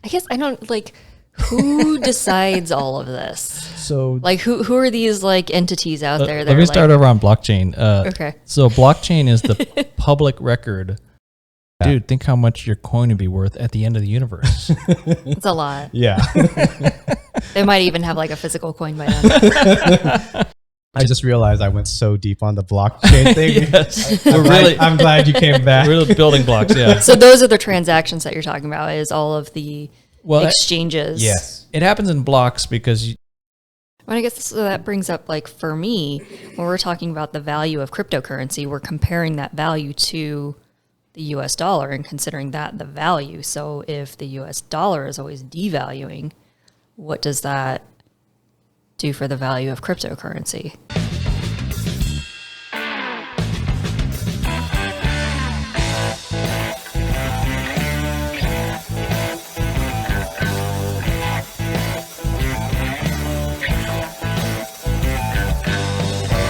I guess I don't like who decides all of this. So Like who are these like entities out there? Let me start over on blockchain. Okay. So blockchain is the public record. Dude, think how much your coin would be worth at the end of the universe. It's a lot. Yeah. They might even have like a physical coin by then. I just realized I went so deep on the blockchain thing. Yes. I'm glad you came back. We're the building blocks, yeah. So those are the transactions that you're talking about, is all of the exchanges. Yes. It happens in blocks because Well, I guess so that brings up, like, for me, when we're talking about the value of cryptocurrency, we're comparing that value to the US dollar and considering that the value. So if the US dollar is always devaluing, what does that do for the value of cryptocurrency?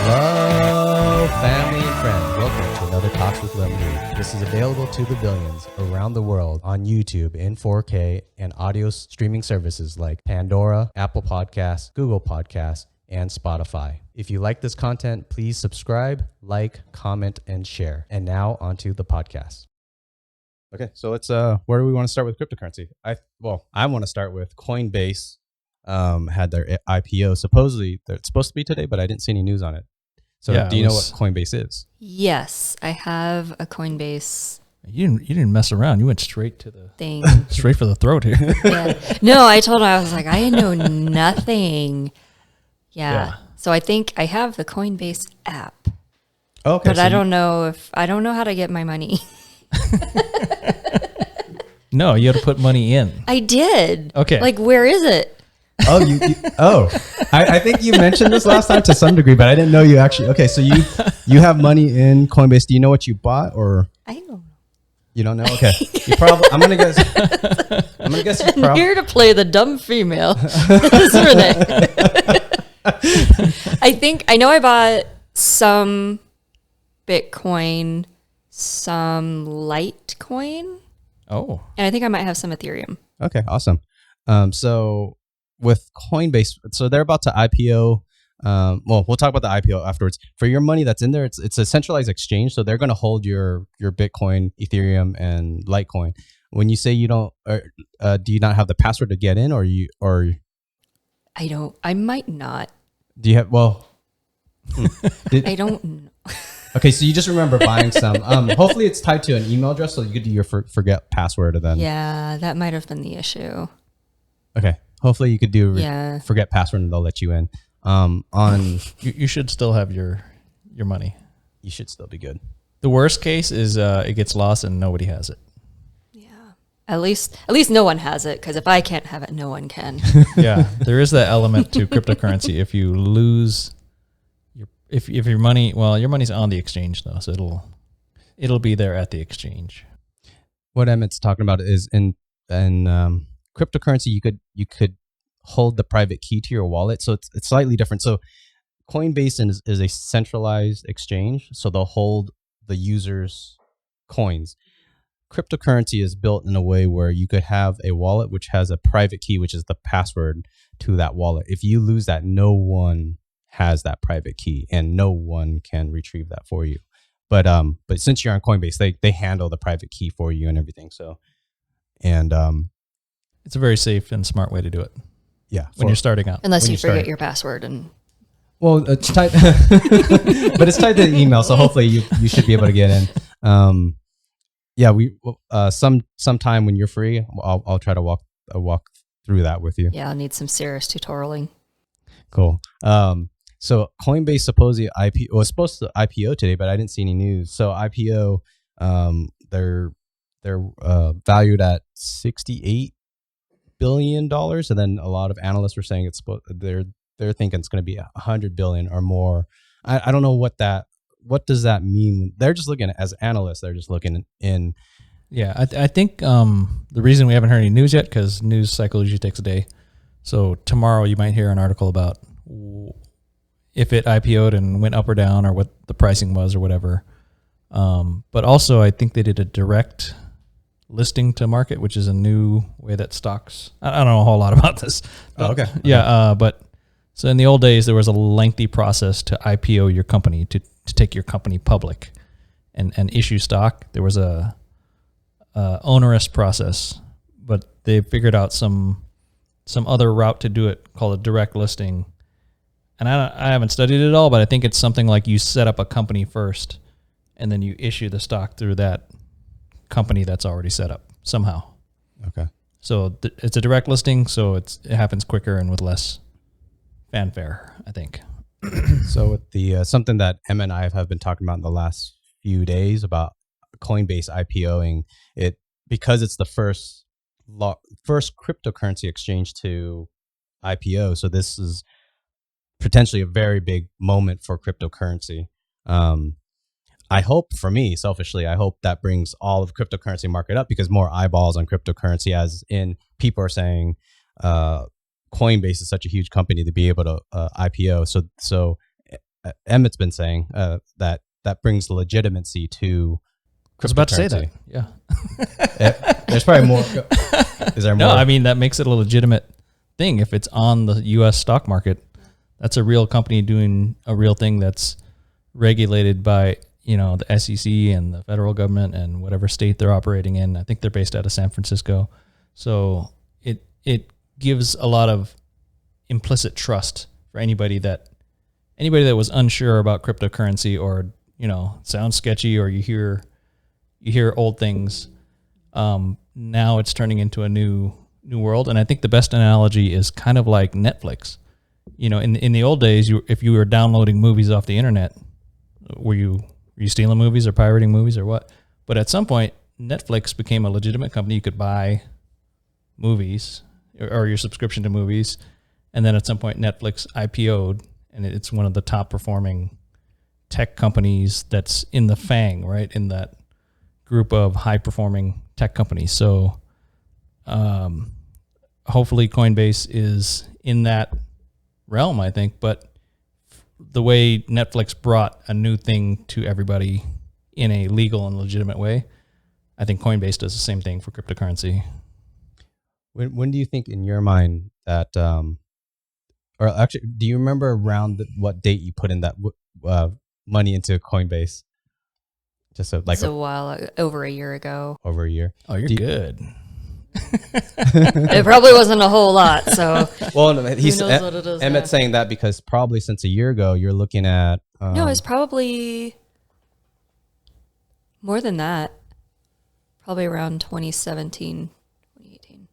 Hello, family and friends. Welcome to another Talks with Liem. This is available to the billions around the world on YouTube in 4K and audio streaming services like Pandora, Apple Podcasts, Google Podcasts, and Spotify. If you like this content, please subscribe, like, comment, and share. And now onto the podcast. Okay, so let's where do we want to start with cryptocurrency? I want to start with Coinbase. Had their IPO. Supposedly, it's supposed to be today, but I didn't see any news on it. So do you know what Coinbase is? Yes, I have a Coinbase you didn't mess around. You went straight to the thing. straight for the throat here. Yeah. No, I told him, I was like, I know nothing. Yeah. So I think I have the Coinbase app. Okay, But I don't know how to get my money. No, you have to put money in. I did. Okay. Like, where is it? I think you mentioned this last time to some degree, but I didn't know you actually. Okay, so you have money in Coinbase. Do you know what you bought, or I don't know. you don't know? Okay, you probably. I'm gonna guess. You I'm probably. here to play the dumb female. This is Renee. I know I bought some Bitcoin, some Litecoin, Oh. and I think I might have some Ethereum. Okay, awesome. So with Coinbase, so they're about to IPO. We'll talk about the IPO afterwards. For your money that's in there, it's a centralized exchange, so they're going to hold your Bitcoin, Ethereum, and Litecoin. When you say you don't, do you not have the password to get in, or I don't. I might not. do you have? Well, I don't know. okay, so you just remember buying some. Hopefully, it's tied to an email address, so you could do your forget password, and then Yeah, that might have been the issue. okay. Hopefully, you could do forget password, and they'll let you in. You should still have your money. You should still be good. The worst case is it gets lost and nobody has it. Yeah. At least no one has it, because if I can't have it, no one can. Yeah, there is that element to cryptocurrency. If you lose if your money, well, your money's on the exchange though, so it'll be there at the exchange. What Emmett's talking about is in cryptocurrency, you could hold the private key to your wallet, so it's slightly different. So Coinbase is a centralized exchange, so they'll hold the user's coins. Cryptocurrency is built in a way where you could have a wallet which has a private key, which is the password to that wallet. If you lose that, no one has that private key and no one can retrieve that for you. But since you're on Coinbase, they handle the private key for you and everything. So, and it's a very safe and smart way to do it. Yeah, when you're starting out, Unless you forget your password and. Well, it's tied, but it's tied to the email, so hopefully you should be able to get in. Yeah, we sometime when you're free, I'll try to walk through that with you. Yeah, I'll need some serious tutorialing. Cool. So Coinbase Symposia Ipo was supposed to IPO today, but I didn't see any news. So IPO, they're valued at $68 billion, and then a lot of analysts were saying they're thinking it's going to be $100 billion or more. I don't know what does that mean? They're just looking as analysts. They're just looking in. Yeah, I think the reason we haven't heard any news yet, because news cycle usually takes a day. So tomorrow you might hear an article about if it IPO'd and went up or down, or what the pricing was or whatever. But also I think they did a direct listing to market, which is a new way that stocks. I don't know a whole lot about this. Oh, okay. Yeah, but so in the old days, there was a lengthy process to IPO your company, to take your company public and issue stock. There was a onerous process, but they figured out some other route to do it called a direct listing. And I haven't studied it all, but I think it's something like you set up a company first, and then you issue the stock through that company that's already set up somehow. Okay. So it's a direct listing, so it happens quicker and with less fanfare, I think. So with the something that Emma and I have been talking about in the last few days about Coinbase IPOing it, because it's the first cryptocurrency exchange to IPO. So this is potentially a very big moment for cryptocurrency. I hope, for me, selfishly, I hope that brings all of cryptocurrency market up, because more eyeballs on cryptocurrency, as in people are saying, Coinbase is such a huge company to be able to IPO. So Emmett's been saying that brings legitimacy to cryptocurrency. I was about to say that. Yeah. There's probably more. Is there more? No, I mean, that makes it a legitimate thing. If it's on the U.S. stock market, that's a real company doing a real thing that's regulated by, the SEC and the federal government and whatever state they're operating in. I think they're based out of San Francisco. So it gives a lot of implicit trust for anybody that was unsure about cryptocurrency, or, sounds sketchy, or you hear old things. Now it's turning into a new world. And I think the best analogy is kind of like Netflix. In the old days, if you were downloading movies off the internet, were you stealing movies or pirating movies or what? But at some point, Netflix became a legitimate company. You could buy movies or your subscription to movies. And then at some point, Netflix IPO'd, and it's one of the top performing tech companies that's in the FANG, right? In that group of high performing tech companies. So hopefully Coinbase is in that realm, I think. But the way Netflix brought a new thing to everybody in a legal and legitimate way, I think Coinbase does the same thing for cryptocurrency. When do you think, in your mind, that, or actually, do you remember around what date you put in that money into Coinbase? Just a while, over a year ago. Over a year. Oh, you're good. It probably wasn't a whole lot. So, well, who knows what it is. Emmett's saying that because probably since a year ago, you're looking at. No, it's probably more than that. Probably around 2017, 2018.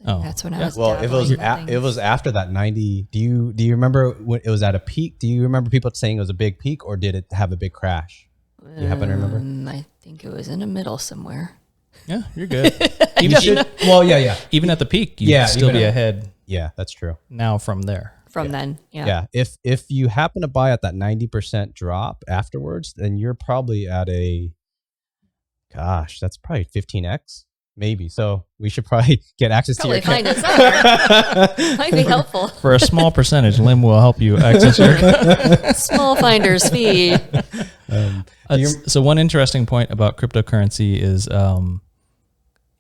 So that's when I was. Well, it was after that 90. Do you remember when it was at a peak? Do you remember people saying it was a big peak, or did it have a big crash? Do you happen to remember? I think it was in the middle somewhere. Yeah, you're good. Even at the peak, you'd still be ahead. Yeah, that's true. Now from there. Then, yeah. If you happen to buy at that 90% drop afterwards, then you're probably at that's probably 15x, maybe. So we should probably get access to your find it somewhere. Might be helpful. For a small percentage, Liem will help you access your small finder's fee. So one interesting point about cryptocurrency is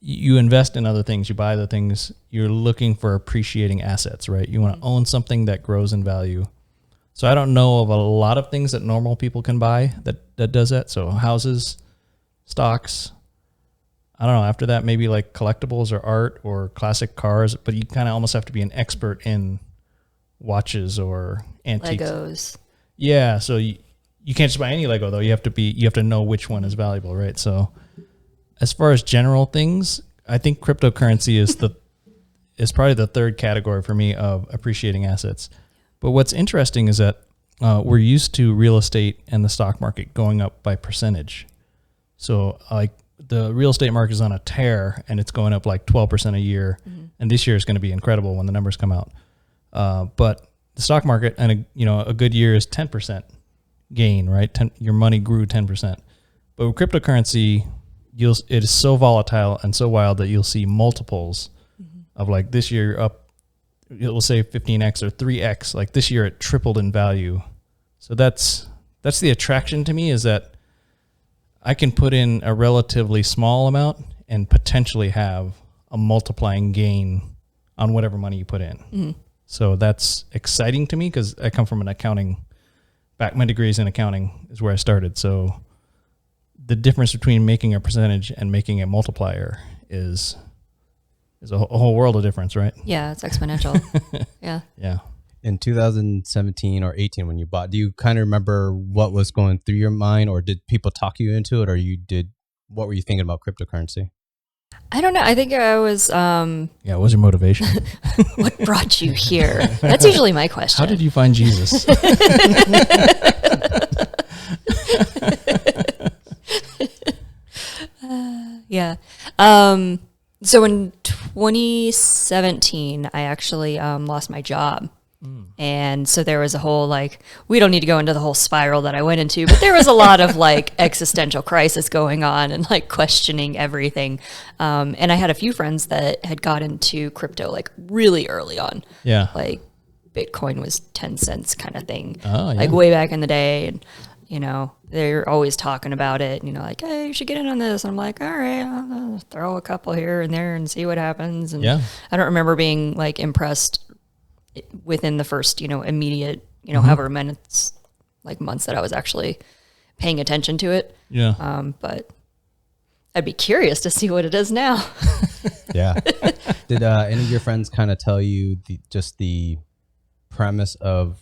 you invest in other things, you buy the things, you're looking for appreciating assets, right? You want to own something that grows in value. So I don't know of a lot of things that normal people can buy that does that. So houses, stocks, I don't know. After that, maybe like collectibles or art or classic cars, but you kind of almost have to be an expert in watches or antiques. Legos. Yeah. So you can't just buy any Lego though. You have to know which one is valuable, right? So as far as general things, I think cryptocurrency is probably the third category for me of appreciating assets. But what's interesting is that we're used to real estate and the stock market going up by percentage. So like the real estate market is on a tear and it's going up like 12% a year. Mm-hmm. And this year is going to be incredible when the numbers come out. But the stock market and a good year is 10% gain, right? Your money grew 10%. But with cryptocurrency, it is so volatile and so wild that you'll see multiples of like this year you're up, it will say 15x or 3x. Like this year it tripled in value. So that's the attraction to me, is that I can put in a relatively small amount and potentially have a multiplying gain on whatever money you put in. Mm-hmm. So that's exciting to me because I come from an accounting my degrees in accounting is where I started. So the difference between making a percentage and making a multiplier is a whole world of difference, right? Yeah, it's exponential. Yeah. Yeah. In 2017 or 18 when you bought, do you kind of remember what was going through your mind, or did people talk you into it, or what were you thinking about cryptocurrency? I don't know. I think I was. Yeah, what was your motivation? What brought you here? That's usually my question. How did you find Jesus? Yeah. So in 2017, I actually lost my job. And so there was a whole, like, we don't need to go into the whole spiral that I went into, but there was a lot of like existential crisis going on and like questioning everything. And I had a few friends that had got into crypto like really early on. Yeah. Like Bitcoin was 10 cents kind of thing. Oh, yeah. Like way back in the day. And, you know, they're always talking about it, you know, like, hey, you should get in on this. And I'm like, all right, I'll throw a couple here and there and see what happens. And Yeah. I don't remember being like impressed within the first, you know, immediate, you know, however minutes, like months that I was actually paying attention to it. Yeah. But I'd be curious to see what it is now. Yeah. Did any of your friends kind of tell you just the premise of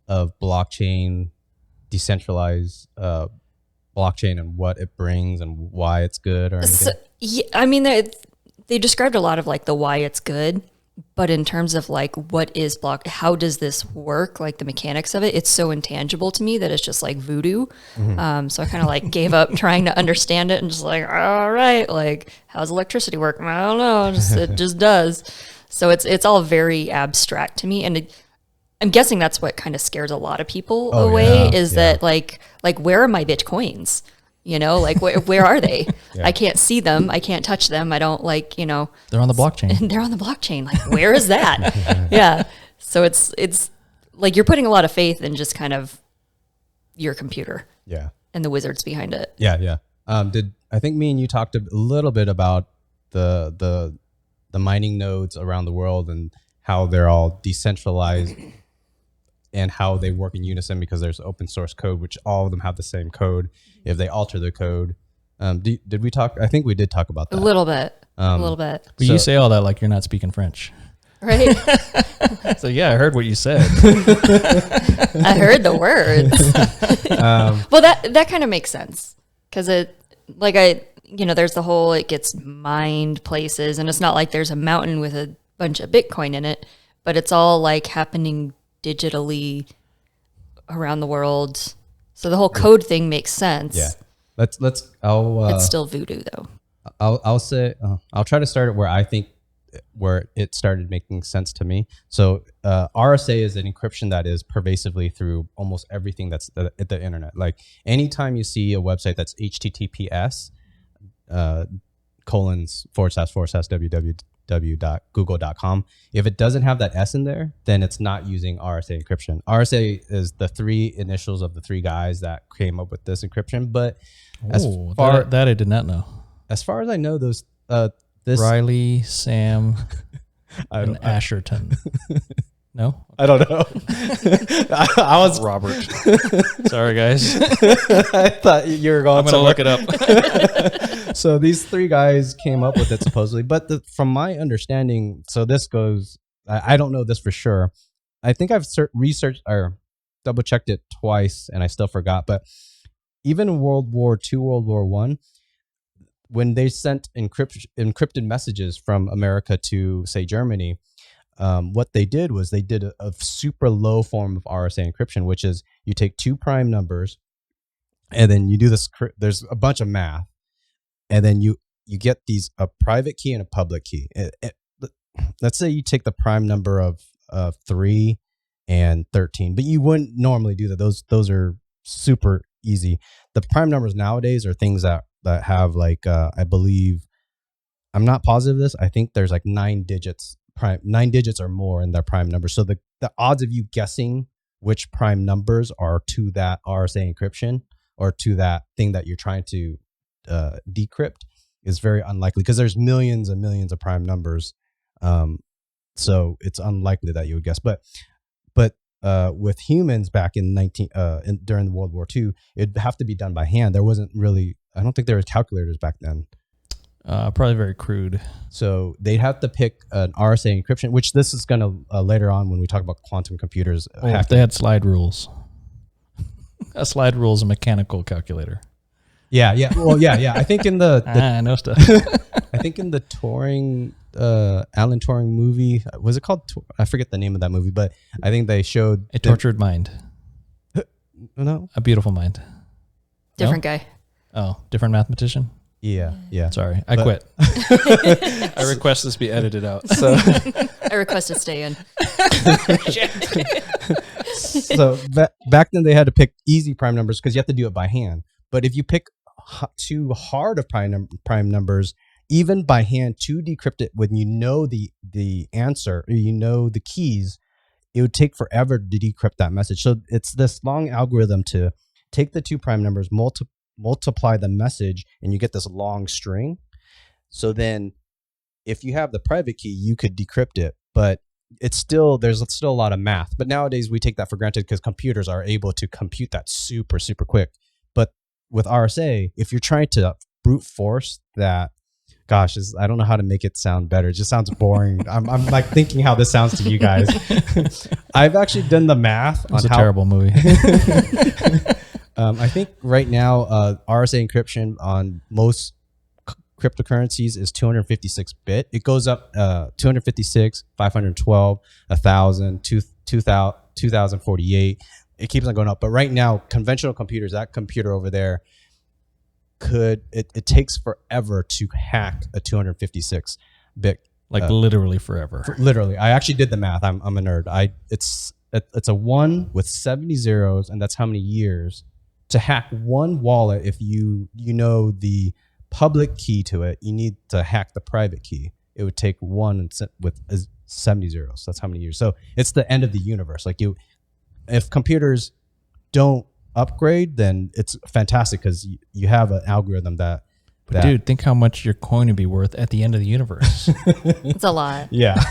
blockchain, decentralized blockchain, and what it brings and why it's good or anything? So, yeah, I mean, they described a lot of like the why it's good. But in terms of like what is how does this work, like the mechanics of it, it's so intangible to me that it's just like voodoo. So I kind of like gave up trying to understand it and just like, all right, like how's electricity work? I don't know, it just does. So it's all very abstract to me, and I'm guessing that's what kind of scares a lot of people away. That like where are my Bitcoins? You know, like where are they? Yeah. I can't see them. I can't touch them. I don't like, you know. They're on the blockchain. And they're on the blockchain. Like, where is that? Yeah. So it's like you're putting a lot of faith in just kind of your computer. Yeah. And the wizards behind it. Yeah. Yeah. I think me and you talked a little bit about the mining nodes around the world and how they're all decentralized and how they work in unison because there's open source code, which all of them have the same code. If they alter the code, did we talk? I think we did talk about that. A little bit. But you say all that like you're not speaking French. Right? So yeah, I heard what you said. I heard the words. Well, that kind of makes sense because there's the whole, it gets mined places, and it's not like there's a mountain with a bunch of Bitcoin in it, but it's all like happening digitally around the world. So the whole code thing makes sense. Yeah. It's still voodoo though. I'll say, I'll try to start it where it started making sense to me. So RSA is an encryption that is pervasively through almost everything that's at the internet. Like anytime you see a website that's HTTPS ://www.google.com, if it doesn't have that S in there, then it's not using RSA encryption. RSA is the three initials of the three guys that came up with this encryption. But that I did not know. As far as I know, those Riley, Sam, and Asherton. No? I don't know. I was Robert. Sorry, guys. I thought you were going. I'm going to look it up. So these three guys came up with it supposedly, but from my understanding, so this goes. I don't know this for sure. I think I've researched or double checked it twice, and I still forgot. But even in World War II, World War I, when they sent encrypted messages from America to, say, Germany, what they did was they did a super low form of RSA encryption, which is you take two prime numbers and then you do this. There's a bunch of math, and then you get a private key and a public key. Let's say you take the prime number of 3 and 13, but you wouldn't normally do that. Those are super easy. The prime numbers nowadays are things that have like I believe, I'm not positive of this, I think there's like 9 digits or more in their prime number. So the odds of you guessing which prime numbers are to that RSA encryption or to that thing that you're trying to decrypt is very unlikely, because there's millions and millions of prime numbers. So it's unlikely that you would guess. But with humans back in during World War II, it'd have to be done by hand. There wasn't really, I don't think there was calculators back then. Probably very crude. So they'd have to pick an RSA encryption, which this is going to later on when we talk about quantum computers. If they had slide rules. A slide rule is a mechanical calculator. Yeah. Well, yeah. I think in the I know stuff. I think in the Turing, Alan Turing movie, was it called? I forget the name of that movie, but I think they showed A Tortured Mind. No, A Beautiful Mind. Different guy. Oh, different mathematician? Yeah. Sorry, I quit. I request this be edited out. So I request to stay in. So back then they had to pick easy prime numbers because you have to do it by hand. But if you pick too hard of prime numbers, even by hand, to decrypt it when you know the answer, or you know the keys, it would take forever to decrypt that message. So it's this long algorithm to take the 2 prime numbers, multiply the message, and you get this long string. So then if you have the private key, you could decrypt it, but there's still a lot of math. But nowadays we take that for granted because computers are able to compute that super, super quick. But with RSA, if you're trying to brute force that, gosh, I don't know how to make it sound better. It just sounds boring. I'm like thinking how this sounds to you guys. I've actually done the math. It's a terrible movie. I think right now RSA encryption on most cryptocurrencies is 256 bit. It goes up 256, 512, 1000, 2048. It keeps on going up. But right now, conventional computers, that computer over there, it takes forever to hack a 256 bit. Like literally forever. Literally. I actually did the math. I'm a nerd. It's a 1 with 70 zeros, and that's how many years to hack one wallet. If you know the public key to it, you need to hack the private key. It would take 1 with 70 zeros. That's how many years. So it's the end of the universe. Like if computers don't upgrade, then it's fantastic because you have an algorithm that. Dude, think how much your coin would be worth at the end of the universe. It's a lot. Yeah.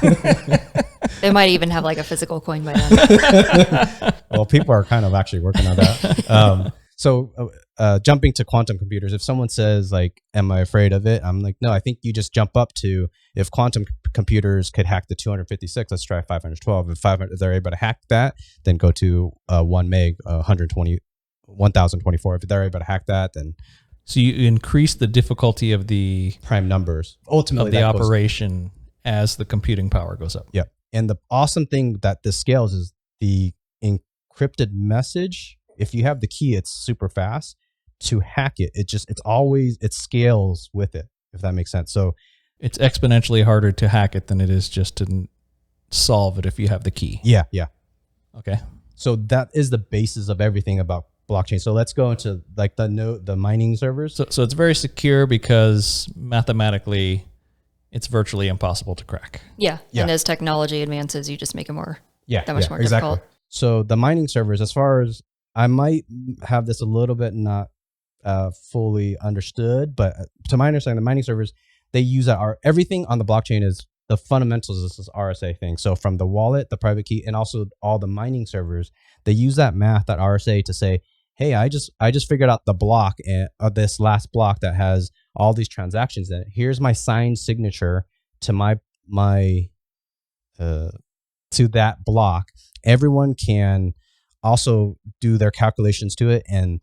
They might even have like a physical coin by then. Well, people are kind of actually working on that. So jumping to quantum computers, if someone says like, am I afraid of it? I'm like, no, I think you just jump up to, if quantum computers could hack the 256, let's try 512. If they're able to hack that, then go to 1 meg, 1024. If they're able to hack that, then. So you increase the difficulty of the prime numbers, ultimately, of the operation as the computing power goes up. Yeah. And the awesome thing that this scales is the encrypted message. If you have the key, it's super fast to hack it. It scales with it, if that makes sense. So it's exponentially harder to hack it than it is just to solve it if you have the key. Yeah. Okay. So that is the basis of everything about blockchain. So let's go into like the mining servers. So it's very secure because mathematically it's virtually impossible to crack. Yeah. And as technology advances, you just make it more more exactly. difficult. So the mining servers, as far as I might have this a little bit not fully understood, but to my understanding, the mining servers, they use everything on the blockchain is the fundamentals of this RSA thing. So from the wallet, the private key, and also all the mining servers, they use that math, that RSA, to say, hey, I just figured out the block, this last block that has all these transactions in it. Here's my signed signature to to that block. Everyone can also do their calculations to it, and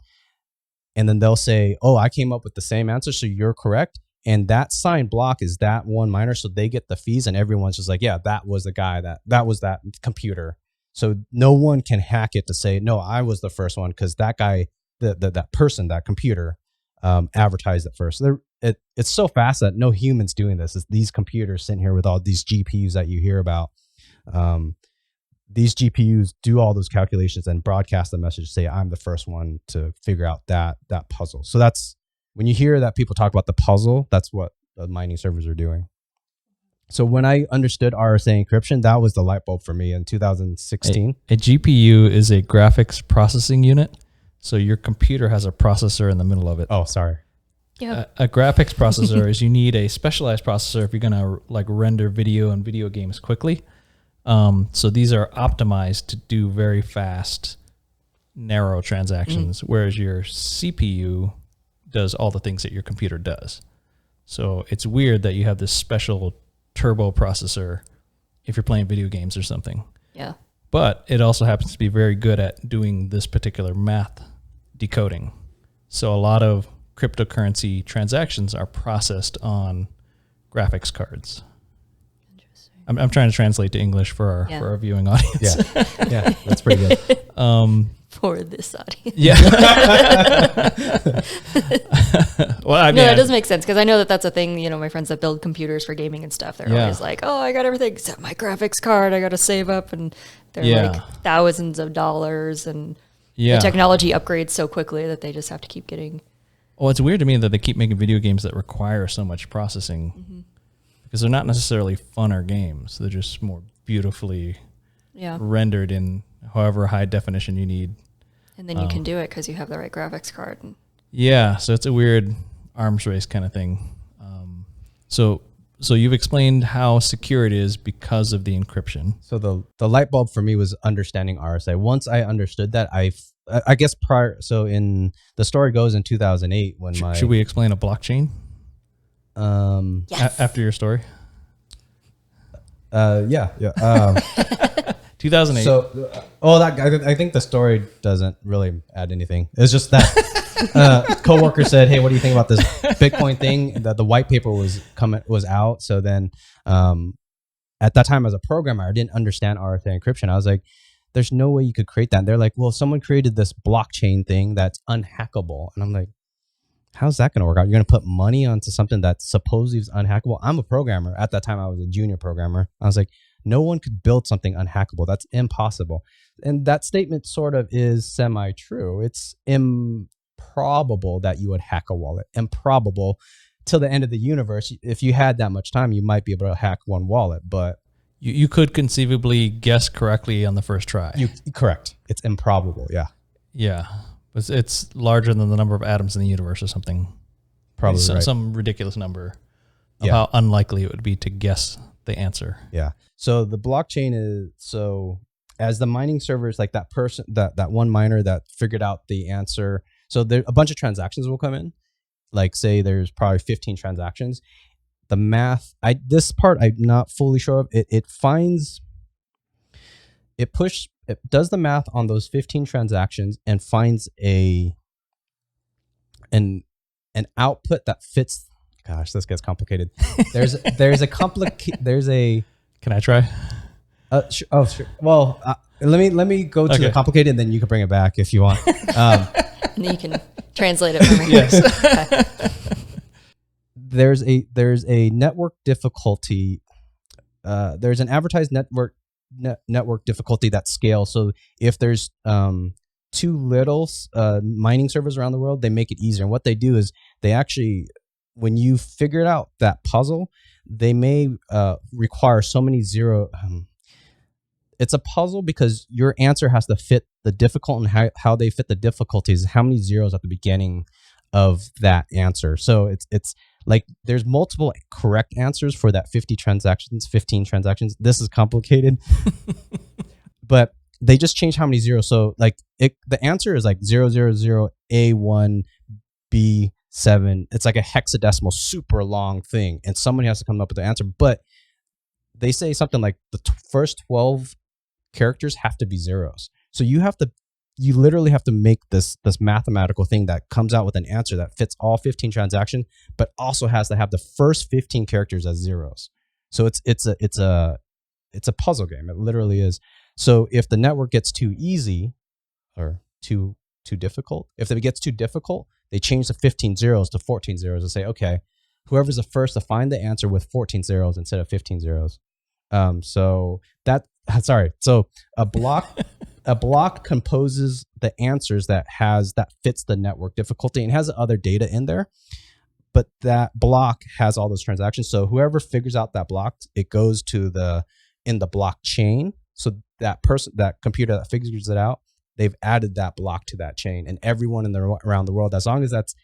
then they'll say, oh, I came up with the same answer, so you're correct. And that signed block is that one miner, so they get the fees, and everyone's just like, yeah, that was the guy, that was that computer. So no one can hack it to say, no, I was the first one, because that guy, that person, that computer, advertised it first. It's so fast that no human's doing this. It's these computers sitting here with all these GPUs that you hear about. These GPUs do all those calculations and broadcast the message, say, I'm the first one to figure out that puzzle. So that's, when you hear that people talk about the puzzle, that's what the mining servers are doing. So when I understood RSA encryption, that was the light bulb for me in 2016. A GPU is a graphics processing unit. So your computer has a processor in the middle of it. Oh, sorry. Yeah. A graphics processor is you need a specialized processor if you're going to like render video and video games quickly. So these are optimized to do very fast, narrow transactions, whereas your CPU does all the things that your computer does. So it's weird that you have this special turbo processor if you're playing video games or something. Yeah. But it also happens to be very good at doing this particular math decoding. So a lot of cryptocurrency transactions are processed on graphics cards. Interesting. I'm trying to translate to English for our viewing audience. Yeah, that's pretty good. For this audience. Yeah. Well, I mean, No, that does make sense because I know that that's a thing. You know, my friends that build computers for gaming and stuff, they're Yeah. always like, "Oh, I got everything except my graphics card. I got to save up," and they're Yeah. like thousands of dollars, and yeah. the technology upgrades so quickly that they just have to keep getting. Well, it's weird to me that they keep making video games that require so much processing because they're not necessarily funner games. They're just more beautifully rendered in however high definition you need. And then you can do it because you have the right graphics card. And Yeah, so it's a weird arms race kind of thing. So you've explained how secure it is because of the encryption. So the light bulb for me was understanding RSA. Once I understood that, I guess prior. So in the story goes in 2008 when Should we explain a blockchain yes. after your story? Yeah. 2008. So, I think the story doesn't really add anything. It's just that coworker said, "Hey, what do you think about this Bitcoin thing?" That the white paper was out. So then, at that time as a programmer, I didn't understand RSA encryption. I was like, "There's no way you could create that." And they're like, "Well, someone created this blockchain thing that's unhackable," and I'm like, how's that going to work out? You're going to put money onto something that supposedly is unhackable? I'm a programmer. At that time, I was a junior programmer. I was like, no one could build something unhackable. That's impossible. And that statement sort of is semi-true. It's improbable that you would hack a wallet. Improbable till the end of the universe. If you had that much time, you might be able to hack one wallet, but you could conceivably guess correctly on the first try. Correct. It's improbable. Yeah. Yeah. It's larger than the number of atoms in the universe or something. Probably right. Some ridiculous number of how unlikely it would be to guess the answer. Yeah. So the blockchain is, so as the mining servers, like that person, that one miner that figured out the answer. So there a bunch of transactions will come in. Like say there's probably 15 transactions. The math, this part I'm not fully sure of. It does the math on those 15 transactions and finds an output that fits. Gosh, this gets complicated. There's a. Can I try? Sure. Well, let me go to the complicated, and then you can bring it back if you want. And then you can translate it for me. Yes. There's a network difficulty. There's an advertised network difficulty that scales. So if there's too little mining servers around the world, they make it easier. And what they do is they actually, when you figure out that puzzle, they may require so many zero. It's a puzzle because your answer has to fit the difficult, and how they fit the difficulties, how many zeros at the beginning of that answer. So it's like there's multiple correct answers for that 15 transactions. This is complicated, but they just change how many zeros. So like the answer is like 000 A1 B7. It's like a hexadecimal, super long thing, and somebody has to come up with the answer. But they say something like the first 12 characters have to be zeros. So you literally have to make this mathematical thing that comes out with an answer that fits all 15 transactions, but also has to have the first 15 characters as zeros. So it's a puzzle game. It literally is. So if the network gets too easy or too difficult, if it gets too difficult, they change the 15 zeros to 14 zeros and say, okay, whoever's the first to find the answer with 14 zeros instead of 15 zeros. So a block composes the answers that fits the network difficulty and has other data in there, but that block has all those transactions. So whoever figures out that block, it goes in the blockchain. So that computer that figures it out, they've added that block to that chain, and everyone around the world, as long as that's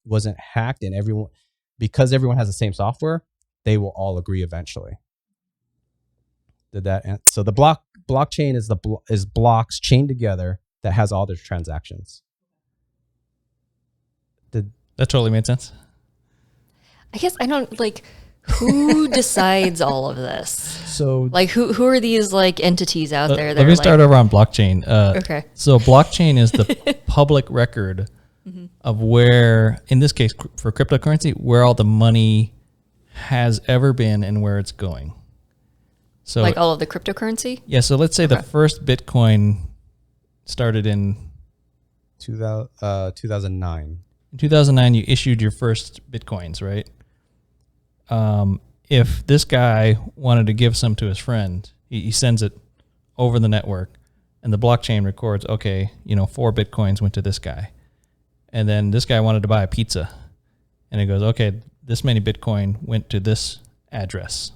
wasn't hacked, and because everyone has the same software, they will all agree eventually. So the blockchain is blocks chained together that has all their transactions. That totally made sense. I guess I don't who decides all of this? So Like who are these like entities out there that Let me start over on blockchain. Okay. So blockchain is the public record of where, in this case for cryptocurrency, where all the money has ever been and where it's going. So like all of the cryptocurrency? Yeah, so let's say the first Bitcoin started in 2009. In 2009, you issued your first Bitcoins, right? If this guy wanted to give some to his friend, he sends it over the network, and the blockchain records, okay, 4 Bitcoins went to this guy. And then this guy wanted to buy a pizza, and it goes, okay, this many Bitcoin went to this address.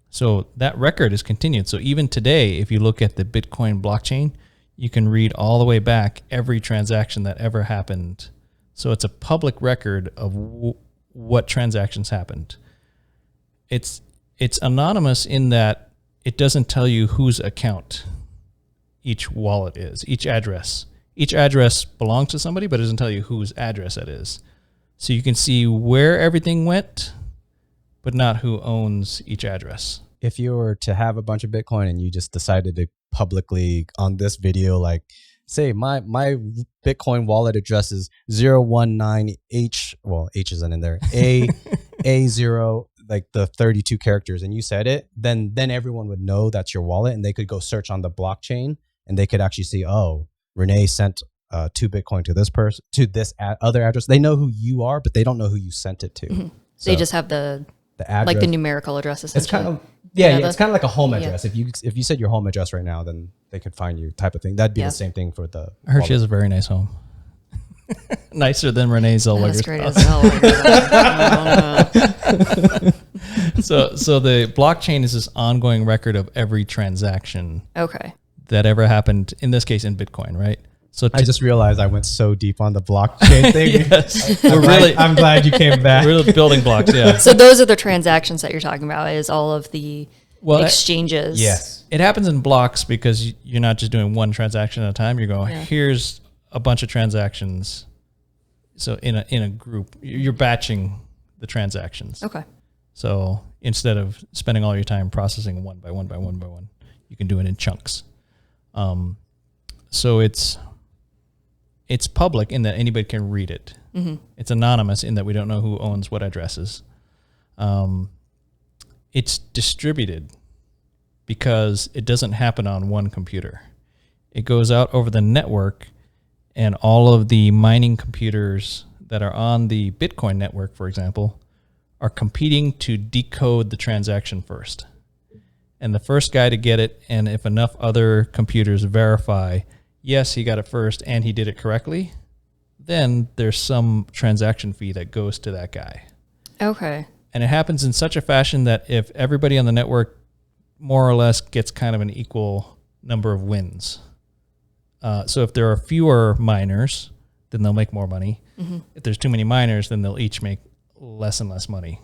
So that record is continued. So even today, if you look at the Bitcoin blockchain, you can read all the way back every transaction that ever happened. So it's a public record of what transactions happened. It's anonymous in that it doesn't tell you whose account each wallet is, each address. Each address belongs to somebody, but it doesn't tell you whose address it is. So you can see where everything went, but not who owns each address. If you were to have a bunch of Bitcoin and you just decided to publicly on this video, like say my Bitcoin wallet address is 019H, well, H isn't in there, A0, like the 32 characters, and you said it, then everyone would know that's your wallet, and they could go search on the blockchain and they could actually see, oh, Renee sent 2 Bitcoin to this person, to this other address. They know who you are, but they don't know who you sent it to. Mm-hmm. So They just have the address, like the numerical address essentially. it's kind of it's kind of like a home address. If you said your home address right now, then they could find you, type of thing. That'd be the same thing for the I heard wallet. she has a very nice home. Nicer than Renee Zellweger's. That's great as hell. So the blockchain is this ongoing record of every transaction Okay. that ever happened, in this case in Bitcoin, right? So I just realized I went so deep on the blockchain thing. yes, I'm glad you came back. we're building blocks, yeah. So those are the transactions that you're talking about, is all of the exchanges. Yes. It happens in blocks because you're not just doing one transaction at a time. You're going, here's a bunch of transactions. So in a group, you're batching the transactions. Okay. So instead of spending all your time processing one by one, you can do it in chunks. So it's public in that anybody can read it. Mm-hmm. It's anonymous in that we don't know who owns what addresses. It's distributed because it doesn't happen on one computer. It goes out over the network, and all of the mining computers that are on the Bitcoin network, for example, are competing to decode the transaction first. And the first guy to get it, and if enough other computers verify, yes, he got it first and he did it correctly, then there's some transaction fee that goes to that guy. Okay. And it happens in such a fashion that if everybody on the network more or less gets kind of an equal number of wins. So if there are fewer miners, then they'll make more money. Mm-hmm. If there's too many miners, then they'll each make less and less money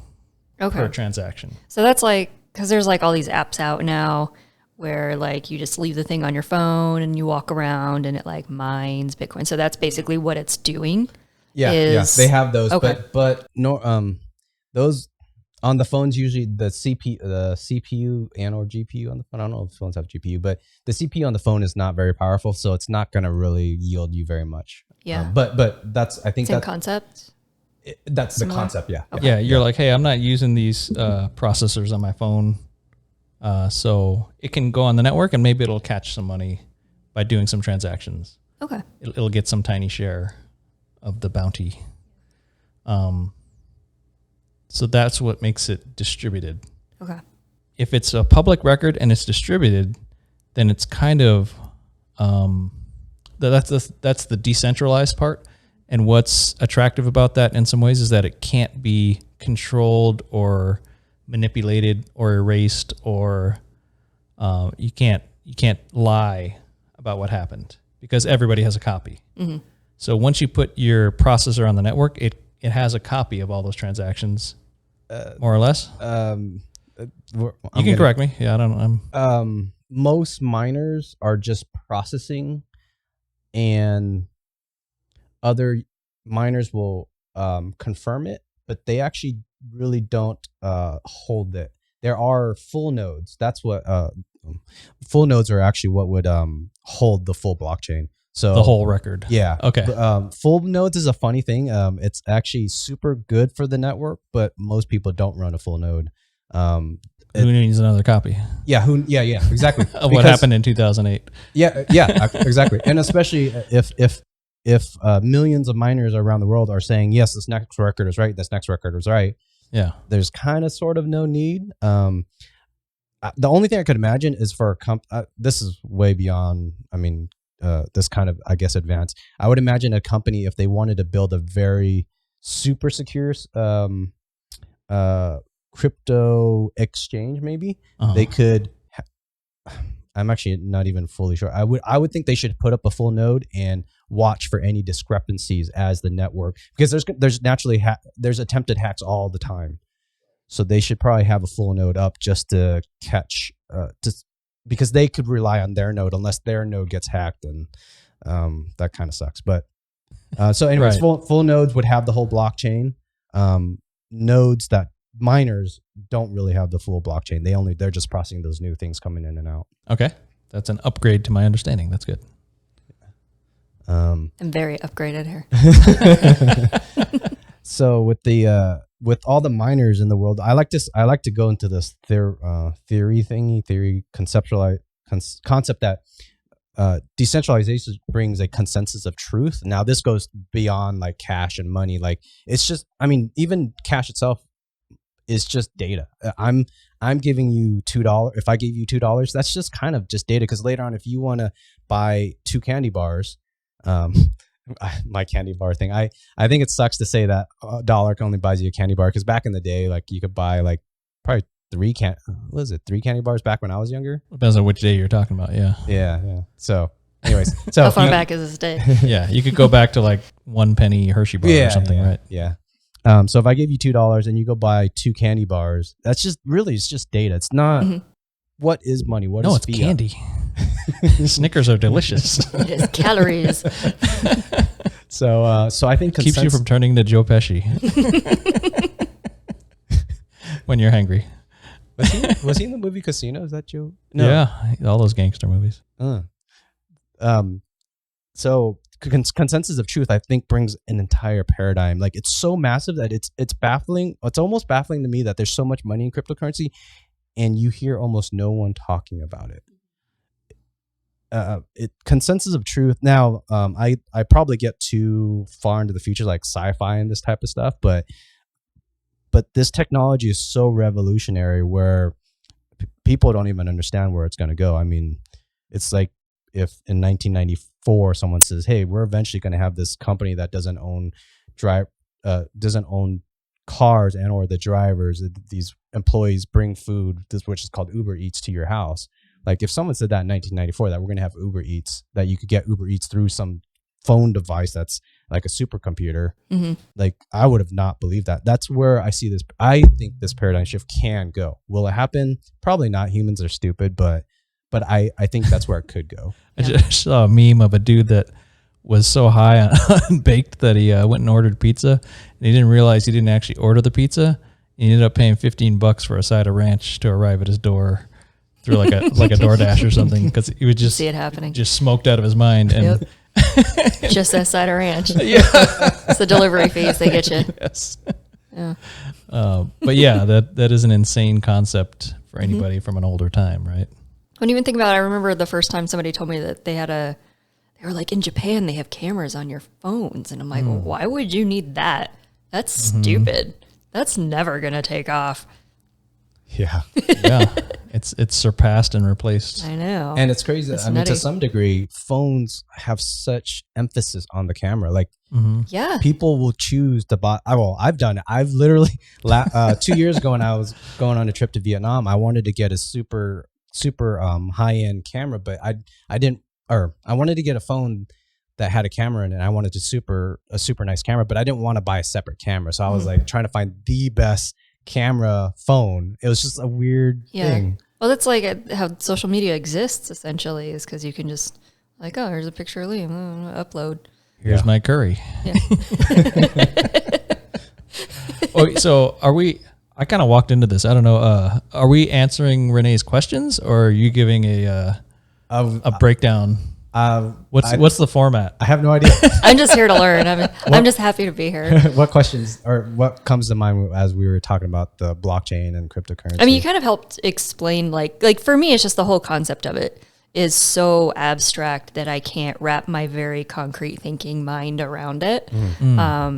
per transaction. So that's like, because there's like all these apps out now where like you just leave the thing on your phone and you walk around and it like mines Bitcoin. So that's basically what it's doing. Yeah, they have those, Okay. but no, those on the phones usually the CPU and or GPU on the phone. I don't know if phones have GPU, but the CPU on the phone is not very powerful, so it's not going to really yield you very much. Yeah. But that's Same concept. That's the concept. Yeah. Okay. Yeah, you're like, hey, I'm not using these processors on my phone, so it can go on the network and maybe it'll catch some money by doing some transactions. Okay. It'll get some tiny share of the bounty. So that's what makes it distributed. Okay. If it's a public record and it's distributed, then it's kind of that's the decentralized part. And what's attractive about that in some ways is that it can't be controlled or manipulated or erased, or you can't lie about what happened because everybody has a copy. So once you put your processor on the network, it has a copy of all those transactions, more or less. You can correct me. Yeah, I don't know. Most miners are just processing, and other miners will confirm it, but they actually really don't hold it. There are full nodes. That's what full nodes are actually what would hold the full blockchain. So the whole record. Yeah. Okay. Full nodes is a funny thing. It's actually super good for the network, but most people don't run a full node. Who needs another copy? Yeah. Yeah. Exactly. Of what happened in 2008. Yeah. Exactly. And especially if millions of miners around the world are saying, yes, this next record is right, this next record is right. Yeah. There's kind of sort of no need. The only thing I could imagine is for a this is way beyond, this kind of, I guess, advanced. I would imagine a company, if they wanted to build a very super secure crypto exchange, maybe they could. I'm actually not even fully sure. I would think they should put up a full node and watch for any discrepancies as the network, because there's naturally there's attempted hacks all the time. So they should probably have a full node up just to catch, because they could rely on their node unless their node gets hacked, and that kind of sucks. But so anyways, full nodes would have the whole blockchain. Nodes that miners don't really have the full blockchain. They're just processing those new things coming in and out. Okay, that's an upgrade to my understanding. That's good. I'm very upgraded here. So with all the miners in the world, I like to go into this concept that decentralization brings a consensus of truth. Now this goes beyond like cash and money. Like it's just, even cash itself is just data. I'm giving you $2. If I gave you $2, that's just kind of just data. Because later on, if you want to buy 2 candy bars, my candy bar thing, I think it sucks to say that $1 only buys you a candy bar, because back in the day, like you could buy like probably 3 candy bars back when I was younger. Depends on which day you're talking about. Yeah. So anyways, how far back is this day? Yeah, you could go back to like 1 penny Hershey bar or something, right? Yeah. So if I gave you $2 and you go buy 2 candy bars, that's just really, it's just data. It's not what is money. No, it's candy. Snickers are delicious. It is calories. So I think keeps you from turning to Joe Pesci when you're hungry. Was he in the movie Casino? Is that Joe? No. Yeah, all those gangster movies. So consensus of truth, I think, brings an entire paradigm. Like it's so massive that it's baffling. It's almost baffling to me that there's so much money in cryptocurrency, and you hear almost no one talking about it. Consensus of truth. Now, I probably get too far into the future, like sci-fi and this type of stuff, but this technology is so revolutionary where people don't even understand where it's going to go. It's like if in 1994 someone says, "Hey, we're eventually going to have this company that doesn't own cars and or the drivers. These employees bring food, which is called Uber Eats, to your house." Like if someone said that in 1994, that we're going to have Uber Eats, that you could get Uber Eats through some phone device that's like a supercomputer, like I would have not believed that. That's where I see this. I think this paradigm shift can go. Will it happen? Probably not. Humans are stupid, but I think that's where it could go. I just saw a meme of a dude that was so high on baked that he went and ordered pizza, and he didn't realize he didn't actually order the pizza. He ended up paying $15 for a side of ranch to arrive at his door through like a DoorDash or something, because he was just see it happening, just smoked out of his mind. And just that side of ranch. Yeah, it's the delivery fees they get you. Yes. Yeah. But yeah, that is an insane concept for anybody from an older time, right? When you even think about it, I remember the first time somebody told me that they were like, in Japan, they have cameras on your phones. And I'm like, well, why would you need that? That's stupid. That's never going to take off. Yeah. Yeah. It's surpassed and replaced. I know. And it's crazy. It's I mean, nutty. to some degree, phones have such emphasis on the camera. Like, yeah, people will choose to buy. Well, I've done it. I've literally 2 years ago when I was going on a trip to Vietnam, I wanted to get a super high end camera, but I I wanted to get a phone that had a camera in it. I wanted a super nice camera, but I didn't want to buy a separate camera. So I was like trying to find the best camera phone. It was just a weird thing. Well, that's like how social media exists essentially, is because you can just like, oh, here's a picture of Liem, upload. Here's my curry. Yeah. Oh, so are we? I kind of walked into this. I don't know. Are we answering Renee's questions, or are you giving a breakdown? What's the format? I have no idea. I'm just here to learn. I'm just happy to be here. What questions or what comes to mind as we were talking about the blockchain and cryptocurrency? I mean, you kind of helped explain, like for me, it's just the whole concept of it is so abstract that I can't wrap my very concrete thinking mind around it.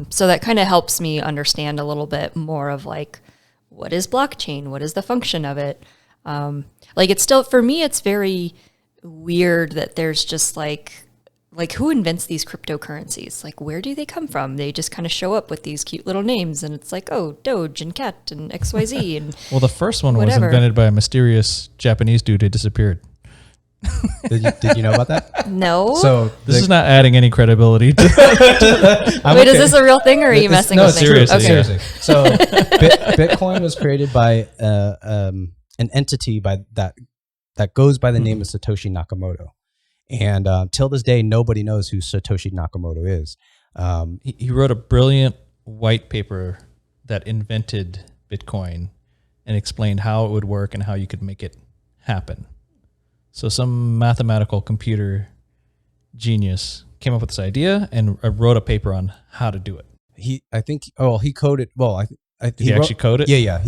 So that kind of helps me understand a little bit more of like, what is blockchain? What is the function of it? Like it's still, for me, it's very weird that there's just like who invents these cryptocurrencies? Like, where do they come from? They just kind of show up with these cute little names, and it's like, oh, Doge and Cat and XYZ and well, the first one whatever. was invented by a mysterious Japanese dude who disappeared. Did you know about that? No. So this is not adding any credibility to Wait, is this a real thing, or are you messing with me? seriously, Okay. Seriously. So Bitcoin was created by an entity that goes by the name of Satoshi Nakamoto. And till this day, nobody knows who Satoshi Nakamoto is. He wrote a brilliant white paper that invented Bitcoin and explained how it would work and how you could make it happen. So some mathematical computer genius came up with this idea and wrote a paper on how to do it. He coded. Well, He actually coded it? Yeah.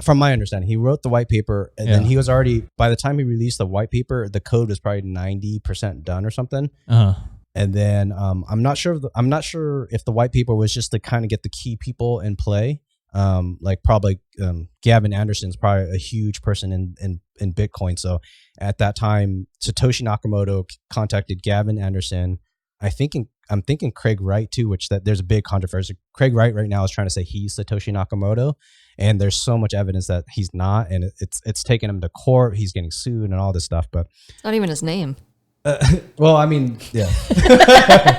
From my understanding, he wrote the white paper, and then he was already, by the time he released the white paper, the code was probably 90% done or something. And then I'm not sure if the white paper was just to kind of get the key people in play. Like probably Gavin Anderson's probably a huge person in Bitcoin. So at that time, Satoshi Nakamoto contacted Gavin Anderson. I'm thinking Craig Wright too, which that there's a big controversy. Craig Wright right now is trying to say he's Satoshi Nakamoto, and there's so much evidence that he's not, and it's taken him to court. He's getting sued and all this stuff, but It's not even his name. well, I mean, yeah.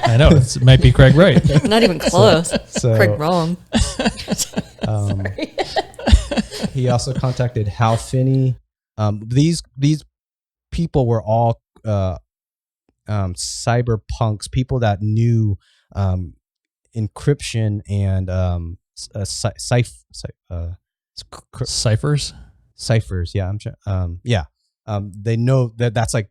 I know it might be Craig Wright. Not even close. So Craig wrong. he also contacted Hal Finney. These people were all cyberpunks, people that knew encryption and ciphers. Yeah, they know that's like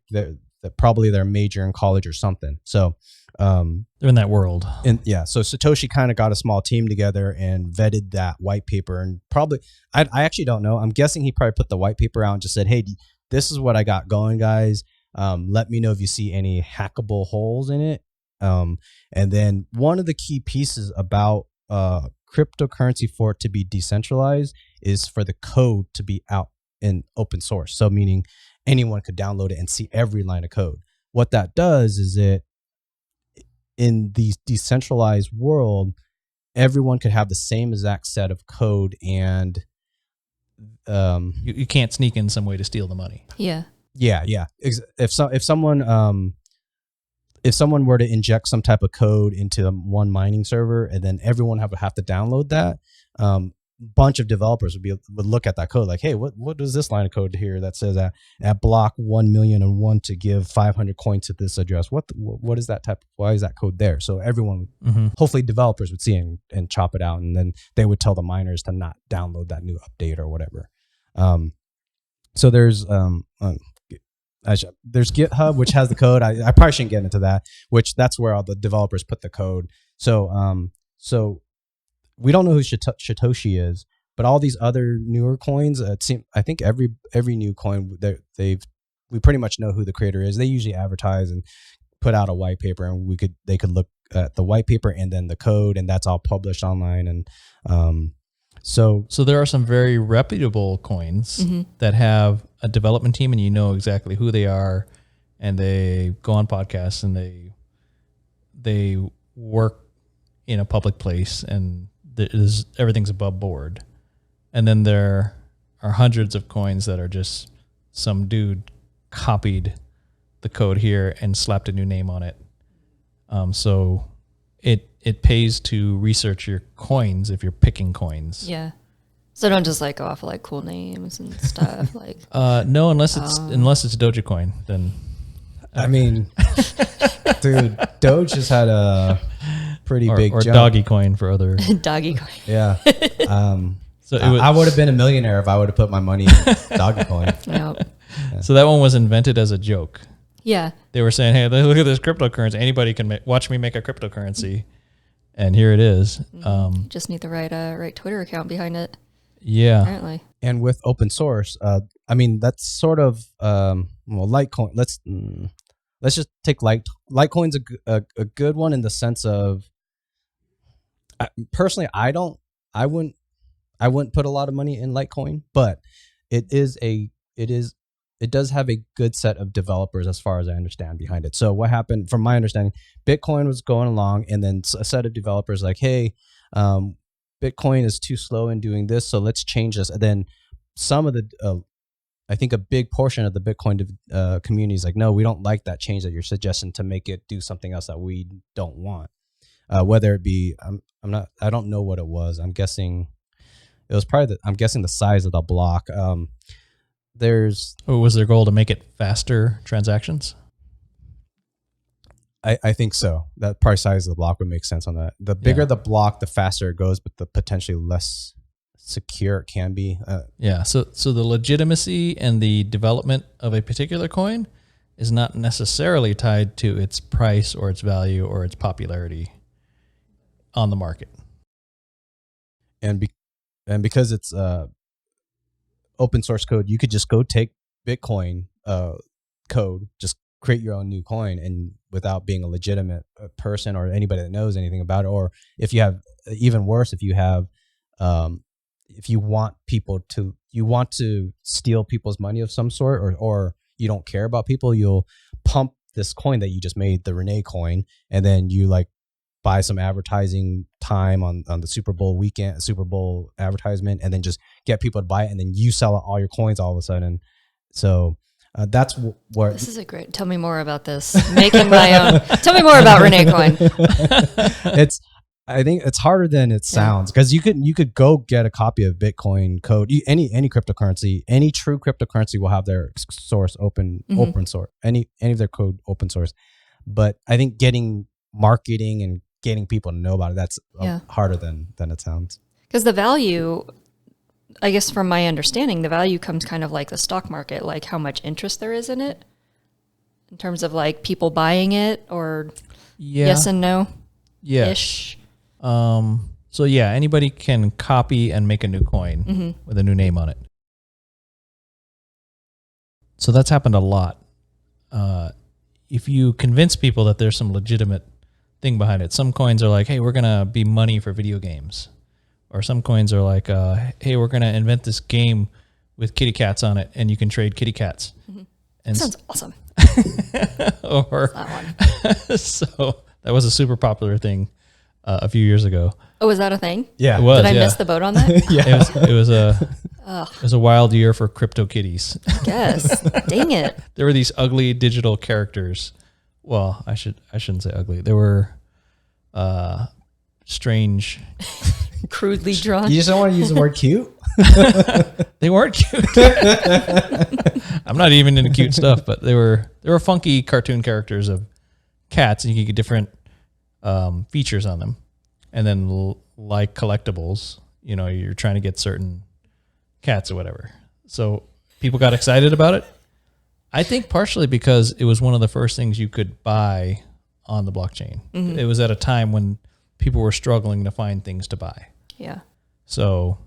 probably their major in college or something. So they're in that world. So Satoshi kind of got a small team together and vetted that white paper, and probably I actually don't know. I'm guessing he probably put the white paper out and just said, "Hey, this is what I got going, guys. Let me know if you see any hackable holes in it." And then one of the key pieces about cryptocurrency for it to be decentralized is for the code to be out in open source. So meaning anyone could download it and see every line of code. What that does is in the decentralized world, everyone could have the same exact set of code, and you can't sneak in some way to steal the money. Yeah. Yeah. If someone were to inject some type of code into one mining server, and then everyone have to download that, bunch of developers would look at that code like, hey, what is this line of code here that says that at block 1,000,001 to give 500 coins to this address? What is that type? Why is that code there? So everyone, hopefully developers would see and chop it out, and then they would tell the miners to not download that new update or whatever. So there's GitHub, which has the code. I probably shouldn't get into that, which that's where all the developers put the code. So we don't know who Satoshi is, but all these other newer coins, I think every new coin we pretty much know who the creator is. They usually advertise and put out a white paper, and they could look at the white paper and then the code, and that's all published online. And so there are some very reputable coins that have a development team, and you know exactly who they are, and they go on podcasts, and they work in a public place, and everything's above board. And then there are hundreds of coins that are just some dude copied the code here and slapped a new name on it. So it pays to research your coins if you're picking coins. Yeah. So don't just like go off of like cool names and stuff like. No, unless it's Dogecoin, then. I mean, dude, Doge has had a pretty big or jump. Doggy Coin for other. Doggy coin. Yeah. So I would have been a millionaire if I would have put my money in Doggy Coin. Yep. So that one was invented as a joke. Yeah. They were saying, "Hey, look at this cryptocurrency. Anybody can watch me make a cryptocurrency," and here it is. You just need the right Twitter account behind it. Yeah. Apparently. And with open source, I mean, that's sort of Litecoin. Let's just take Litecoin's a good one in the sense of, personally, I wouldn't put a lot of money in Litecoin, but it does have a good set of developers as far as I understand behind it. So what happened, from my understanding, Bitcoin was going along, and then a set of developers like, hey, Bitcoin is too slow in doing this, so let's change this. And then some of the, I think a big portion of the Bitcoin community is like, no, we don't like that change that you're suggesting to make it do something else that we don't want. Whether it be, I don't know what it was. I'm guessing it was probably the size of the block. Was their goal to make it faster transactions? I think so. That probably size of the block would make sense on that. The bigger the block, the faster it goes, but the potentially less secure it can be. Yeah. So the legitimacy and the development of a particular coin is not necessarily tied to its price or its value or its popularity on the market. And because it's open source code, you could just go take Bitcoin code, just create your own new coin, and without being a legitimate person or anybody that knows anything about it. Or if you have, even worse, if you want to steal people's money of some sort, or you don't care about people, you'll pump this coin that you just made, the Renee coin, and then you like buy some advertising time on the Super Bowl weekend, Super Bowl advertisement, and then just get people to buy it, and then you sell all your coins all of a sudden. So that's where this is a great. Tell me more about this. Making my own. Tell me more about Renee Coin. I think it's harder than it sounds, because you could go get a copy of Bitcoin code. Any cryptocurrency, any true cryptocurrency will have their source open source. Any of their code open source. But I think getting marketing and getting people to know about it, that's harder than it sounds. Because the value, I guess from my understanding, the value comes kind of like the stock market, like how much interest there is in it in terms of like people buying it, or yes and no ish. So yeah, anybody can copy and make a new coin with a new name on it. So that's happened a lot. If you convince people that there's some legitimate thing behind it, some coins are like, hey, we're going to be money for video games. Or some coins are like, hey, we're going to invent this game with kitty cats on it, and you can trade kitty cats. And sounds awesome. Or that one. So that was a super popular thing a few years ago. Oh, was that a thing? Yeah, it was. Did I miss the boat on that? Yeah, it was a wild year for crypto kitties. Yes. Dang it. There were these ugly digital characters. Well, I shouldn't say ugly. They were strange, crudely drawn. You just don't want to use the word cute. They weren't cute. I'm not even into cute stuff, but they were funky cartoon characters of cats, and you could get different features on them. And then like collectibles, you're trying to get certain cats or whatever. So people got excited about it. I think partially because it was one of the first things you could buy on the blockchain. It was at a time when people were struggling to find things to buy. Yeah. So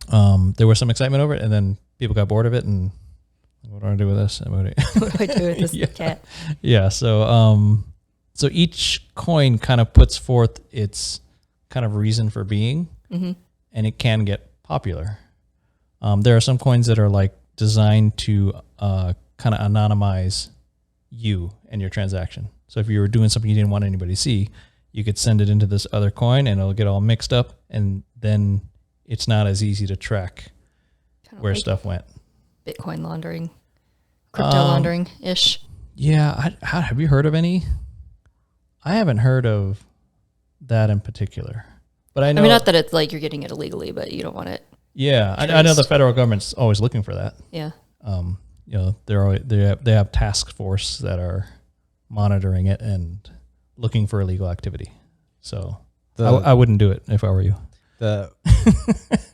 there was some excitement over it, and then people got bored of it, and what do I do with this? What do I do with this cat? Yeah. So each coin kind of puts forth its kind of reason for being, and it can get popular. There are some coins that are like designed to kind of anonymize you and your transaction. So if you were doing something you didn't want anybody to see, you could send it into this other coin, and it'll get all mixed up, and then it's not as easy to track where like stuff went. Bitcoin laundering, crypto laundering-ish. Yeah, have you heard of any? I haven't heard of that in particular, but I know. I mean, not that it's like you're getting it illegally, but you don't want it. Yeah, I know the federal government's always looking for that. Yeah. They have task force that are monitoring it and looking for illegal activity. So I wouldn't do it if I were you.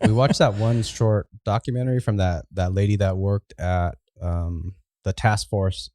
We watched that one short documentary from that lady that worked at the task force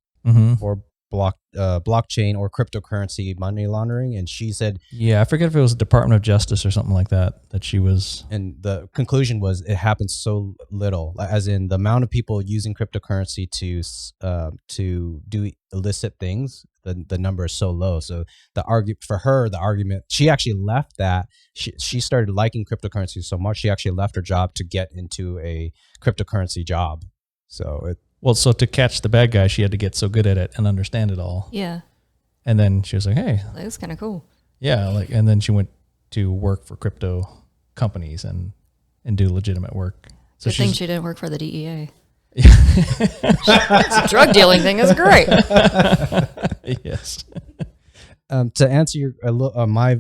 for blockchain or cryptocurrency money laundering, and she said, yeah, I forget if it was the Department of Justice or something like that she was. And the conclusion was it happens so little, as in the amount of people using cryptocurrency to do illicit things, the number is so low. So the argument, she actually left that. She started liking cryptocurrency so much, she actually left her job to get into a cryptocurrency job. So so to catch the bad guy, she had to get so good at it and understand it all. Yeah. And then she was like, hey. That's kind of cool. Yeah, and then she went to work for crypto companies and do legitimate work. So Good thing she didn't work for the DEA. It's a drug dealing thing is great. Yes. To answer my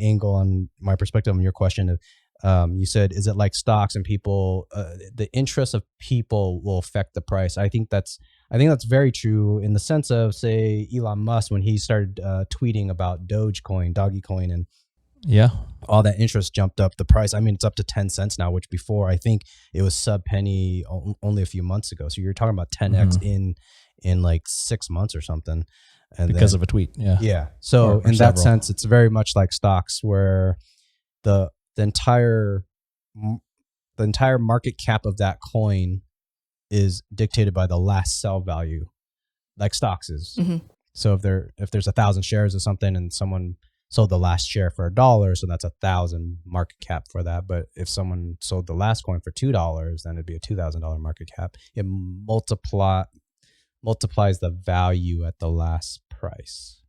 angle on my perspective on your question, you said, is it like stocks and people, the interest of people will affect the price? I think that's very true in the sense of, say, Elon Musk, when he started tweeting about Dogecoin, and yeah, all that interest jumped up the price. I mean, it's up to 10 cents now, which before I think it was sub penny only a few months ago. So you're talking about 10x in like 6 months or something. And because of a tweet. Yeah. Yeah. So or in several. that sense, it's very much like stocks, where the entire market cap of that coin is dictated by the last sell value, like stocks is. So if there's 1,000 shares of something and someone sold the last share for $1, so that's 1,000 market cap for that. But if someone sold the last coin for $2, then it'd be a $2,000 market cap. It multiplies the value at the last price.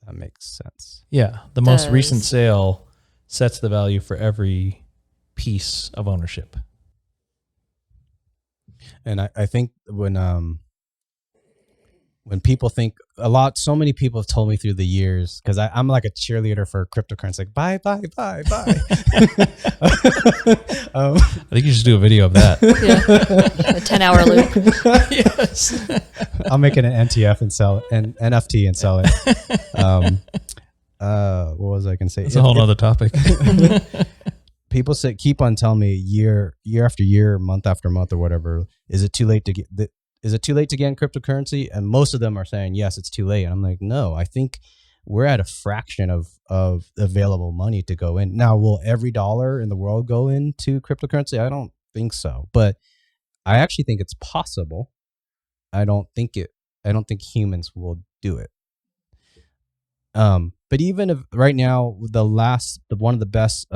That makes sense. Yeah, the most recent sale sets the value for every piece of ownership. And I think when people think so many people have told me through the years, because I'm like a cheerleader for cryptocurrency, like buy. I think you should do a video of that. Yeah, a 10-hour loop. Yes. I'll make it an NTF and sell it, and NFT and sell it. What was I going to say? It's a whole other topic. People keep on telling me year after year, month after month, or whatever. Is it too late to get in cryptocurrency? And most of them are saying yes, it's too late. And I'm like, no, I think we're at a fraction of available money to go in. Now, will every dollar in the world go into cryptocurrency? I don't think so, but I actually think it's possible. I don't think humans will do it. But even if right now, one of the best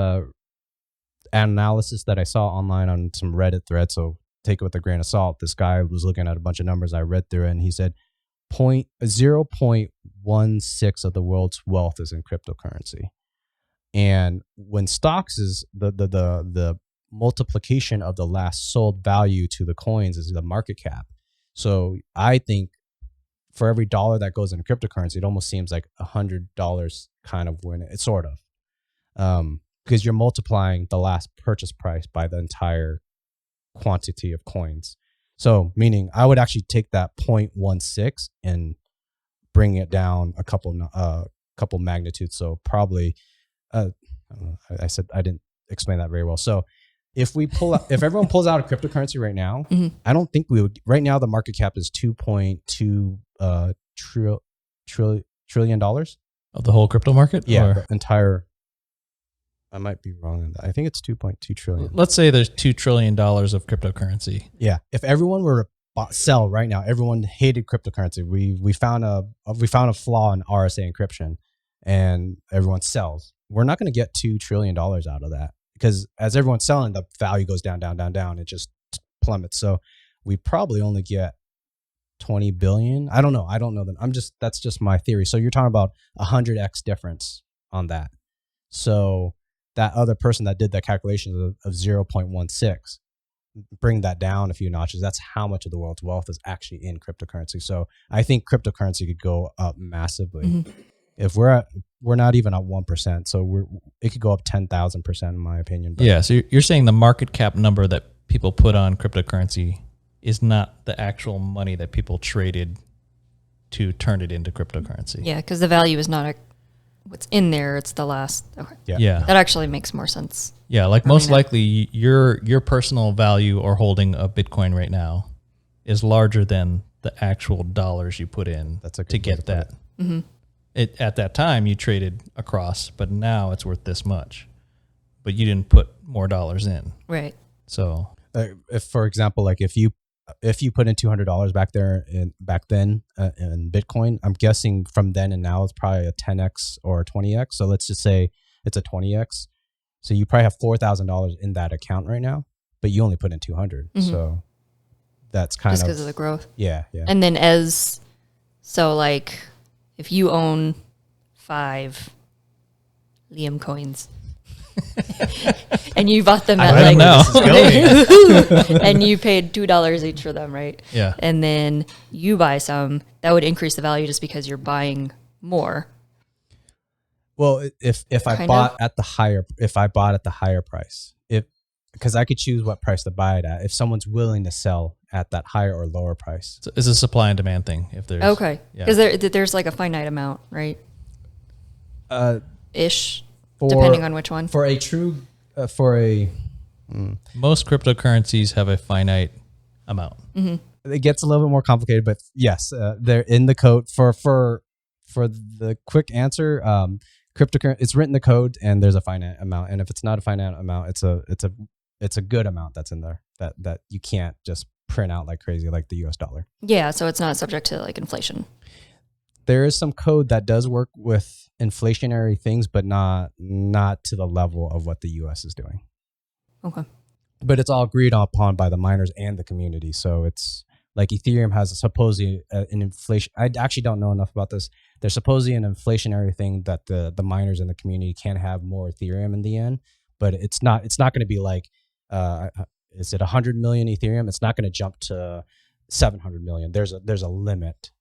analysis that I saw online on some Reddit thread, so take it with a grain of salt. This guy was looking at a bunch of numbers. I read through it, and he said 0.16 of the world's wealth is in cryptocurrency. And when stocks is the multiplication of the last sold value to the coins is the market cap. So I think for every dollar that goes into cryptocurrency, it almost seems like $100 kind of win it, sort of. Because you're multiplying the last purchase price by the entire quantity of coins. So meaning I would actually take that 0.16 and bring it down a couple magnitudes. So probably, I said I didn't explain that very well. So if everyone pulls out a cryptocurrency right now, I don't think we would. Right now, the market cap is $2.2 trillion of the whole crypto market. Yeah, the entire. I might be wrong on that. I think it's 2.2 trillion. Let's say there's $2 trillion of cryptocurrency. Yeah. If everyone were to sell right now, everyone hated cryptocurrency. We found a flaw in RSA encryption, and everyone sells. We're not going to get $2 trillion out of that, because as everyone's selling, the value goes down. It just plummets. So we probably only get 20 billion. I don't know that. That's just my theory. So you're talking about 100x difference on that. So that other person that did that calculation of 0.16, bring that down a few notches, that's how much of the world's wealth is actually in cryptocurrency. So I think cryptocurrency could go up massively. If we're not even at 1%, so it could go up 10,000% in my opinion. But yeah, so you're saying the market cap number that people put on cryptocurrency is not the actual money that people traded to turn it into cryptocurrency. Yeah, because the value is not what's in there; it's the last. Okay, Yeah. that actually makes more sense. Yeah, like most likely your personal value or holding of Bitcoin right now is larger than the actual dollars you put in to get that. At that time you traded across, but now it's worth this much. But you didn't put more dollars in. Right. So if, for example, like if you put in $200 back then in Bitcoin, I'm guessing from then and now it's probably a 10x or a 20x. So let's just say it's a 20x. So you probably have $4,000 in that account right now, but you only put in 200. So that's kind just of because of the growth. Yeah. And then like if you own 5 Liem coins and you bought them at I don't know. and you paid $2 each for them, right? Yeah. And then you buy some, that would increase the value just because you're buying more. Well, if I bought at the higher price, because I could choose what price to buy it at. If someone's willing to sell at that higher or lower price, it's a supply and demand thing. If there's because there's like a finite amount, right? Ish, depending on which one. For a true, most cryptocurrencies have a finite amount. It gets a little bit more complicated, but yes, they're in the code. For the quick answer, cryptocurrency, it's written in the code, and there's a finite amount. And if it's not a finite amount, it's a good amount that's in there that you can't just print out like crazy, like the US dollar. Yeah, so it's not subject to like inflation. There is some code that does work with inflationary things, but not to the level of what the US is doing. Okay. But it's all agreed upon by the miners and the community. So it's like Ethereum has supposedly an inflation. I actually don't know enough about this. There's supposedly an inflationary thing that the miners and the community can have more Ethereum in the end, but it's not going to be like, is it 100 million Ethereum? It's not going to jump to 700 million. There's a limit.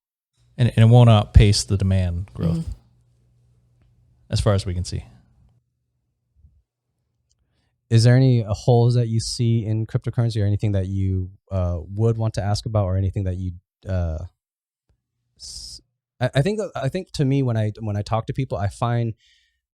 And it won't outpace the demand growth as far as we can see. Is there any holes that you see in cryptocurrency or anything that you would want to ask about or anything that you I think to me when I talk to people, I find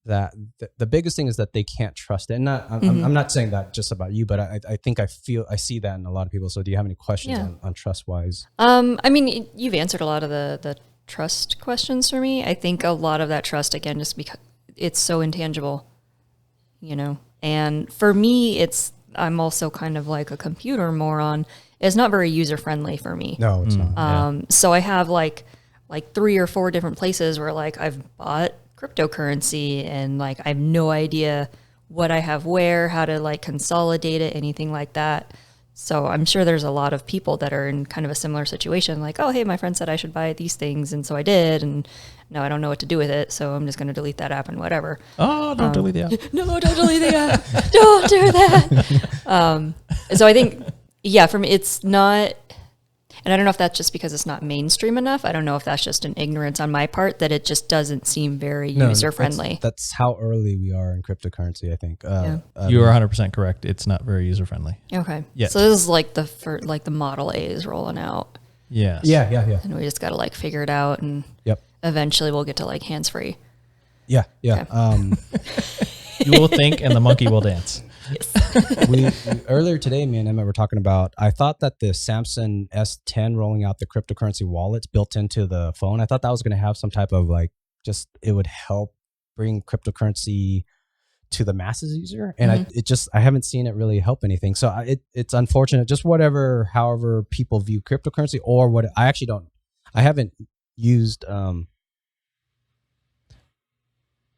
that the biggest thing is that they can't trust it. And I'm not saying that just about you, but I think I see that in a lot of people. So do you have any questions on trust wise? I mean, you've answered a lot of the trust questions for me. I think a lot of that trust, again, just because it's so intangible, and for me, I'm also kind of like a computer moron. It's not very user friendly for me. No, it's not. So I have like 3 or 4 different places where like I've bought cryptocurrency and like I have no idea what I have where, how to like consolidate it, anything like that. So I'm sure there's a lot of people that are in kind of a similar situation, like, oh, hey, my friend said I should buy these things, and so I did, and now I don't know what to do with it, so I'm just going to delete that app and whatever. Oh, don't delete the app. No, don't delete the app. Don't do that. So I think, for me, it's not, and I don't know if that's just because it's not mainstream enough. I don't know if that's just an ignorance on my part that it just doesn't seem very user-friendly. That's how early we are in cryptocurrency, I think. You are 100% correct. It's not very user-friendly. Okay. Yes. So this is like the Model A is rolling out. Yes. Yeah. And we just got to like figure it out, and eventually we'll get to like hands-free. Yeah. Okay. You will think and the monkey will dance. Yes. we earlier today, me and Emma were talking about, I thought that the Samsung S10 rolling out the cryptocurrency wallets built into the phone, I thought that was going to have some type of like, just, it would help bring cryptocurrency to the masses easier. And I haven't seen it really help anything. So it's unfortunate, just however people view cryptocurrency or what I haven't used, oh,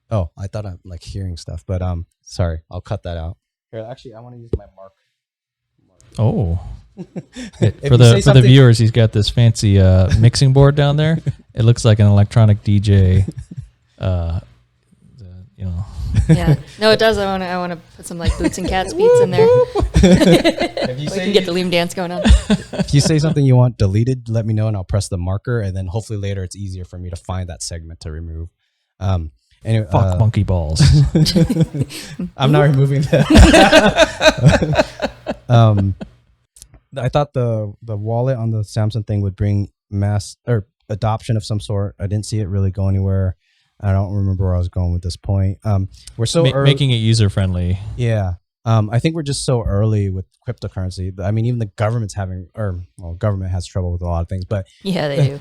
I thought I'm like hearing stuff, but sorry, I'll cut that out. Here, actually, I want to use my mark. Oh, for the viewers, he's got this fancy mixing board down there. It looks like an electronic DJ. Yeah. No, it does. I want to put some like boots and cats beats in there. If you We can get the Liem dance going on. if you say something you want deleted, let me know and I'll press the marker, and then hopefully later it's easier for me to find that segment to remove. Anyway, Fuck monkey balls. I'm not removing that. I thought the wallet on the Samsung thing would bring mass or adoption of some sort. I didn't see it really go anywhere. I don't remember where I was going with this point. We're so early. Making it user friendly. Yeah. I think we're just so early with cryptocurrency. I mean, even the government's government has trouble with a lot of things, but Yeah, they do.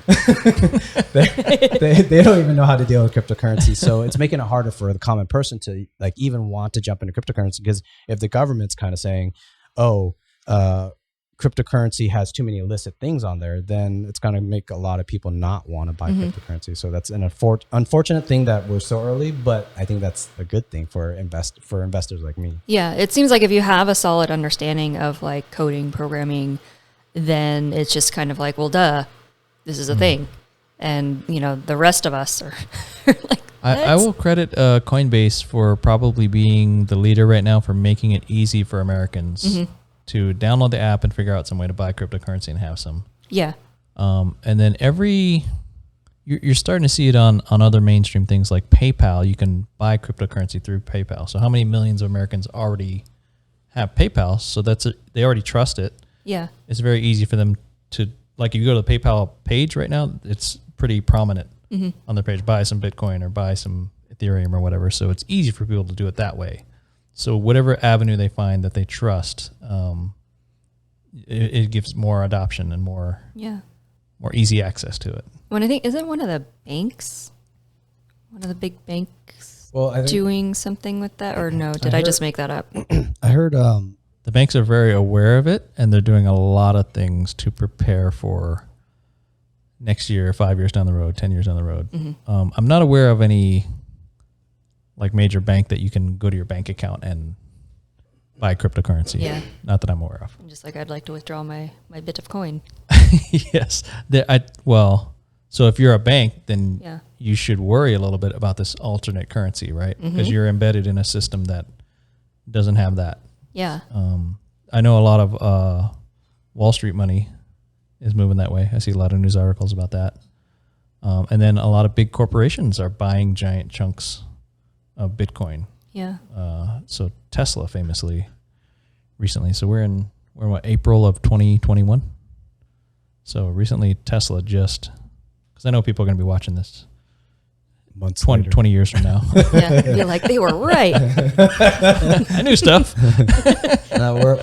they don't even know how to deal with cryptocurrency. So it's making it harder for the common person to like even want to jump into cryptocurrency, because if the government's kind of saying, cryptocurrency has too many illicit things on there, then it's going to make a lot of people not want to buy cryptocurrency. So that's an unfortunate thing that we're so early, but I think that's a good thing for investors like me. Yeah, it seems like if you have a solid understanding of like coding, programming, then it's just kind of like, well, duh, this is a thing. And, the rest of us are like, I will credit Coinbase for probably being the leader right now for making it easy for Americans to download the app and figure out some way to buy cryptocurrency and have some. Yeah. And then you're starting to see it on other mainstream things like PayPal. You can buy cryptocurrency through PayPal. So how many millions of Americans already have PayPal? So they already trust it. Yeah. It's very easy for them to, like if you go to the PayPal page right now, it's pretty prominent on their page. Buy some Bitcoin or buy some Ethereum or whatever. So it's easy for people to do it that way. So whatever avenue they find that they trust, it gives more adoption and more easy access to it. When I think, isn't one of the big banks doing something with that? Or no, I just make that up? I heard the banks are very aware of it, and they're doing a lot of things to prepare for next year, 5 years down the road, 10 years down the road. I'm not aware of any like major bank that you can go to your bank account and buy cryptocurrency. Yeah. Not that I'm aware of. I'm just like, I'd like to withdraw my bit of coin. Yes. So if you're a bank, then you should worry a little bit about this alternate currency, right? Because you're embedded in a system that doesn't have that. Yeah. I know a lot of Wall Street money is moving that way. I see a lot of news articles about that. And then a lot of big corporations are buying giant chunks of Bitcoin. Yeah. So Tesla famously recently. So we're in April of 2021. So recently Tesla because I know people are going to be watching this months 20 years from now. Yeah. Be like, they were right. I knew stuff.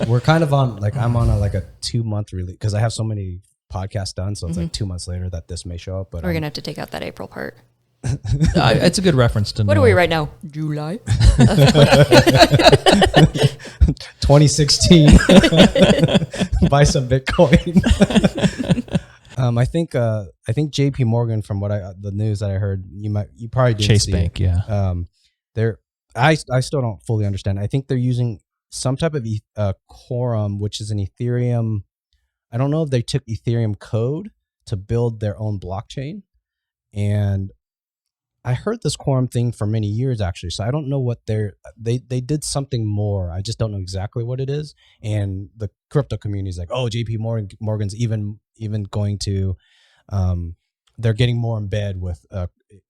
We're kind of on, like, I'm on a 2 month release because I have so many podcasts done. So it's like 2 months later that this may show up. But We're going to have to take out that April part. It's a good reference to know. What are we right now? July? 2016. Buy some Bitcoin. I think JP Morgan, from the news that I heard, you probably didn't Chase see Bank, it. yeah. I still don't fully understand. I think they're using some type of quorum, which is an Ethereum. I don't know if they took Ethereum code to build their own blockchain, and I heard this quorum thing for many years, actually. So I don't know what they did something more. I just don't know exactly what it is. And the crypto community is like, oh, JP Morgan's even going to, they're getting more in bed with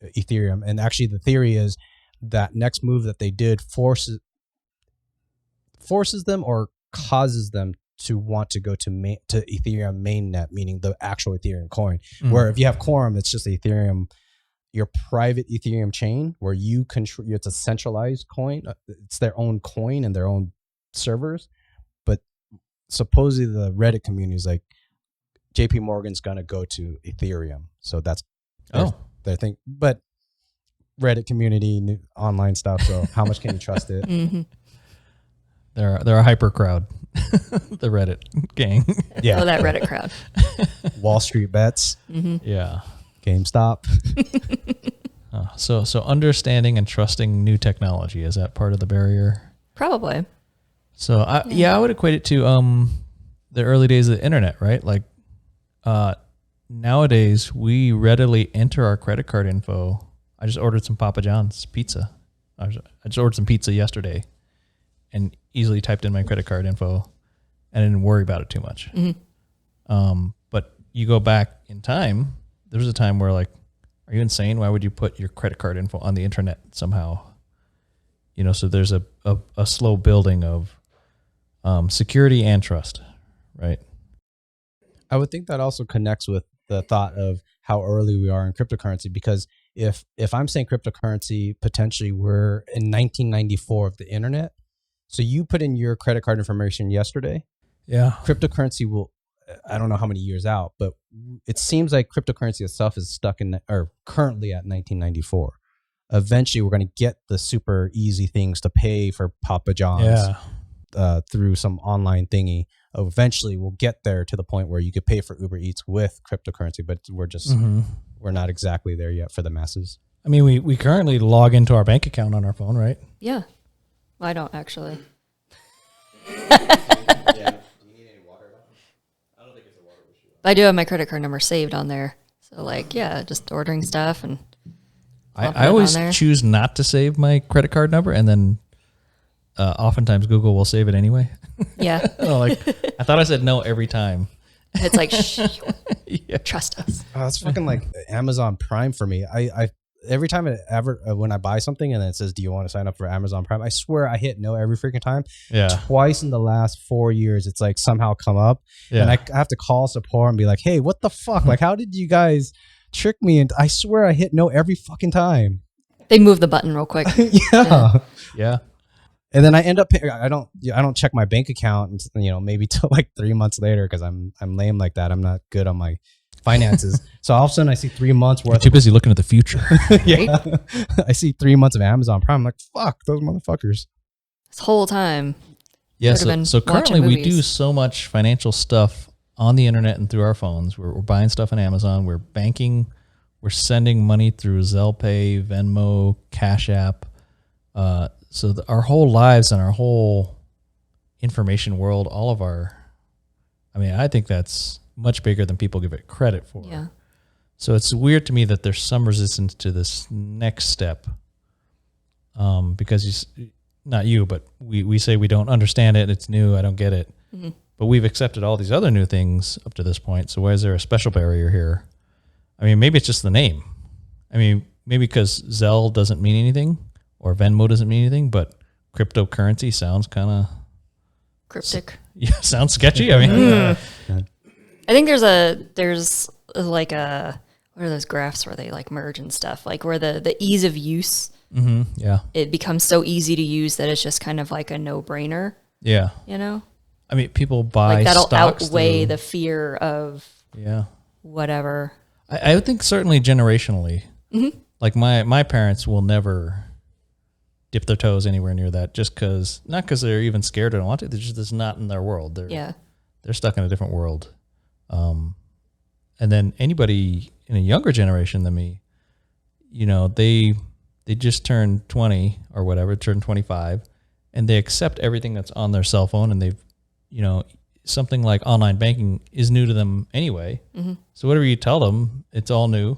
Ethereum. And actually the theory is that next move that they did forces them or causes them to want to go to Ethereum mainnet, meaning the actual Ethereum coin. Where if you have quorum, it's just Ethereum, your private Ethereum chain where you control. It's a centralized coin. It's their own coin and their own servers. But supposedly the Reddit community is like, JP Morgan's going to go to Ethereum. So that's their thing. But Reddit community, online stuff. So how much can you trust it? They're a hyper crowd, the Reddit gang. Yeah. Oh, that Reddit crowd. Wall Street bets. Yeah. GameStop. So understanding and trusting new technology, is that part of the barrier? Probably. So I would equate it to the early days of the internet, right? Like nowadays we readily enter our credit card info. I just ordered some Papa John's pizza, I just ordered some pizza yesterday and easily typed in my credit card info and I didn't worry about it too much. But you go back in time, there was a time where like, are you insane? Why would you put your credit card info on the internet somehow? You know, so there's a slow building of security and trust, right? I would think that also connects with the thought of how early we are in cryptocurrency, because if I'm saying cryptocurrency, potentially we're in 1994 of the internet. So you put in your credit card information yesterday. Yeah. Cryptocurrency will, I don't know how many years out, but it seems like cryptocurrency itself is stuck in, or currently at 1994. Eventually we're going to get the super easy things to pay for Papa John's through some online thingy. Eventually we'll get there to the point where you could pay for Uber Eats with cryptocurrency, but we're just, we're not exactly there yet for the masses. I mean, we currently log into our bank account on our phone, right? Yeah. Well, I don't actually. I do have my credit card number saved on there. So like, yeah, just ordering stuff and I always choose not to save my credit card number, and then oftentimes Google will save it anyway. Yeah. Like I thought I said no every time. It's like, shh, trust us. It's fucking like Amazon Prime for me. I every time when I buy something and it says, do you want to sign up for Amazon Prime? I swear I hit no every freaking time. Yeah. Twice in the last 4 years, it's like somehow come up. Yeah. And I have to call support and be like, hey, what the fuck? Like, how did you guys trick me? And I swear I hit no every fucking time. They move the button real quick. Yeah. And then I end up I don't check my bank account, maybe till like 3 months later, because I'm lame like that. I'm not good on my finances. So all of a sudden I see 3 months worth. You're too busy looking at the future. Yeah. I see 3 months of Amazon Prime. I'm like, fuck those motherfuckers. This whole time. Yeah. So currently we do so much financial stuff on the internet and through our phones. We're buying stuff on Amazon. We're banking. We're sending money through Zelle Pay, Venmo, Cash App. So our whole lives and our whole information world, I think that's much bigger than people give it credit for. Yeah. So it's weird to me that there's some resistance to this next step, because not you, but we say we don't understand it. It's new. I don't get it. Mm-hmm. But we've accepted all these other new things up to this point. So why is there a special barrier here? I mean, maybe it's just the name. I mean, maybe because Zelle doesn't mean anything or Venmo doesn't mean anything, but cryptocurrency sounds kind of cryptic. Yeah, sounds sketchy. I mean, I think there's like what are those graphs where they like merge and stuff, like where the ease of use, it becomes so easy to use that it's just kind of like a no-brainer. Yeah. I mean, people buy like that'll stocks outweigh the fear of whatever. I would think certainly generationally, like my parents will never dip their toes anywhere near that, just because, not because they're even scared or don't want to, they're just not in their world. They're stuck in a different world. And then anybody in a younger generation than me, they just turned 20 or whatever, turned 25, and they accept everything that's on their cell phone, and they've, something like online banking is new to them anyway. Mm-hmm. So whatever you tell them, it's all new,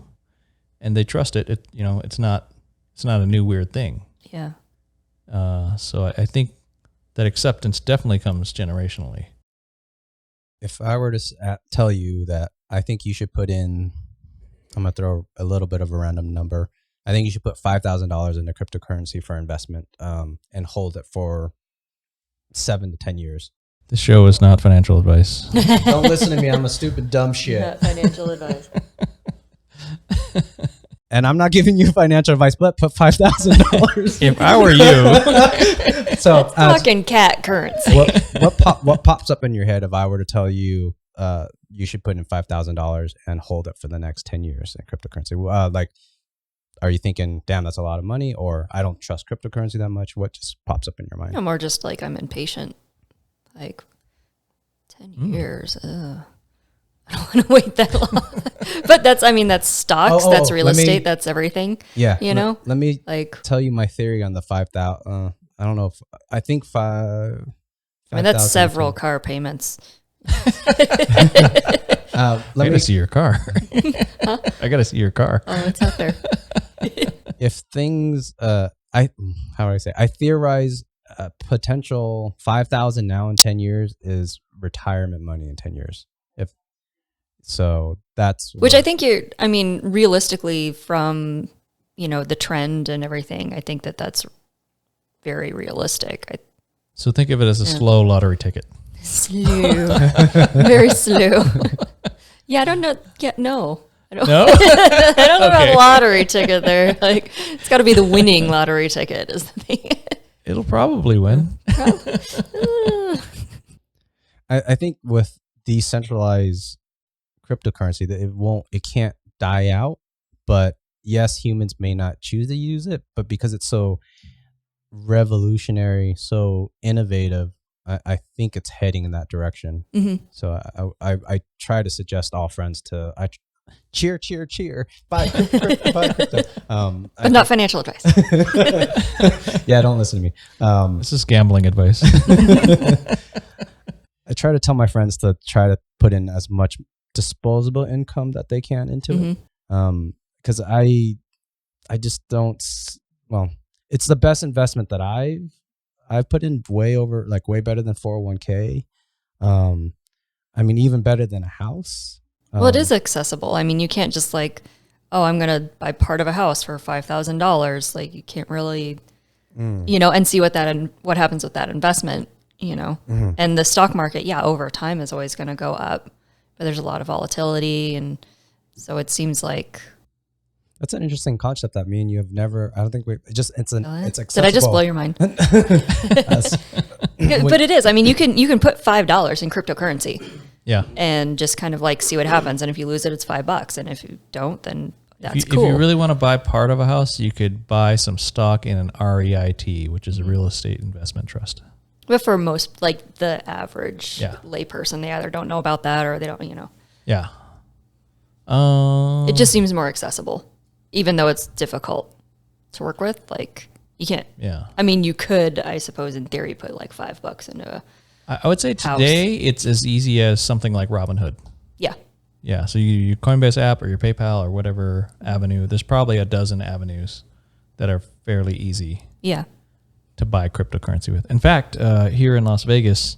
and they trust it. It's not a new weird thing. Yeah. So I think that acceptance definitely comes generationally. If I were to tell you that I think you should put in, I'm going to throw a little bit of a random number. I think you should put $5,000 into cryptocurrency for investment, and hold it for 7 to 10 years. This show is not financial advice. Don't listen to me. I'm a stupid, dumb shit. Not financial advice. And I'm not giving you financial advice, but put $5,000. If I were you. So fucking cat currency. What pops up in your head if I were to tell you you should put in $5,000 and hold it for the next 10 years in cryptocurrency? Like, are you thinking, damn, that's a lot of money, or I don't trust cryptocurrency that much? What just pops up in your mind? I'm more just like, I'm impatient. Like 10 years. I don't want to wait that long. But that's stocks, that's real estate, that's everything. Yeah. Let Let me like tell you my theory on the 5,000. I don't know if I think 5. I mean, that's several car payments. I gotta see your car. Huh? I gotta see your car. Oh, it's out there. If things, I how do I say? I theorize potential 5,000 now in 10 years is retirement money in 10 years. If so, that's which I think realistically from, the trend and everything, I think that's very realistic. So think of it as a slow lottery ticket. Slow. Very slow. Yeah, I don't know. Yeah, no. I don't, No? I don't know about lottery ticket there. Like, it's got to be the winning lottery ticket is the thing. It'll probably win. I think with decentralized cryptocurrency that it can't die out, but yes, humans may not choose to use it, but because it's so revolutionary, so innovative, I think it's heading in that direction. Mm-hmm. So I try to suggest all friends to cheer, buy crypto, buy crypto. But not financial advice. Yeah, don't listen to me. This is gambling advice. I try to tell my friends to try to put in as much disposable income that they can into it. Because I just don't. Well, it's the best investment that I've put in way better than 401k. Even better than a house. Well, it is accessible. I mean, you can't just I'm going to buy part of a house for $5,000. Like, you can't really, and see what happens with that investment, And the stock market, over time is always going to go up, but there's a lot of volatility. And so it seems like. That's an interesting concept that me and you have never, I don't think it's accessible. Did I just blow your mind? But it is. I mean, you can put $5 in cryptocurrency. Yeah. And just kind of see what happens. And if you lose it, it's $5. And if you don't, then that's cool. If you really want to buy part of a house, you could buy some stock in an REIT, which is a real estate investment trust. But for most, the average layperson, they either don't know about that or they don't, Yeah. It just seems more accessible, even though it's difficult to work with. You can't. Yeah. I mean, you could, I suppose, in theory, put $5 into a I would say today it's as easy as something like Robinhood. Yeah. Yeah. So your Coinbase app or your PayPal or whatever avenue, there's probably a dozen avenues that are fairly easy. Yeah. To buy cryptocurrency with. In fact, here in Las Vegas,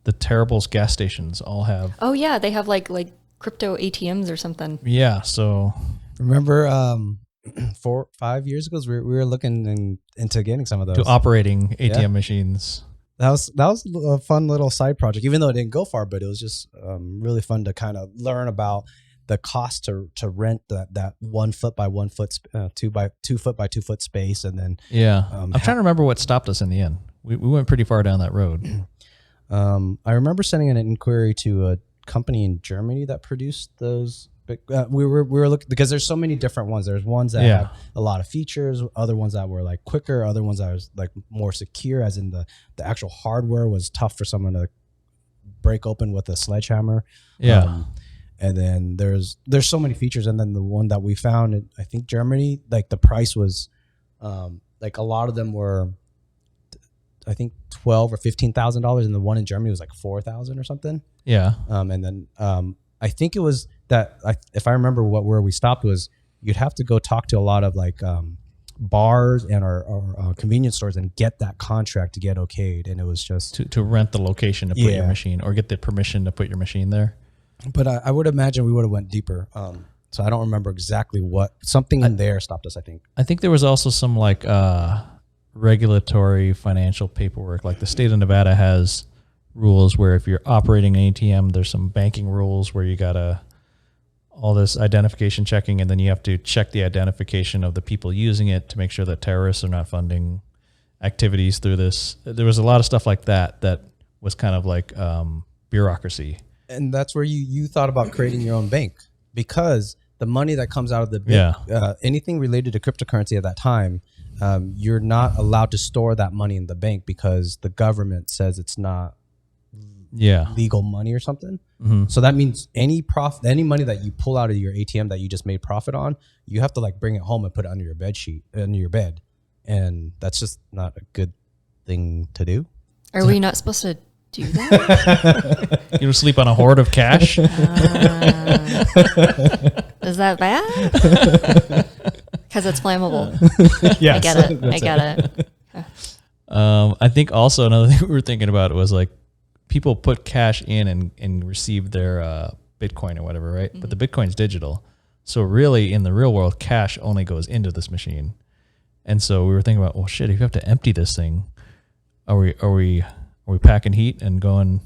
the Terrible's gas stations all have. Oh yeah, they have like crypto ATMs or something. Yeah. So remember 4-5 years ago, we were looking into getting some of those. To operating ATM machines. That was a fun little side project, even though it didn't go far, but it was just really fun to kind of learn about the cost to rent that 1 foot by 1 foot, 2 foot by 2 foot space. And then, I'm trying to remember what stopped us in the end. We went pretty far down that road. I remember sending an inquiry to a company in Germany that produced those. We were looking because there's so many different ones. There's ones that have a lot of features, other ones that were quicker, other ones that was more secure, as in the actual hardware was tough for someone to break open with a sledgehammer. Yeah. And then there's so many features, and then the one that we found in, I think, Germany, the price was a lot of them were, I think, $12,000 or $15,000, and the one in Germany was $4,000 or something. Yeah. And then I think it was that, if I remember where we stopped, was you'd have to go talk to a lot of bars and or convenience stores and get that contract to get okayed, and it was just to rent the location to put your machine or get the permission to put your machine there. But I would imagine we would have went deeper. So I don't remember exactly something in there stopped us, I think. I think there was also some regulatory financial paperwork. Like the state of Nevada has rules where if you're operating an ATM, there's some banking rules where you gotta all this identification checking, and then you have to check the identification of the people using it to make sure that terrorists are not funding activities through this. There was a lot of stuff like that was kind of bureaucracy. And that's where you thought about creating your own bank, because the money that comes out of the bank, anything related to cryptocurrency at that time, you're not allowed to store that money in the bank because the government says it's not legal money or something. Mm-hmm. So that means any money that you pull out of your ATM that you just made profit on, you have to bring it home and put it under your bed. And that's just not a good thing to do. Are we not supposed to do that? You don't sleep on a hoard of cash? Is that bad? Because it's flammable. Yeah, I get it. I think also another thing we were thinking about was like people put cash in and receive their Bitcoin or whatever, right? But the Bitcoin's digital. So really in the real world, cash only goes into this machine. And so we were thinking about, well, shit, if you have to empty this thing, are we packing heat and going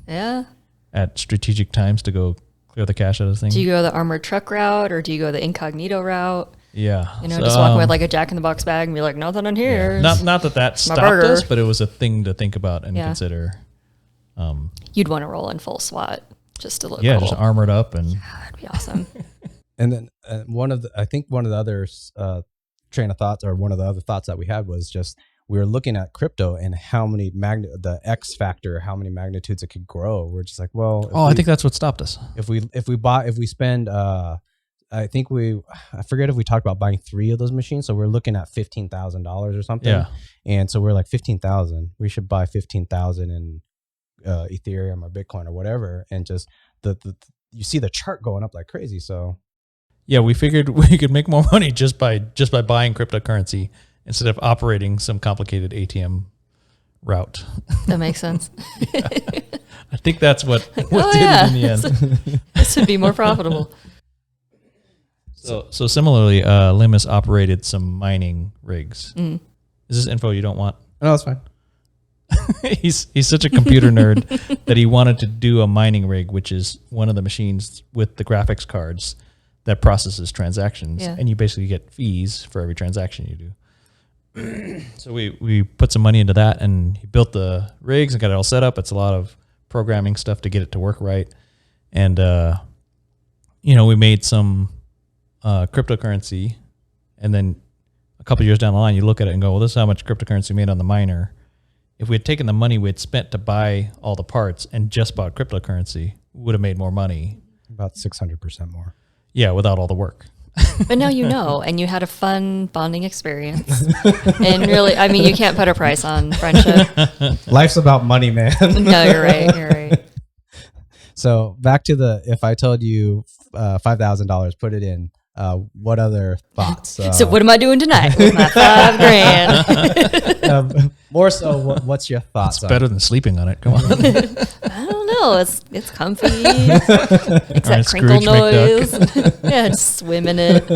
at strategic times to go clear the cash out of the thing? Do you go the armored truck route or do you go the incognito route? Yeah. You know, just walking with like a Jack in the Box bag and be like, nothing in here. Yeah. Not that stopped us, but it was a thing to think about and consider. You'd want to roll in full SWAT just to look cool. just armored up and that'd be awesome. And then one of the other train of thoughts, or one of the other thoughts that we had was just we were looking at crypto and how many the X factor, how many magnitudes it could grow. We're just like, well, I think that's what stopped us. If we spend, I forget if we talked about buying 3 of those machines. So we're looking at $15,000 or something. Yeah. And so we're like 15,000. We should buy 15,000 in Ethereum or Bitcoin or whatever. And just you see the chart going up like crazy. So yeah, we figured we could make more money just by buying cryptocurrency instead of operating some complicated ATM route. That makes sense. I think that's what did it in the end. This would be more profitable. So similarly, Liem has operated some mining rigs. Is this info you don't want? no, that's fine. He's such a computer nerd that he wanted to do a mining rig, which is one of the machines with the graphics cards that processes transactions, and you basically get fees for every transaction you do. So we put some money into that, and he built the rigs and got it all set up. It's a lot of programming stuff to get it to work right, and we made some cryptocurrency, and then a couple of years down the line, you look at it and go, well, this is how much cryptocurrency we made on the miner. If we had taken the money we had spent to buy all the parts and just bought cryptocurrency, we would have made more money. About 600% more. Yeah, without all the work. But now you know, and you had a fun bonding experience. And really, I mean, you can't put a price on friendship. Life's about money, man. No, you're right. So back to if I told you $5,000, put it in, what other thoughts? So what am I doing tonight with my $5,000? More so, what's your thoughts? It's better than sleeping on it. Come on. I don't know. It's comfy. It's that crinkle noise. Yeah, just swim in it.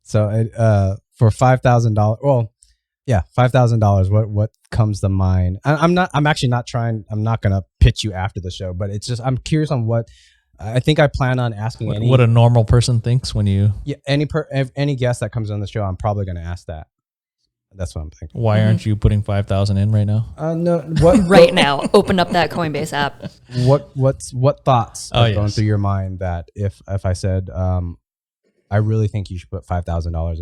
So for $5,000, well, yeah, $5,000. What comes to mind? I'm not gonna pitch you after the show, but it's just I'm curious on what. I think I plan on asking what a normal person thinks when you. Yeah, any guest that comes on the show, I'm probably going to ask that. That's what I'm thinking. Why aren't you putting 5,000 in right now? No, what right now? Open up that Coinbase app. What thoughts are going through your mind that if I said I really think you should put $5,000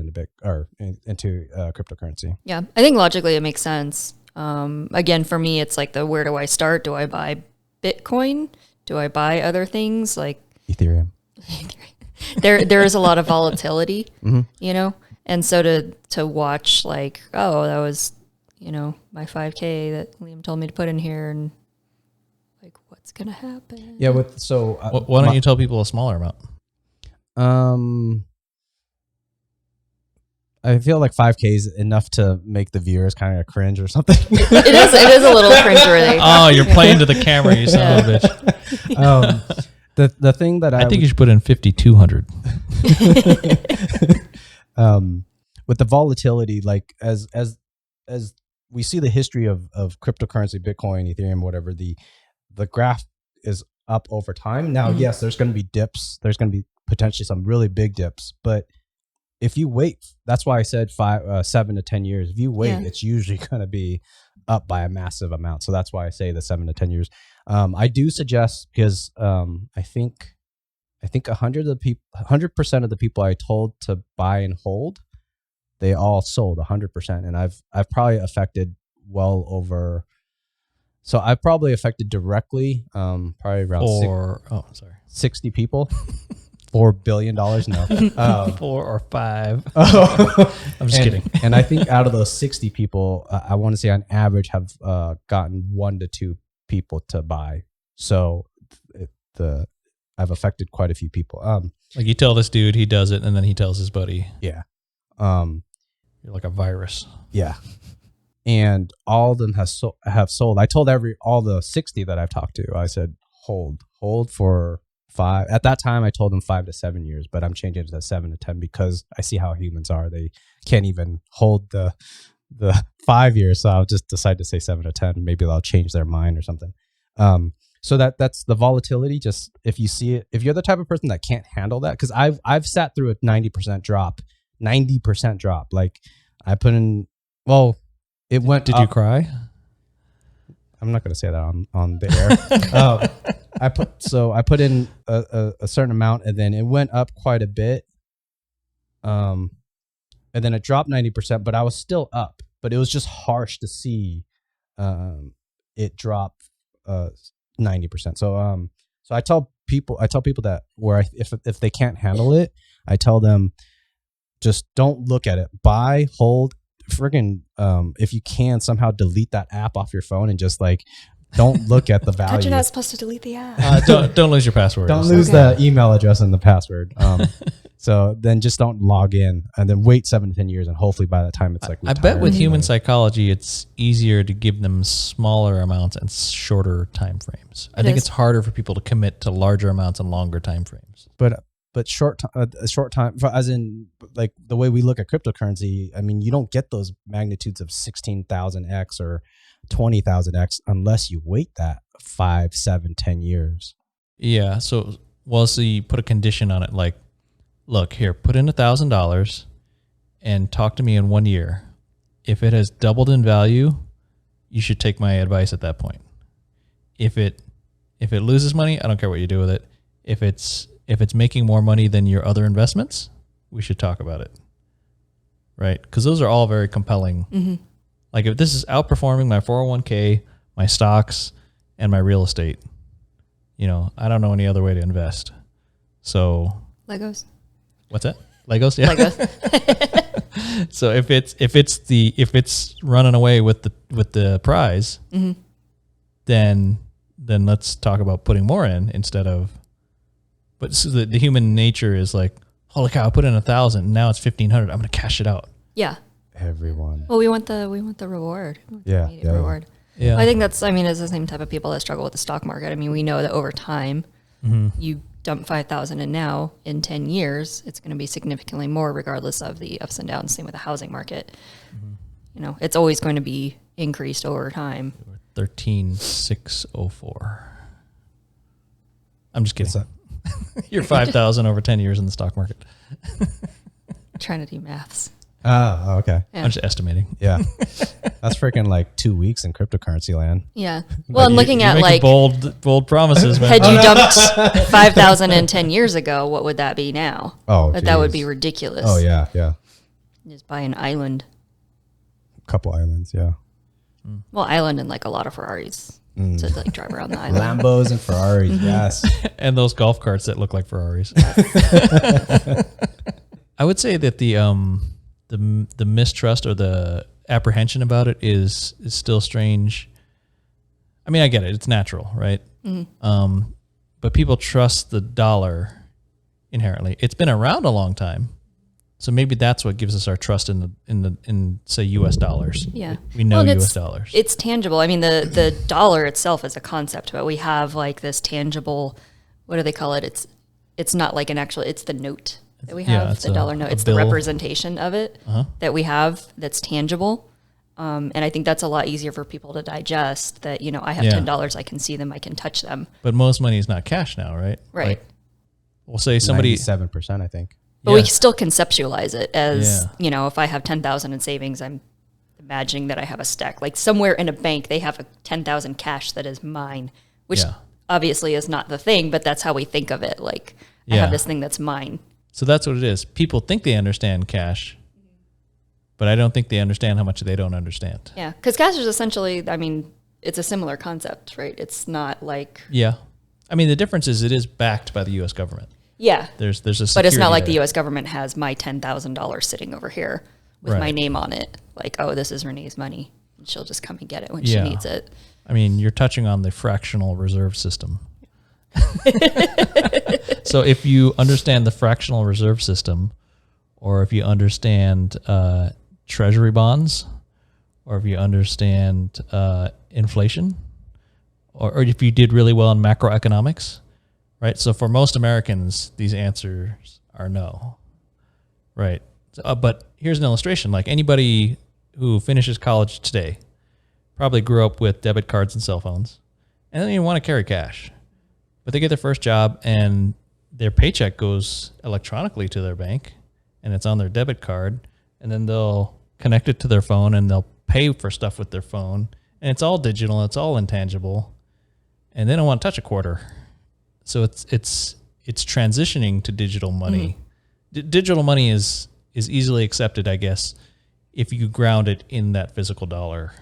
into cryptocurrency? Yeah, I think logically it makes sense. Again, for me, it's like where do I start? Do I buy Bitcoin? Do I buy other things like Ethereum? There is a lot of volatility, and so to watch like, oh, that was, my 5K that Liem told me to put in here, and like, what's gonna happen? Yeah. Why don't you tell people a smaller amount? I feel like 5K is enough to make the viewers kind of cringe or something. It is a little cringeworthy. Oh, you're playing to the camera, you son of a bitch. The thing that I think you should put in 5,200. With the volatility, like as we see the history of cryptocurrency, Bitcoin, Ethereum, whatever, the graph is up over time. Now, yes, there's going to be dips. There's going to be potentially some really big dips, but if you wait, that's why I said 7 to 10 years. If you wait, it's usually going to be up by a massive amount. So that's why I say the 7 to 10 years. I do suggest, because I think 100% of the people I told to buy and hold, they all sold 100%, and I've probably affected well over. So I've probably affected directly, probably around 60 people. $4 billion? No. 4 or 5. I'm just kidding. And I think out of those 60 people, I want to say on average have gotten 1 to 2 people to buy. So I've affected quite a few people. Like you tell this dude, he does it, and then he tells his buddy. Yeah. You're like a virus. Yeah. And all of them have sold. I told all the 60 that I've talked to, I said, hold for 5. At that time, I told them 5 to 7 years, but I'm changing it to 7 to 10 because I see how humans are. They can't even hold the 5 years. So I'll just decide to say 7 to 10. Maybe they'll change their mind or something. So that's the volatility. Just if you see it, if you're the type of person that can't handle that, because I've sat through a 90% drop. Like I put in, well, it went. Did you cry? I'm not going to say that on the air. I put in a certain amount, and then it went up quite a bit. And then it dropped 90%, but I was still up. But it was just harsh to see it drop 90%. So I tell people that if they can't handle it, I tell them just don't look at it. Buy, hold. Friggin' if you can somehow delete that app off your phone and just like don't look at the value. But you're not supposed to delete the app. Don't lose your password. Don't lose the email address and the password. So then just don't log in and then wait 7 to 10 years and hopefully by that time it's like I bet with human psychology it's easier to give them smaller amounts and shorter time frames. I think it's harder for people to commit to larger amounts and longer time frames. But short time, as in like the way we look at cryptocurrency, I mean, you don't get those magnitudes of 16,000x or 20,000x unless you wait that 5, 7, 10 years. Yeah. So you put a condition on it, like, look here, put in $1,000 and talk to me in 1 year. If it has doubled in value, you should take my advice at that point. If it loses money, I don't care what you do with it. If it's making more money than your other investments, we should talk about it. Right? Because those are all very compelling. Mm-hmm. Like if this is outperforming my 401k, my stocks, and my real estate, I don't know any other way to invest. So Legos. What's that? Legos? Yeah. Legos. So if it's running away with the prize, mm-hmm. then let's talk about putting more in instead of. But so the human nature is like, holy cow, I put in 1,000 and now it's 1,500. I'm going to cash it out. Yeah. Everyone. Well, we want the reward. Reward. Yeah. Well, I think it's the same type of people that struggle with the stock market. I mean, we know that over time, mm-hmm. you dump 5,000 and now in 10 years, it's going to be significantly more regardless of the ups and downs. Same with the housing market. Mm-hmm. It's always going to be increased over time. 13,604. I'm just kidding. You're 5,000 over 10 years in the stock market. Trying to do maths. Oh, okay. Yeah. I'm just estimating. Yeah. That's freaking like 2 weeks in cryptocurrency land. Yeah. Well, I'm looking at like bold promises, man. Had you dumped 5,000 and 10 years ago, what would that be now? Oh, that would be ridiculous. Oh, yeah, yeah. Just buy an island. A couple islands, yeah. Well, island and like a lot of Ferraris. To like drive around the island. Lambos and Ferraris, mm-hmm. Yes. And those golf carts that look like Ferraris. I would say that the mistrust or the apprehension about it is still strange. I mean, I get it; it's natural, right? Mm-hmm. But people trust the dollar inherently. It's been around a long time, so maybe that's what gives us our trust in say U.S. dollars. Yeah, we know U.S. dollars. It's tangible. I mean, the dollar itself is a concept, but we have like this tangible. What do they call it? It's not like an actual. It's the note that we have, the dollar note. It's the representation of it that we have that's tangible. And I think that's a lot easier for people to digest that, I have $10, I can see them, I can touch them. But most money is not cash now, right? Right. Like, we'll say somebody 97%, I think. But we still conceptualize it as, if I have 10,000 in savings, I'm imagining that I have a stack. Like somewhere in a bank, they have a 10,000 cash that is mine, which obviously is not the thing, but that's how we think of it. Like I have this thing that's mine. So that's what it is. People think they understand cash, but I don't think they understand how much they don't understand. Yeah, because cash is essentially, it's a similar concept, right? It's not like... Yeah. I mean, the difference is it is backed by the U.S. government. Yeah. There's a security But it's not like there. the U.S. government has my $10,000 sitting over here with my name on it. Like, oh, this is Renee's money. And she'll just come and get it when she needs it. I mean, you're touching on the fractional reserve system. So if you understand the fractional reserve system, or if you understand treasury bonds, or if you understand inflation, or if you did really well in macroeconomics, right? So for most Americans, these answers are no, right? So, but here's an illustration. Like anybody who finishes college today probably grew up with debit cards and cell phones, and they don't even want to carry cash. But they get their first job and their paycheck goes electronically to their bank and it's on their debit card, and then they'll connect it to their phone and they'll pay for stuff with their phone, and it's all digital, it's all intangible, and they don't want to touch a quarter. So it's transitioning to digital money. Digital money is easily accepted, I guess, if you ground it in that physical dollar.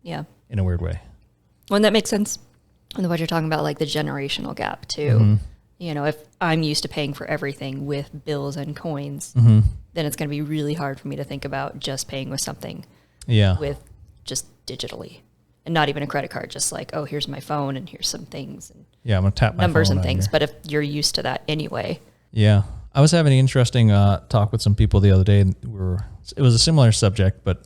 Yeah. In a weird way. Well, and that makes sense. And what you're talking about, like the generational gap too. You know, if I'm used to paying for everything with bills and coins, then it's going to be really hard for me to think about just paying with something with just digitally and not even a credit card. Just like, oh, here's my phone and here's some things and I'm going to tap my numbers phone and things. here. But if you're used to that anyway. Yeah. I was having an interesting talk with some people the other day, and it was a similar subject, but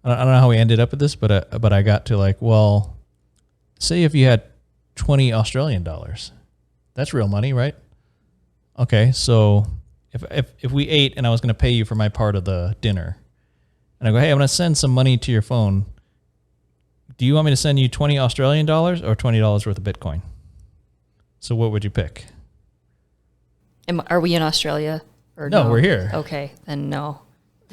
I don't know how we ended up at this, but I got to like, well, say if you had 20 Australian dollars, that's real money, right? Okay, so if we ate and I was going to pay you for my part of the dinner, and I go, hey, I'm going to send some money to your phone. Do you want me to send you 20 Australian dollars or $20 worth of Bitcoin? So what would you pick? Are we in Australia? Or No, we're here. Okay, then no.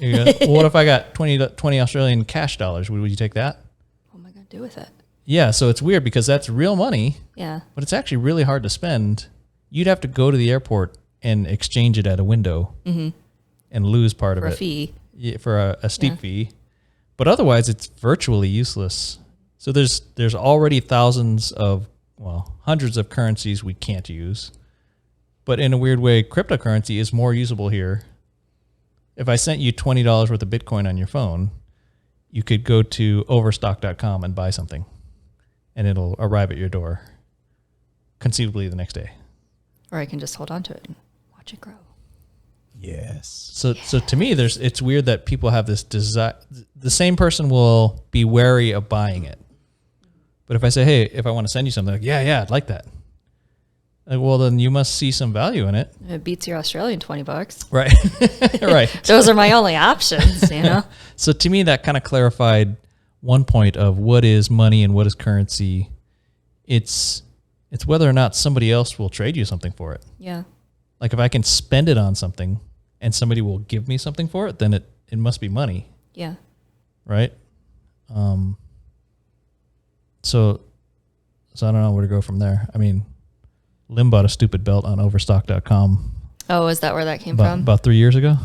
Well, what if I got 20 Australian cash dollars? Would you take that? What am I going to do with it? Yeah, so it's weird because that's real money, Yeah. but it's actually really hard to spend. You'd have to go to the airport and exchange it at a window and lose part For of a it. fee. Yeah, for a steep fee. But otherwise, it's virtually useless. So there's already hundreds of currencies we can't use. But in a weird way, cryptocurrency is more usable here. If I sent you $20 worth of Bitcoin on your phone, you could go to overstock.com and buy something, and it'll arrive at your door conceivably the next day. Or I can just hold on to it and watch it grow. Yes. So to me, it's weird that people have this desire. The same person will be wary of buying it. But if I say, hey, if I want to send you something, like, yeah, I'd like that. Like, well, then you must see some value in it. It beats your Australian $20. Right. Right. Those are my only options, you know? So to me, that kind of clarified one point of what is money and what is currency. It's whether or not somebody else will trade you something for it. Yeah. Like if I can spend it on something and somebody will give me something for it, then it must be money. Yeah. Right? So I don't know where to go from there. I mean, Liem bought a stupid belt on overstock.com. Oh, is that where that came from? About 3 years ago.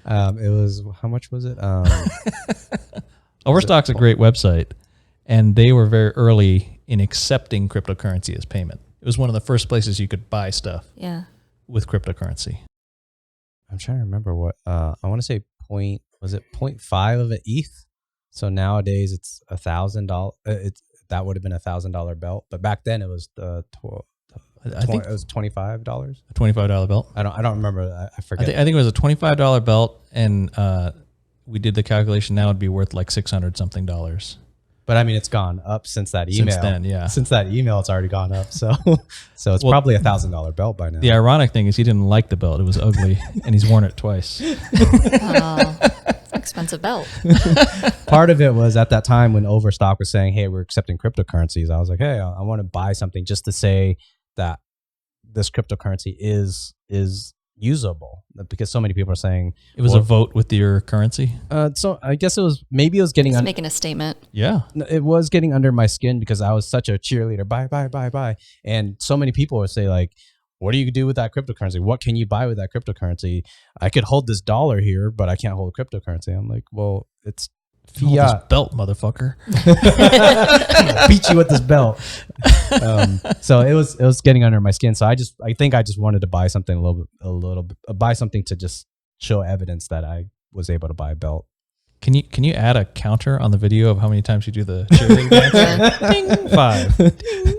It was, how much was it? Overstock's a great website, and they were very early in accepting cryptocurrency as payment. It was one of the first places you could buy stuff with cryptocurrency. I'm trying to remember what, I want to say 0.5 of an ETH? So nowadays it's $1,000. That would have been $1,000 belt, but back then it was I think it was $25. A $25 belt. I don't remember. I forget. I think it was a $25 belt, and we did the calculation. Now it'd be worth like $600 something. But I mean, it's gone up since that email. Since then, yeah. Since that email, it's already gone up. So it's probably $1,000 belt by now. The ironic thing is he didn't like the belt. It was ugly, and he's worn it twice. Expensive belt. Part of it was at that time when Overstock was saying, hey, we're accepting cryptocurrencies. I was like, hey, I want to buy something just to say that this cryptocurrency is usable, because so many people are saying it was a vote with your currency. So I guess it was getting It's making a statement. Yeah, it was getting under my skin because I was such a cheerleader. Buy. And so many people would say like, what do you do with that cryptocurrency? What can you buy with that cryptocurrency? I could hold this dollar here, but I can't hold a cryptocurrency. I'm like, well, it's hold this belt, motherfucker. Beat you with this belt. So it was getting under my skin. So I think I just wanted to buy something buy something to just show evidence that I was able to buy a belt. Can you add a counter on the video of how many times you do the cheerleading dance? Ding, 5. Ding,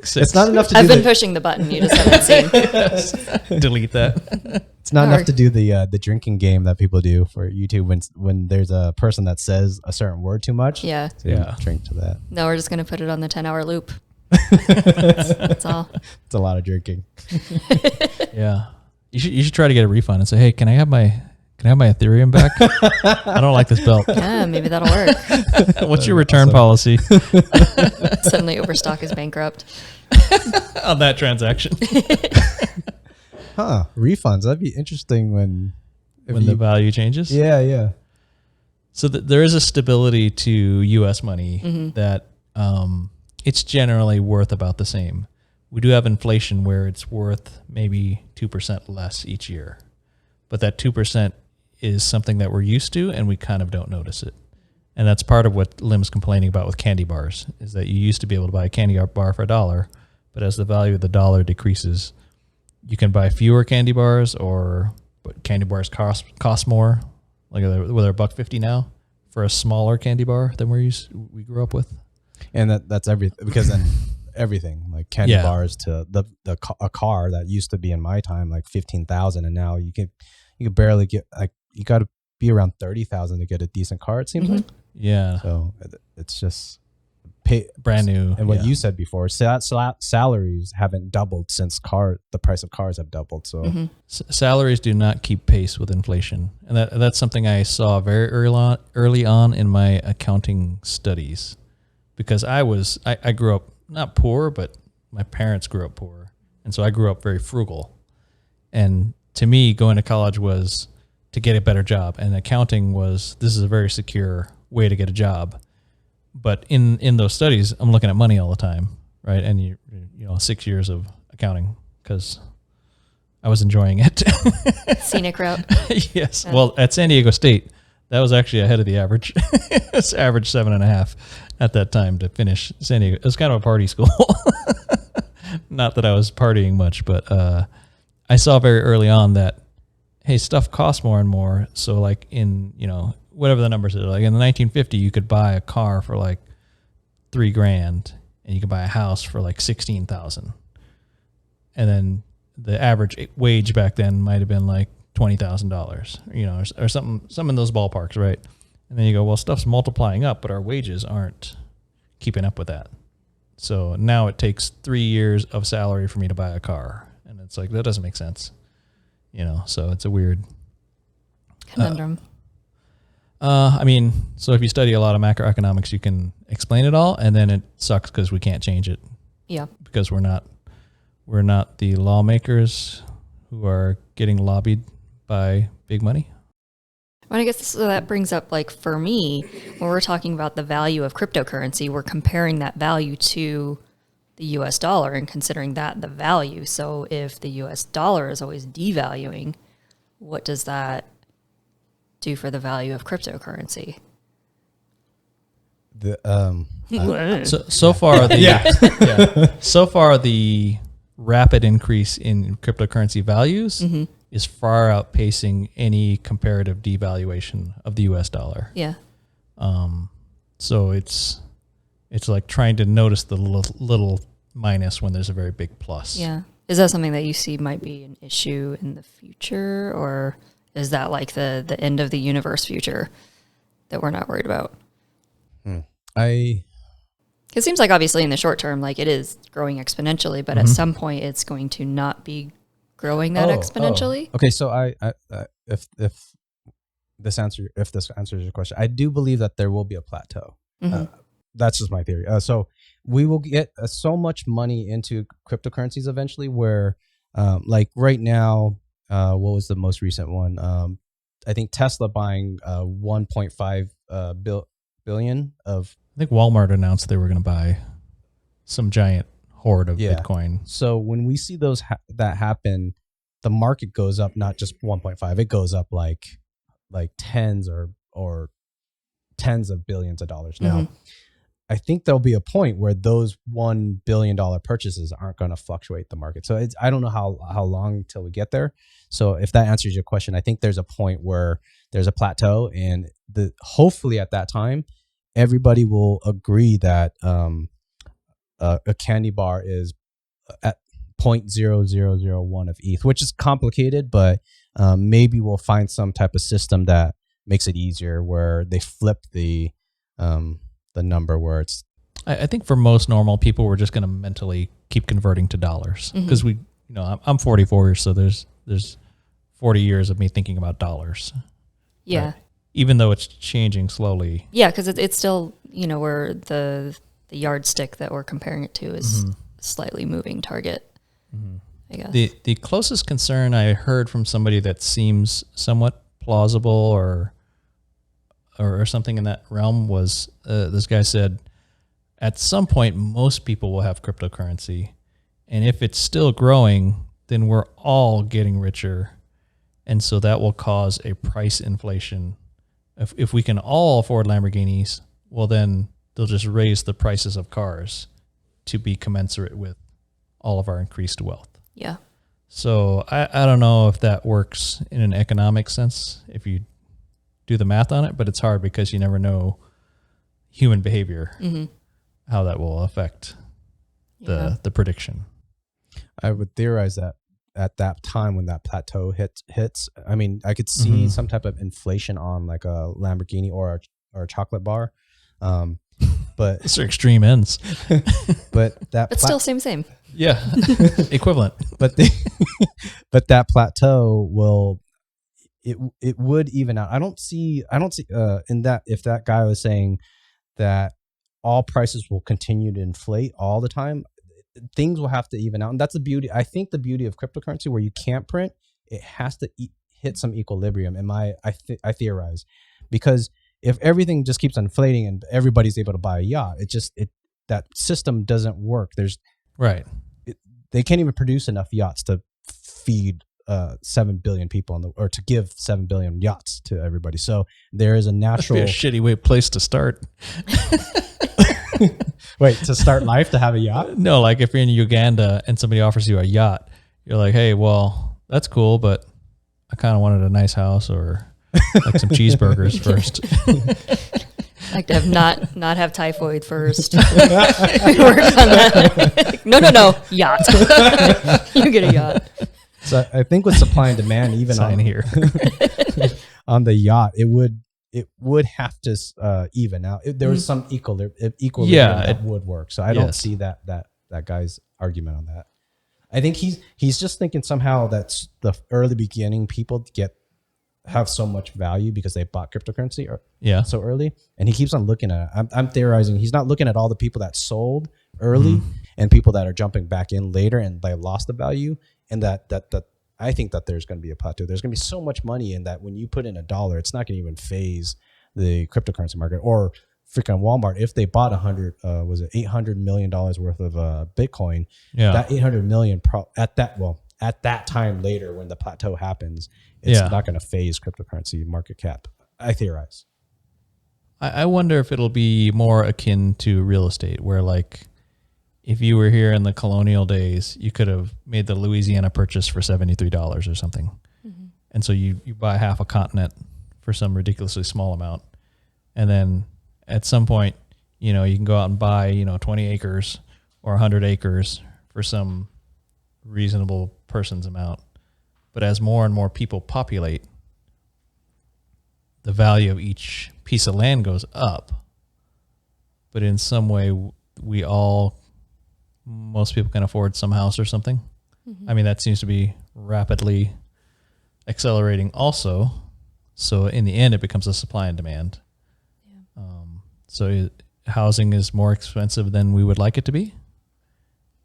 6. It's not enough to I've been pushing the button. You just haven't seen. Delete that. It's not enough to do the drinking game that people do for YouTube when there's a person that says a certain word too much. Yeah. So you drink to that. No, we're just going to put it on the 10-hour loop. That's all. It's a lot of drinking. Yeah. You should try to get a refund and say, hey, can I have my Ethereum back? I don't like this belt. Yeah, maybe that'll work. What's your return policy Suddenly Overstock is bankrupt. on that transaction? Refunds. That'd be interesting when The value changes? Yeah. So there is a stability to U.S. money that it's generally worth about the same. We do have inflation where it's worth maybe 2% less each year. But that 2% is something that we're used to, and we kind of don't notice it. And that's part of what Liem's complaining about with candy bars, is that you used to be able to buy a candy bar for $1, but as the value of the dollar decreases, you can buy fewer candy bars, but candy bars cost more. Like they're $1.50 now for a smaller candy bar than we grew up with. And that's everything, because then everything like candy bars to a car that used to be in my time like 15,000, and now you can barely get, like, you got to be around 30,000 to get a decent car, it seems like. Yeah. So it's just brand new. And what you said before, salaries haven't doubled since the price of cars have doubled. So salaries do not keep pace with inflation, and that's something I saw very early on in my accounting studies, because I grew up not poor, but my parents grew up poor, and so I grew up very frugal. And to me, going to college was to get a better job, and accounting this is a very secure way to get a job. But in those studies, I'm looking at money all the time, right? And you 6 years of accounting because I was enjoying it. Scenic route. Yes. Well, at San Diego State, that was actually ahead of the average. It's average 7.5 at that time to finish San Diego. It was kind of a party school. Not that I was partying much, but I saw very early on that, hey, stuff costs more and more. So like in, whatever the numbers are, like in the 1950, you could buy a car for like $3,000 and you could buy a house for like 16,000. And then the average wage back then might have been like $20,000, or something in those ballparks, right? And then you go, well, stuff's multiplying up, but our wages aren't keeping up with that. So now it takes 3 years of salary for me to buy a car. And it's like, that doesn't make sense. So it's a weird conundrum. So if you study a lot of macroeconomics, you can explain it all, and then it sucks because we can't change it. Yeah. Because we're not the lawmakers who are getting lobbied by big money. Well, I guess that brings up, like, for me, when we're talking about the value of cryptocurrency, we're comparing that value to the US dollar and considering that the value. So if the US dollar is always devaluing, what does that do for the value of cryptocurrency? So far the rapid increase in cryptocurrency values is far outpacing any comparative devaluation of the US dollar. Yeah. So it's like trying to notice the little minus when there's a very big plus. Yeah. Is that something that you see might be an issue in the future, or is that like the end of the universe future that we're not worried about? It seems like obviously in the short term, like it is growing exponentially, but at some point it's going to not be growing that exponentially. Okay, so if this answers your question, I do believe that there will be a plateau. That's just my theory. So we will get so much money into cryptocurrencies eventually, where like right now, what was the most recent one? I think Tesla buying 1.5 billion of. I think Walmart announced they were going to buy some giant hoard of Bitcoin. So when we see that happen, the market goes up not just 1.5; it goes up like tens or tens of billions of dollars. Now, I think there'll be a point where those $1 billion purchases aren't going to fluctuate the market. So I don't know how long till we get there. So if that answers your question, I think there's a point where there's a plateau, and hopefully at that time, everybody will agree that a candy bar is at 0.0001 of ETH, which is complicated, but maybe we'll find some type of system that makes it easier, where they flip the number where it's. I think for most normal people, we're just going to mentally keep converting to dollars, because I'm 44, so there's 40 years of me thinking about dollars. Yeah. Right? Even though it's changing slowly. Yeah, because it's still, where the yardstick that we're comparing it to is a slightly moving target, I guess. The closest concern I heard from somebody that seems somewhat plausible or something in that realm was this guy said, at some point, most people will have cryptocurrency. And if it's still growing, then we're all getting richer. And so that will cause a price inflation. If we can all afford Lamborghinis, well, then they'll just raise the prices of cars to be commensurate with all of our increased wealth. Yeah. So I don't know if that works in an economic sense, if you do the math on it, but it's hard because you never know human behavior, how that will affect the prediction. I would theorize that at that time when that plateau hits, I mean, I could see some type of inflation on like a Lamborghini or a chocolate bar. But those are extreme ends. but still same. Yeah. Equivalent. But that plateau will, it would even out. I don't see in that, if that guy was saying that all prices will continue to inflate all the time, things will have to even out. And that's the beauty. I think the beauty of cryptocurrency, where you can't print, it has to hit some equilibrium. I theorize, because if everything just keeps inflating and everybody's able to buy a yacht, that system doesn't work. They can't even produce enough yachts to feed 7 billion people or to give 7 billion yachts to everybody. So there is a natural. That'd be a shitty place to start. Wait, to start life, to have a yacht? No, like if you're in Uganda and somebody offers you a yacht, you're like, hey, well, that's cool, but I kind of wanted a nice house or like some cheeseburgers first. Like to have not have typhoid first. We worked on that. No, yacht. You get a yacht. So I think with supply and demand, even Sign here on the yacht, it would have to even out. There was some equilibrium that would work. So I don't see that guy's argument on that. I think he's just thinking somehow that's the early beginning people have so much value because they bought cryptocurrency so early, and he keeps on looking at it. I'm theorizing he's not looking at all the people that sold early and people that are jumping back in later and they lost the value, and that I think that there's going to be a plateau. There's going to be so much money in that when you put in $1, it's not going to even phase the cryptocurrency market. Or freaking Walmart, if they bought $800 million worth of Bitcoin, that 800 million at that time later when the plateau happens, it's not going to phase cryptocurrency market cap. I theorize. I wonder if it'll be more akin to real estate, where like if you were here in the colonial days, you could have made the Louisiana purchase for $73 or something. And so you buy half a continent for some ridiculously small amount. And then at some point, you can go out and buy, 20 acres or 100 acres for some reasonable person's amount. But as more and more people populate, the value of each piece of land goes up. But in some way, most people can afford some house or something. I mean, that seems to be rapidly accelerating also. So in the end, it becomes a supply and demand. So housing is more expensive than we would like it to be.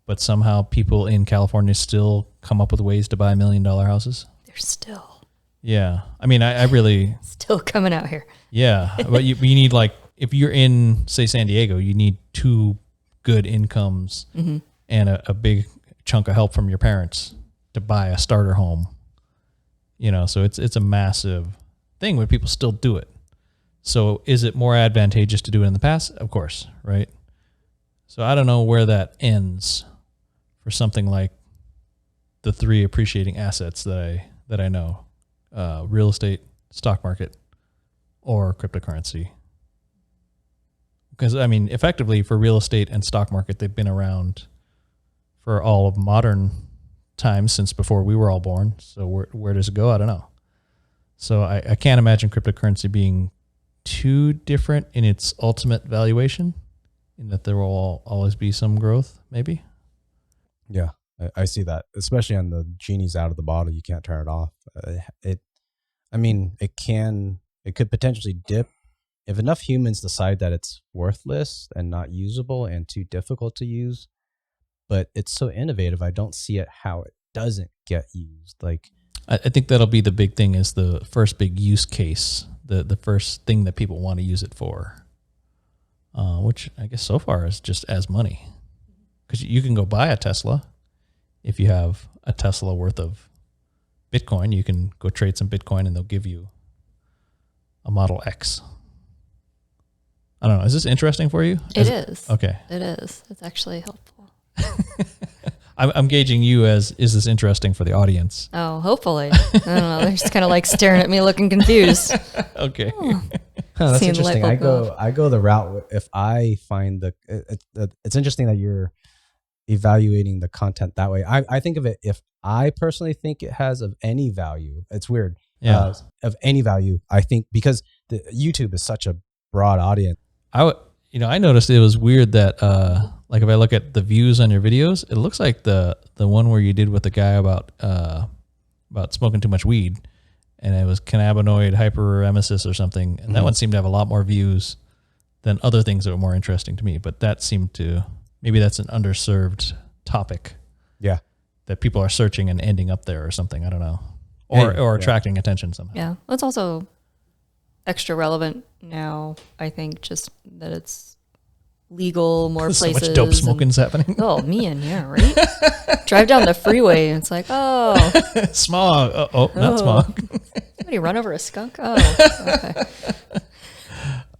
But somehow people in California still come up with ways to buy $1 million houses. They're still. Yeah. I mean, I really. Still coming out here. Yeah. But you need, like, if you're in, say, San Diego, you need 2 good incomes and a big chunk of help from your parents to buy a starter home. So it's a massive thing, but people still do it. So is it more advantageous to do it in the past? Of course, right? So I don't know where that ends for something like the three appreciating assets that I know, real estate, stock market, or cryptocurrency. Because, I mean, effectively for real estate and stock market, they've been around for all of modern times since before we were all born. So where does it go? I don't know. So I can't imagine cryptocurrency being too different in its ultimate valuation, in that there will always be some growth, maybe. Yeah, I see that, especially on the genie's out of the bottle. You can't turn it off. It could potentially dip if enough humans decide that it's worthless and not usable and too difficult to use. But it's so innovative, I don't see it how it doesn't get used. Like, I think that'll be the big thing, is the first big use case, the first thing that people want to use it for, which I guess so far is just as money. Because you can go buy a Tesla. If you have a Tesla worth of Bitcoin, you can go trade some Bitcoin and they'll give you a Model X. I don't know. Is this interesting for you? It is. Okay. It is. It's actually helpful. I'm gauging you as, is this interesting for the audience? Oh, hopefully. I don't know. They're just kind of like staring at me looking confused. Okay. That's Seeing the interesting. light bulb I go the route, if I find it's interesting that you're evaluating the content that way. I think of it, if I personally think it has of any value, it's weird. Yeah. Of any value, I think, because the YouTube is such a broad audience. I noticed it was weird that, like if I look at the views on your videos, it looks like the one where you did with the guy about smoking too much weed, and it was cannabinoid hyperemesis or something. And that one seemed to have a lot more views than other things that were more interesting to me. But that seemed to, maybe that's an underserved topic. Yeah. that people are searching and ending up there or something. I don't know. Or attracting attention somehow. Yeah. Well, it's also extra relevant now, I think, just that it's legal more so places. much dope smoking's happening. Oh, man, yeah, right? Drive down the freeway and it's like, oh. Smog. Not smog. Somebody run over a skunk? Oh, okay.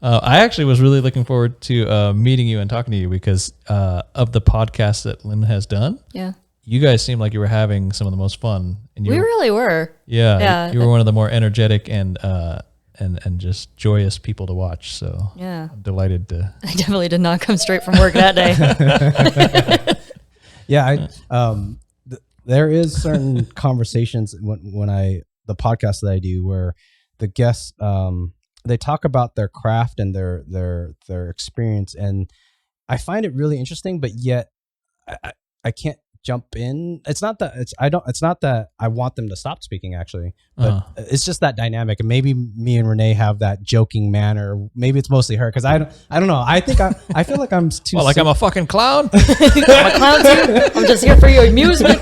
I actually was really looking forward to meeting you and talking to you because of the podcast that Liem has done. Yeah. You guys seemed like you were having some of the most fun. And We really were. Yeah. You were one of the more energetic and just joyous people to watch. So yeah, I'm delighted to. I definitely did not come straight from work that day. Yeah, there is certain conversations when the podcast that I do where the guests they talk about their craft and their experience, and I find it really interesting, but yet I can't jump in. It's not that I want them to stop speaking, actually, but it's just that dynamic. And maybe me and Renee have that joking manner. Maybe it's mostly her, because I don't know. I think I feel like I'm too. Well, like I'm a fucking clown. I'm a clown too. I'm just here for your amusement.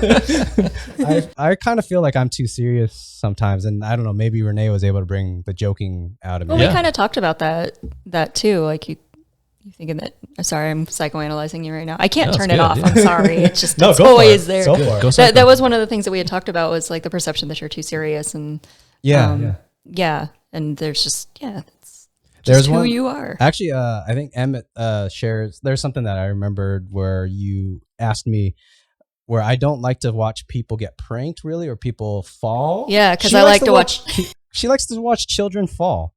I kind of feel like I'm too serious sometimes, and I don't know. Maybe Renee was able to bring the joking out of me. Well, we kind of talked about that too. Like you thinking that? Sorry, I'm psychoanalyzing you right now. I can't turn it off. Yeah. I'm sorry. It's just it's always there. That was one of the things that we had talked about, was like the perception that you're too serious, and yeah, and there's just there's who you are. Actually, I think Emmett shares. There's something that I remembered where you asked me, where I don't like to watch people get pranked, really, or people fall. Yeah, because I like to watch. She likes to watch children fall.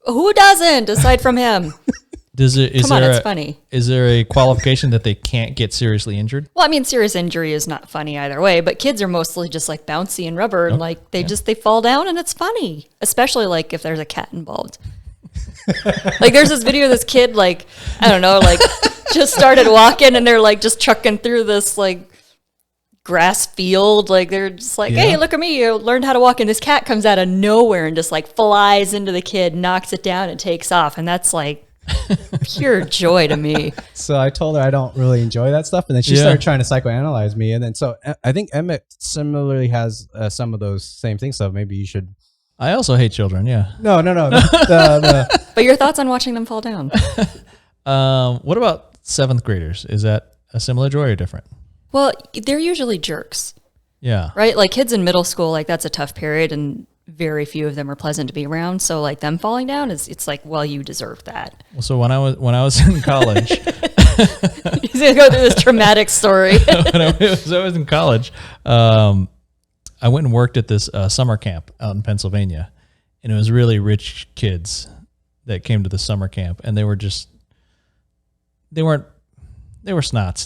Who doesn't, aside from him? It's funny. Is there a qualification that they can't get seriously injured? Well, I mean, serious injury is not funny either way, but kids are mostly just like bouncy and rubber, and like they fall down, and it's funny, especially like if there's a cat involved. Like there's this video of this kid, like, I don't know, like just started walking, and they're like just trucking through this like grass field. Like they're just like, hey, look at me, you learned how to walk, and this cat comes out of nowhere and just like flies into the kid, knocks it down, and takes off. And that's like pure joy to me. So I told her I don't really enjoy that stuff, and then she started trying to psychoanalyze me, and then so I think Emmett similarly has some of those same things, so maybe you should. I also hate children. No. But your thoughts on watching them fall down? What about seventh graders? Is that a similar joy or different? Well, they're usually jerks. Yeah. Right? Like kids in middle school, like that's a tough period, and very few of them are pleasant to be around. So like them falling down it's like, well, you deserve that. Well, so when I was in college, He's gonna go through this traumatic story. when I was in college, I went and worked at this summer camp out in Pennsylvania, and it was really rich kids that came to the summer camp, and they were snots.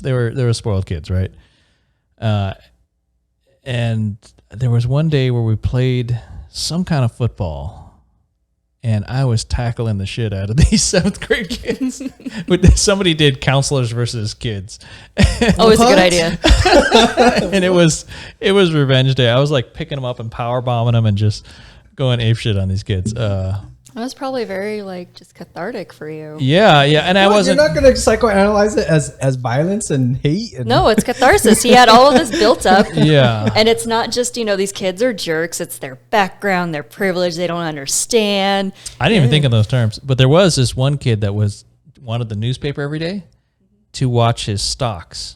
They were spoiled kids, right? And there was one day where we played some kind of football, and I was tackling the shit out of these 7th grade kids. Somebody did counselors versus kids. Always a good idea. And it was revenge day. I was like picking them up and power bombing them and just going apeshit on these kids. That was probably very like just cathartic for you. Yeah. And I wasn't. You're not going to psychoanalyze it as violence and hate. No, it's catharsis. He had all of this built up. Yeah. And it's not just, these kids are jerks. It's their background, their privilege. They don't understand. I didn't even think in those terms. But there was this one kid that wanted the newspaper every day to watch his stocks.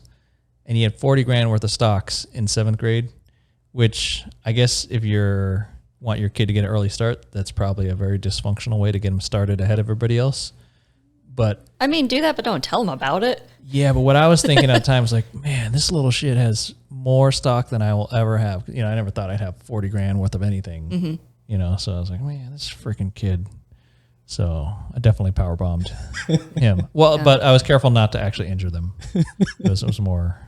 And he had 40 grand worth of stocks in 7th grade, which I guess if you're want your kid to get an early start, that's probably a very dysfunctional way to get him started ahead of everybody else. But I mean, do that, but don't tell them about it. yeah, but what I was thinking at times, like, man, this little shit has more stock than I will ever have. I never thought I'd have 40 grand worth of anything, so I was like, man, this freaking kid. So I definitely power bombed him. Well, but I was careful not to actually injure them. It was more.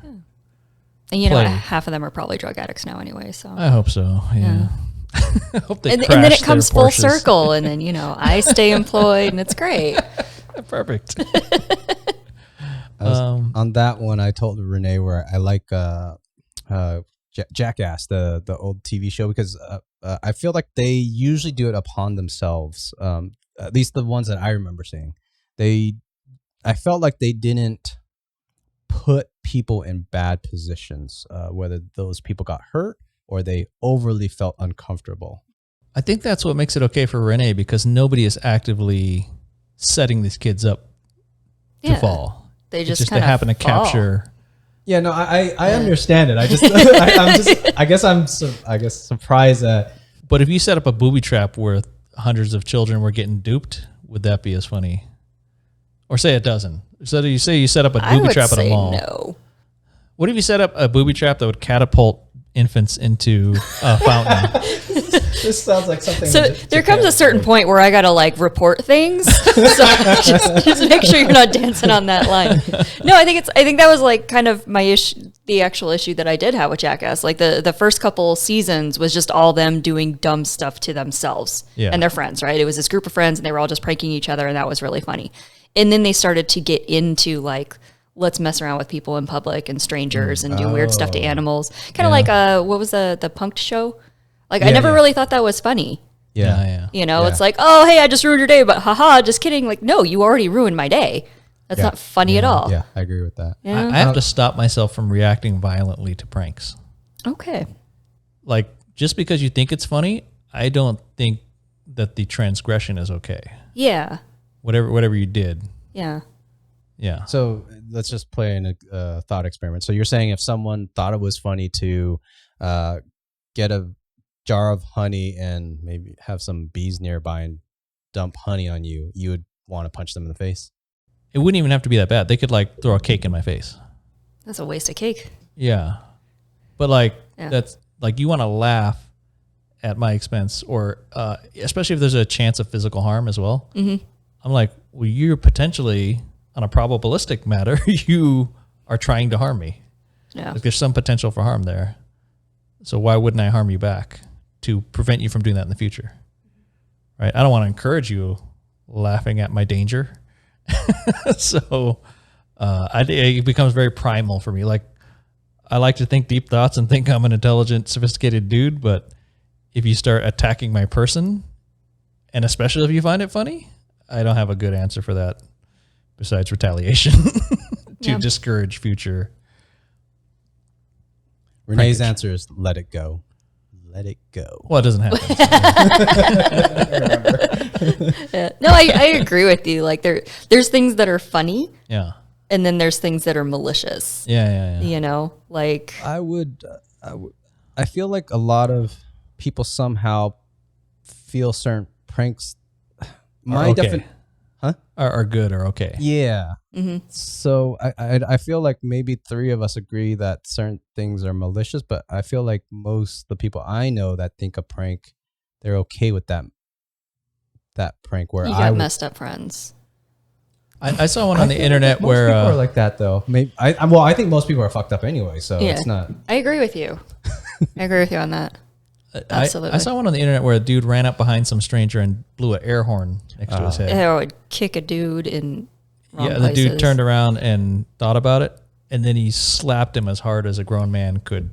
And half of them are probably drug addicts now anyway. So I hope so. Yeah. I hope they and then it crash comes their full Porsches. circle, and then I stay employed, and it's great. Perfect. On that one, I told Renee where I like Jackass, the old TV show, because I feel like they usually do it upon themselves. At least the ones that I remember seeing, I felt like they didn't put people in bad positions, whether those people got hurt or they overly felt uncomfortable. I think that's what makes it okay for Renee, because nobody is actively setting these kids up to fall. They It's just they happen to fall. capture. Yeah, no, I understand it. I just I guess surprised that. But if you set up a booby trap where hundreds of children were getting duped, would that be as funny? Or say it doesn't. So you say you set up a booby trap at a mall. No. What if you set up a booby trap that would catapult infants into a fountain? This sounds like something. So there comes a certain point where I gotta report things. So just make sure you're not dancing on that line. No, I think that was kind of my issue, the actual issue that I did have with Jackass. Like the first couple seasons was just all them doing dumb stuff to themselves and their friends, right? It was this group of friends and they were all just pranking each other, and that was really funny. And then they started to get into let's mess around with people in public and strangers and do weird stuff to animals. Kind of what was the Punk'd show? I never really thought that was funny. Yeah. It's like, oh, hey, I just ruined your day, but haha, just kidding. No, you already ruined my day. That's not funny at all. Yeah, I agree with that. Yeah. I have to stop myself from reacting violently to pranks. Okay. Just because you think it's funny, I don't think that the transgression is okay. Yeah. Whatever you did. Yeah. Yeah. So let's just play in a thought experiment. So you're saying if someone thought it was funny to get a jar of honey and maybe have some bees nearby and dump honey on you, you would want to punch them in the face? It wouldn't even have to be that bad. They could throw a cake in my face. That's a waste of cake. Yeah. But that's you want to laugh at my expense, or especially if there's a chance of physical harm as well. Mm-hmm. I'm like, well, you're potentially, on a probabilistic matter, you are trying to harm me. Yeah. There's some potential for harm there. So why wouldn't I harm you back to prevent you from doing that in the future? Right? I don't want to encourage you laughing at my danger. So it becomes very primal for me. I like to think deep thoughts and think I'm an intelligent, sophisticated dude, but if you start attacking my person, and especially if you find it funny, I don't have a good answer for that besides retaliation to discourage future. Renee's answer is let it go. Let it go. Well, it doesn't happen. Yeah. No, I agree with you. There's things that are funny. Yeah. And then there's things that are malicious. Yeah. I feel like a lot of people somehow feel certain pranks. Are okay. definition. Huh? Are good or okay. Yeah. Mm-hmm. So I feel like maybe three of us agree that certain things are malicious, but I feel like most the people I know that think a prank, they're okay with that prank. Where You got messed up friends. I saw one on the internet most where people are like that though. Maybe I think most people are fucked up anyway, so it's not. I agree with you. I agree with you on that. Absolutely. I saw one on the internet where a dude ran up behind some stranger and blew an air horn next to his head. It would kick a dude in wrong the places. dude turned around and thought about it, and then he slapped him as hard as a grown man could.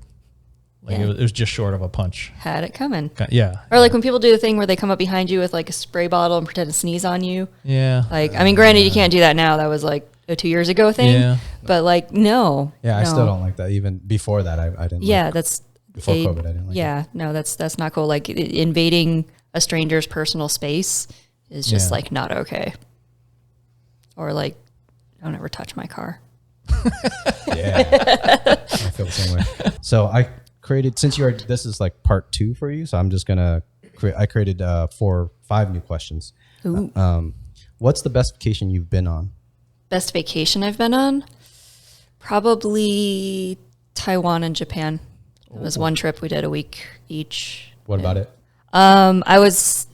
Like it was just short of a punch. Had it coming. Yeah. Or like when people do the thing where they come up behind you with like a spray bottle and pretend to sneeze on you. Yeah. Like, I mean, granted, you can't do that now. That was like a 2 years ago thing. Yeah. But like, no. Yeah, I no. still don't like that. Even before that, I didn't. Yeah, that's before COVID, I didn't like. Yeah, no, that's not cool. Like invading a stranger's personal space is just like not okay. Or like, don't ever touch my car. Yeah, I feel the same way. So I created, since this is like part 2 for you, so I'm just gonna I created 5 new questions. Ooh. What's the best vacation you've been on? Best vacation I've been on? Probably Taiwan and Japan. It was one trip. We did a week each. What about it? I was.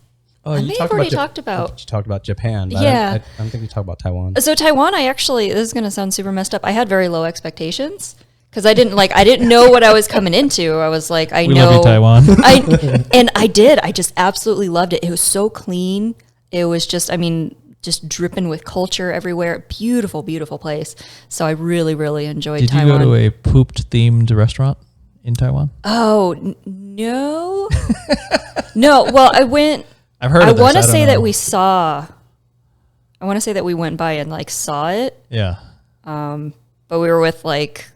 Oh, I may have already talked about. You talked about Japan. But Yeah. I don't think you talked about Taiwan. So Taiwan, this is going to sound super messed up. I had very low expectations because I didn't know what I was coming into. I was like, We love you, Taiwan. I just absolutely loved it. It was so clean. It was just dripping with culture everywhere. Beautiful, beautiful place. So I really, really enjoyed Taiwan. Did you go to a pooped themed restaurant in Taiwan? Oh, no. No, well, I went. I've heard of this. I want to say that we went by and like saw it. Yeah. But we were with like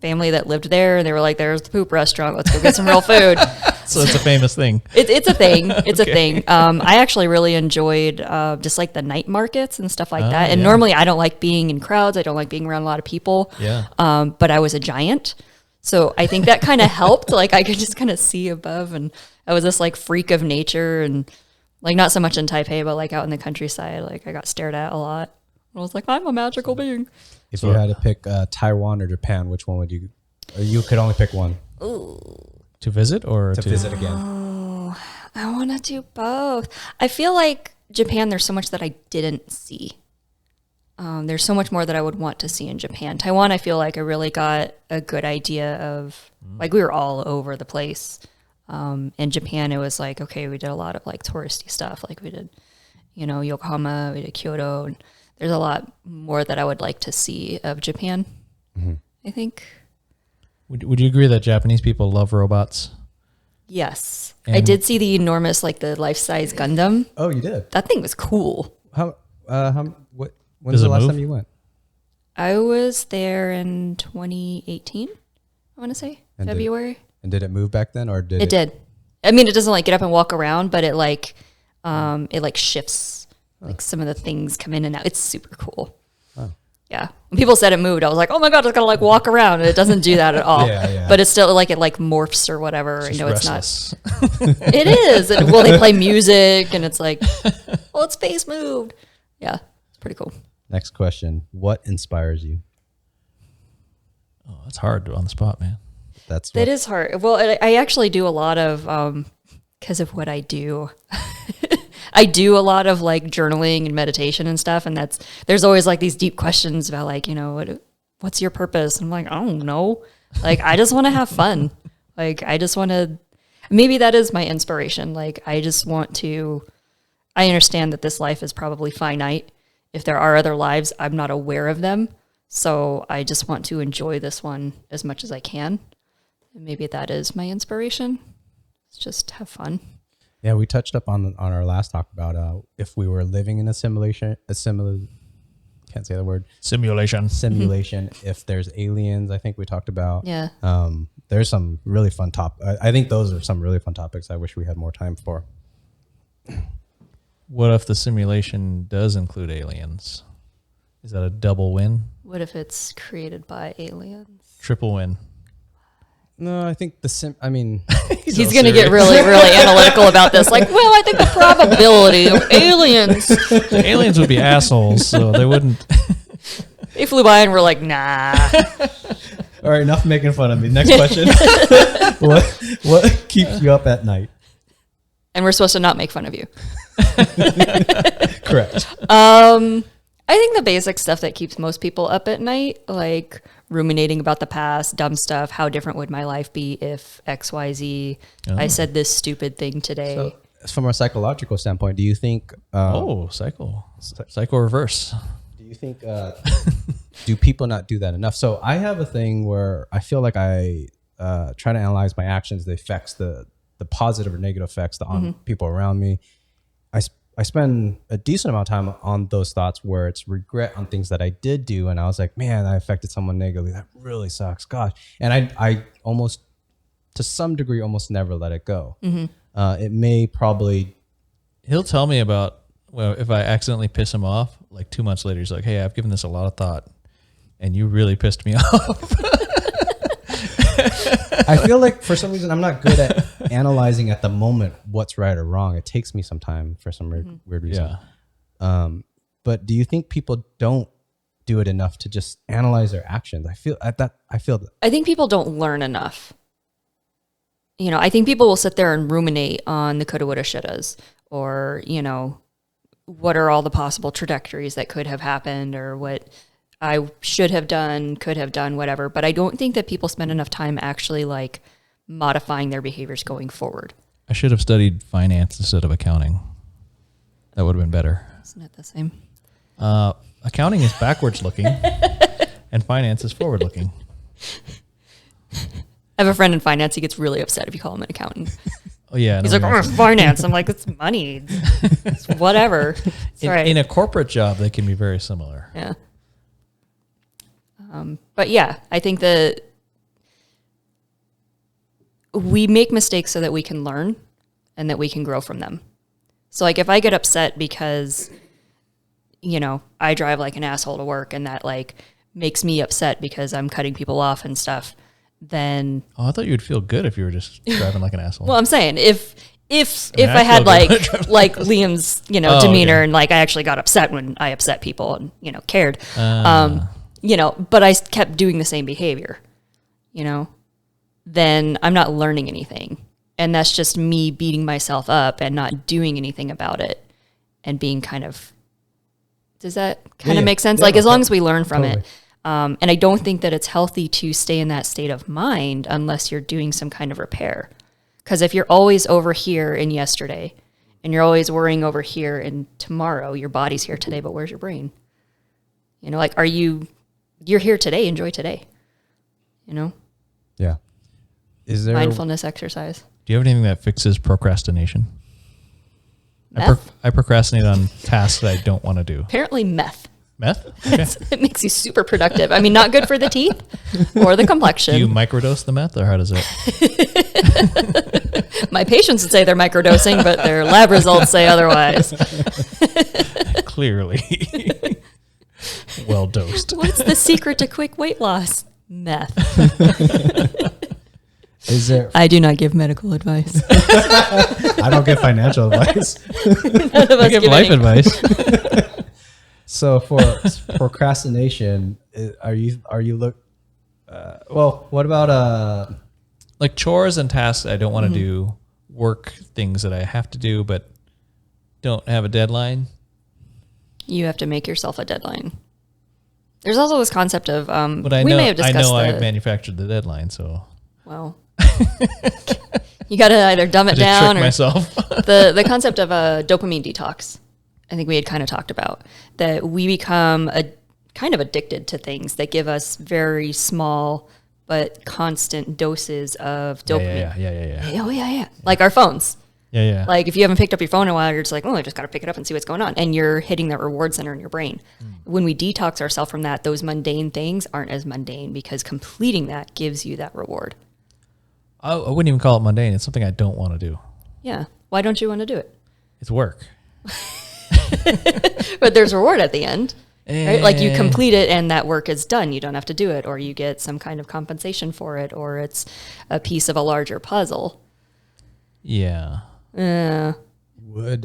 family that lived there, and they were like, "There's the poop restaurant. Let's go get some real food." So it's a famous thing. It's a thing. It's a thing. I actually really enjoyed just like the night markets and stuff like that. And normally I don't like being in crowds. I don't like being around a lot of people. Yeah. But I was a giant. So I think that kind of helped. Like I could just kind of see above, and I was this like freak of nature, and like not so much in Taipei, but like out in the countryside, like I got stared at a lot. I was like, I'm a magical being. If you had to pick Taiwan or Japan, which one would you? Or you could only pick one. Ooh. To visit or to visit again? Oh, I want to do both. I feel like Japan, there's so much that I didn't see. There's so much more that I would want to see in Japan. Taiwan, I feel like I really got a good idea of, like we were all over the place. In Japan, it was like, okay, we did a lot of like touristy stuff. Like we did, Yokohama, we did Kyoto. And there's a lot more that I would like to see of Japan, I think. Would you agree that Japanese people love robots? Yes. And I did see the enormous, like the life-size Gundam. Oh, you did? That thing was cool. When's the last time you went? I was there in 2018, I want to say, and February. Did it move back then, or did it? It did. I mean, it doesn't like get up and walk around, but it like shifts. Like some of the things come in and out. It's super cool. Oh. Yeah. When people said it moved, I was like, oh my God, it's gonna like walk around. And it doesn't do that at all. Yeah. But it's still like it like morphs or whatever. It's restless. It's not. It is. And, well, they play music and it's like, well, its face moved. Yeah. It's pretty cool. Next question. What inspires you? Oh, that's hard on the spot, man. That is hard. Well, I actually do a lot of, because of what I do. I do a lot of like journaling and meditation and stuff. And there's always like these deep questions about like, what's your purpose? I'm like, I don't know. Like, I just want to have fun. Like, I just want to, maybe that is my inspiration. Like, I understand that this life is probably finite. If there are other lives, I'm not aware of them. So I just want to enjoy this one as much as I can. And maybe that is my inspiration. It's just have fun. Yeah, we touched up on our last talk about if we were living in can't say the word. Simulation. If there's aliens, I think we talked about. Yeah. There's some really fun I think those are some really fun topics I wish we had more time for. What if the simulation does include aliens? Is that a double win? What if it's created by aliens? Triple win. No, I think I mean, He's going to get really, really analytical about this. Like, well, I think the probability of Aliens would be assholes, so they wouldn't. They flew by and we're like, nah. All right, enough making fun of me. Next question. What keeps you up at night? And we're supposed to not make fun of you. Correct. I think the basic stuff that keeps most people up at night, like ruminating about the past, dumb stuff. How different would my life be if XYZ? I said this stupid thing today. So, from a psychological standpoint, do you think? Psycho reverse. Do you think? Do people not do that enough? So I have a thing where I feel like I try to analyze my actions, the effects, the positive or negative effects on people around me. I spend a decent amount of time on those thoughts where it's regret on things that I did do. And I was like, man, I affected someone negatively. That really sucks. Gosh. And I almost, to some degree, almost never let it go. It may probably. He'll tell me about, well, if I accidentally piss him off, like 2 months later, he's like, hey, I've given this a lot of thought and you really pissed me off. I feel like for some reason I'm not good at analyzing at the moment what's right or wrong. It takes me some time for some weird reason. Yeah. But do you think people don't do it enough to just analyze their actions? I feel that. I think people don't learn enough. You know, I think people will sit there and ruminate on the coulda, woulda, shouldas, or, you know, what are all the possible trajectories that could have happened, or what I should have done, could have done, whatever. But I don't think that people spend enough time actually like modifying their behaviors going forward. I should have studied finance instead of accounting. That would have been better. Isn't it the same? Accounting is backwards looking and finance is forward looking. I have a friend in finance. He gets really upset if you call him an accountant. Oh yeah. He's like, oh, finance. I'm like, it's money. It's whatever. It's right. In a corporate job, they can be very similar. Yeah. But yeah, I think that we make mistakes so that we can learn and that we can grow from them. So like if I get upset because, you know, I drive like an asshole to work and that like makes me upset because I'm cutting people off and stuff, then... Oh, I thought you would feel good if you were just driving like an asshole. Well, I'm saying if I had like Liem's, you know, demeanor, okay, and like I actually got upset when I upset people and, you know, cared, you know, but I kept doing the same behavior, you know, then I'm not learning anything. And that's just me beating myself up and not doing anything about it and being kind of, does that kind of make sense? Yeah, like as long as we learn from it. And I don't think that it's healthy to stay in that state of mind unless you're doing some kind of repair. Because if you're always over here in yesterday and you're always worrying over here in tomorrow, your body's here today, but where's your brain? You know, like, you're here today, enjoy today, you know? Yeah. Is there mindfulness exercise? Do you have anything that fixes procrastination? Meth? I procrastinate on tasks that I don't want to do. Apparently meth. Meth? Okay. It makes you super productive. I mean, not good for the teeth or the complexion. Do you microdose the meth, or how does it? My patients would say they're microdosing, but their lab results say otherwise. Clearly. Well dosed. What's the secret to quick weight loss? Meth. Is there? I do not give medical advice. I don't give financial advice. None of us I give life advice. So for procrastination, well, what about like chores and tasks I don't want to do, work things that I have to do but don't have a deadline? You have to make yourself a deadline. There's also this concept of but I may have discussed I manufactured the deadline, so well, you got to either dumb it down or myself. the concept of a dopamine detox. I think we had kind of talked about that we become kind of addicted to things that give us very small but constant doses of dopamine. Yeah. Oh yeah. Like our phones. Yeah. Like if you haven't picked up your phone in a while, you're just like, oh, I just got to pick it up and see what's going on. And you're hitting that reward center in your brain. When we detox ourselves from that, those mundane things aren't as mundane because completing that gives you that reward. I wouldn't even call it mundane. It's something I don't want to do. Yeah. Why don't you want to do it? It's work. But there's reward at the end. right? Like you complete it and that work is done. You don't have to do it, or you get some kind of compensation for it, or it's a piece of a larger puzzle. Yeah. Would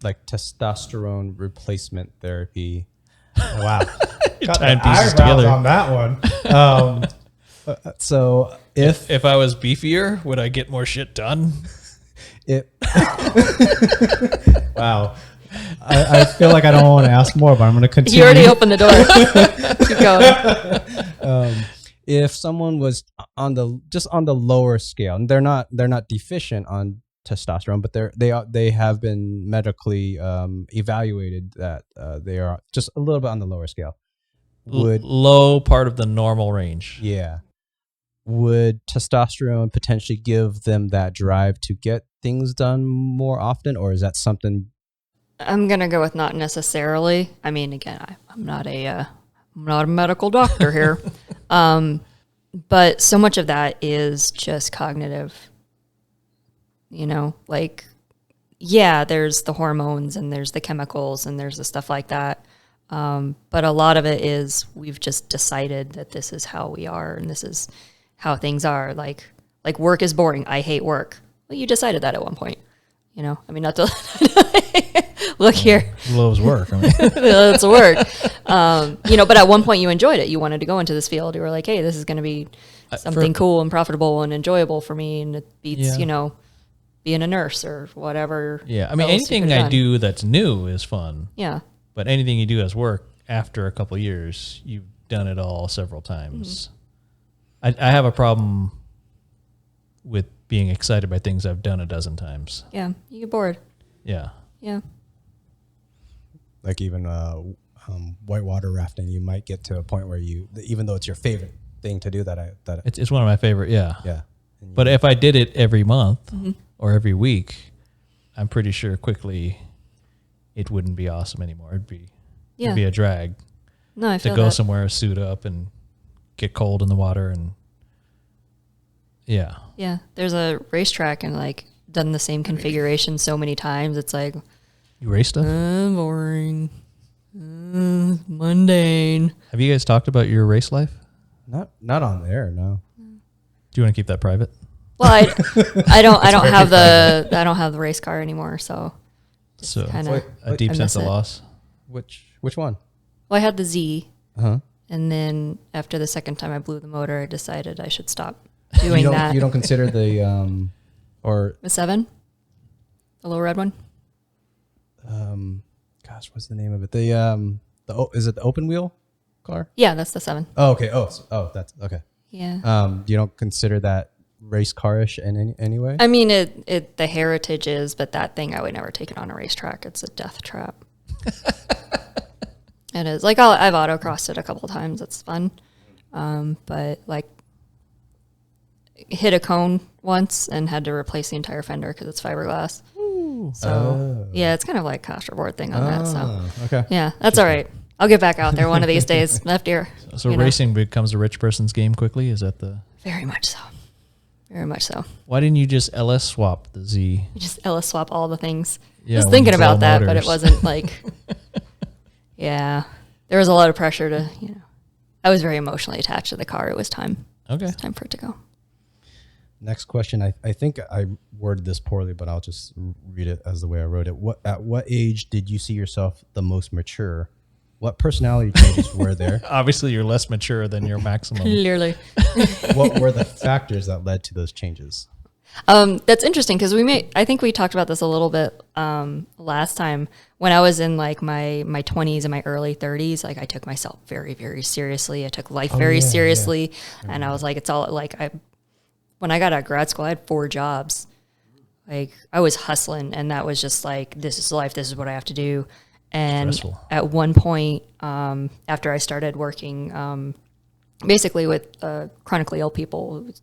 like testosterone replacement therapy? Wow. Got tying the pieces eyebrows together. on that one. So If I was beefier, would I get more shit done? it wow. I feel like I don't want to ask more, but I'm going to continue. You already opened the door. Keep going. if someone was on the lower scale, and they're not deficient on testosterone, but they have been medically evaluated that they are just a little bit on the lower scale. Low part of the normal range. Yeah. Would testosterone potentially give them that drive to get things done more often, or is that something? I'm gonna go with not necessarily. I mean, again, I'm not a medical doctor here, but so much of that is just cognitive. You know, like, yeah, there's the hormones and there's the chemicals and there's the stuff like that. But a lot of it is we've just decided that this is how we are and this is how things are. Like work is boring. I hate work. Well, you decided that at one point. You know, I mean, not to look here. Loves work. I mean. It's work. You know, but at one point you enjoyed it. You wanted to go into this field. You were like, hey, this is going to be something cool and profitable and enjoyable for me. And it beats, you know, being a nurse or whatever. Yeah. I mean, anything I do that's new is fun. Yeah. But anything you do as work after a couple of years, you've done it all several times. I have a problem with being excited by things I've done a dozen times. Yeah. You get bored. Yeah. Yeah. Like even whitewater rafting, you might get to a point where even though it's your favorite thing to do, It's one of my favorite. Yeah. Yeah. But if I did it every month or every week, I'm pretty sure quickly it wouldn't be awesome anymore. It'd be a drag. No, I feel to go that. somewhere, suit up, and get cold in the water, and yeah. Yeah, there's a racetrack and like done the same configuration so many times. It's like You race stuff? boring, mundane. Have you guys talked about your race life? Not on there, no. Do you want to keep that private? Well, I don't have the race car anymore, so So kinda, a deep I sense miss of it. loss. Which one? Well, I had the Z, Uh-huh. and then after the second time I blew the motor, I decided I should stop doing that. You don't consider the or The 7, the little red one. gosh, what's the name of it? Is it the open wheel car? Yeah, that's the 7. Oh, okay. That's okay. Yeah. You don't consider that race car-ish in any way? I mean, it the heritage is, but that thing I would never take it on a racetrack. It's a death trap. It is. Like I've autocrossed it a couple times. It's fun, but like hit a cone once and had to replace the entire fender because it's fiberglass. So yeah, it's kind of like casterboard thing on that. So okay. yeah, that's all right. I'll get back out there one of these days. Left ear. So you know. racing becomes a rich person's game quickly? Is that the... Very much so. Very much so. Why didn't you just LS swap the Z? You just LS swap all the things. Yeah, I was when thinking you about sell that, but it motors. wasn't like, yeah, there was a lot of pressure to, I was very emotionally attached to the car. It was time. Okay. It's time for it to go. Next question. I think I worded this poorly, but I'll just read it as the way I wrote it. At what age did you see yourself the most mature? What personality changes were there? Obviously, you're less mature than your maximum. Clearly. What were the factors that led to those changes? That's interesting because I think we talked about this a little bit last time when I was in like my 20s and my early 30s. Like I took myself very, very seriously. I took life very seriously. And I was like, it's all like when I got out of grad school, I had 4 jobs. Like I was hustling and that was just like, this is life. This is what I have to do. And Stressful. at one point, after I started working basically with chronically ill people, it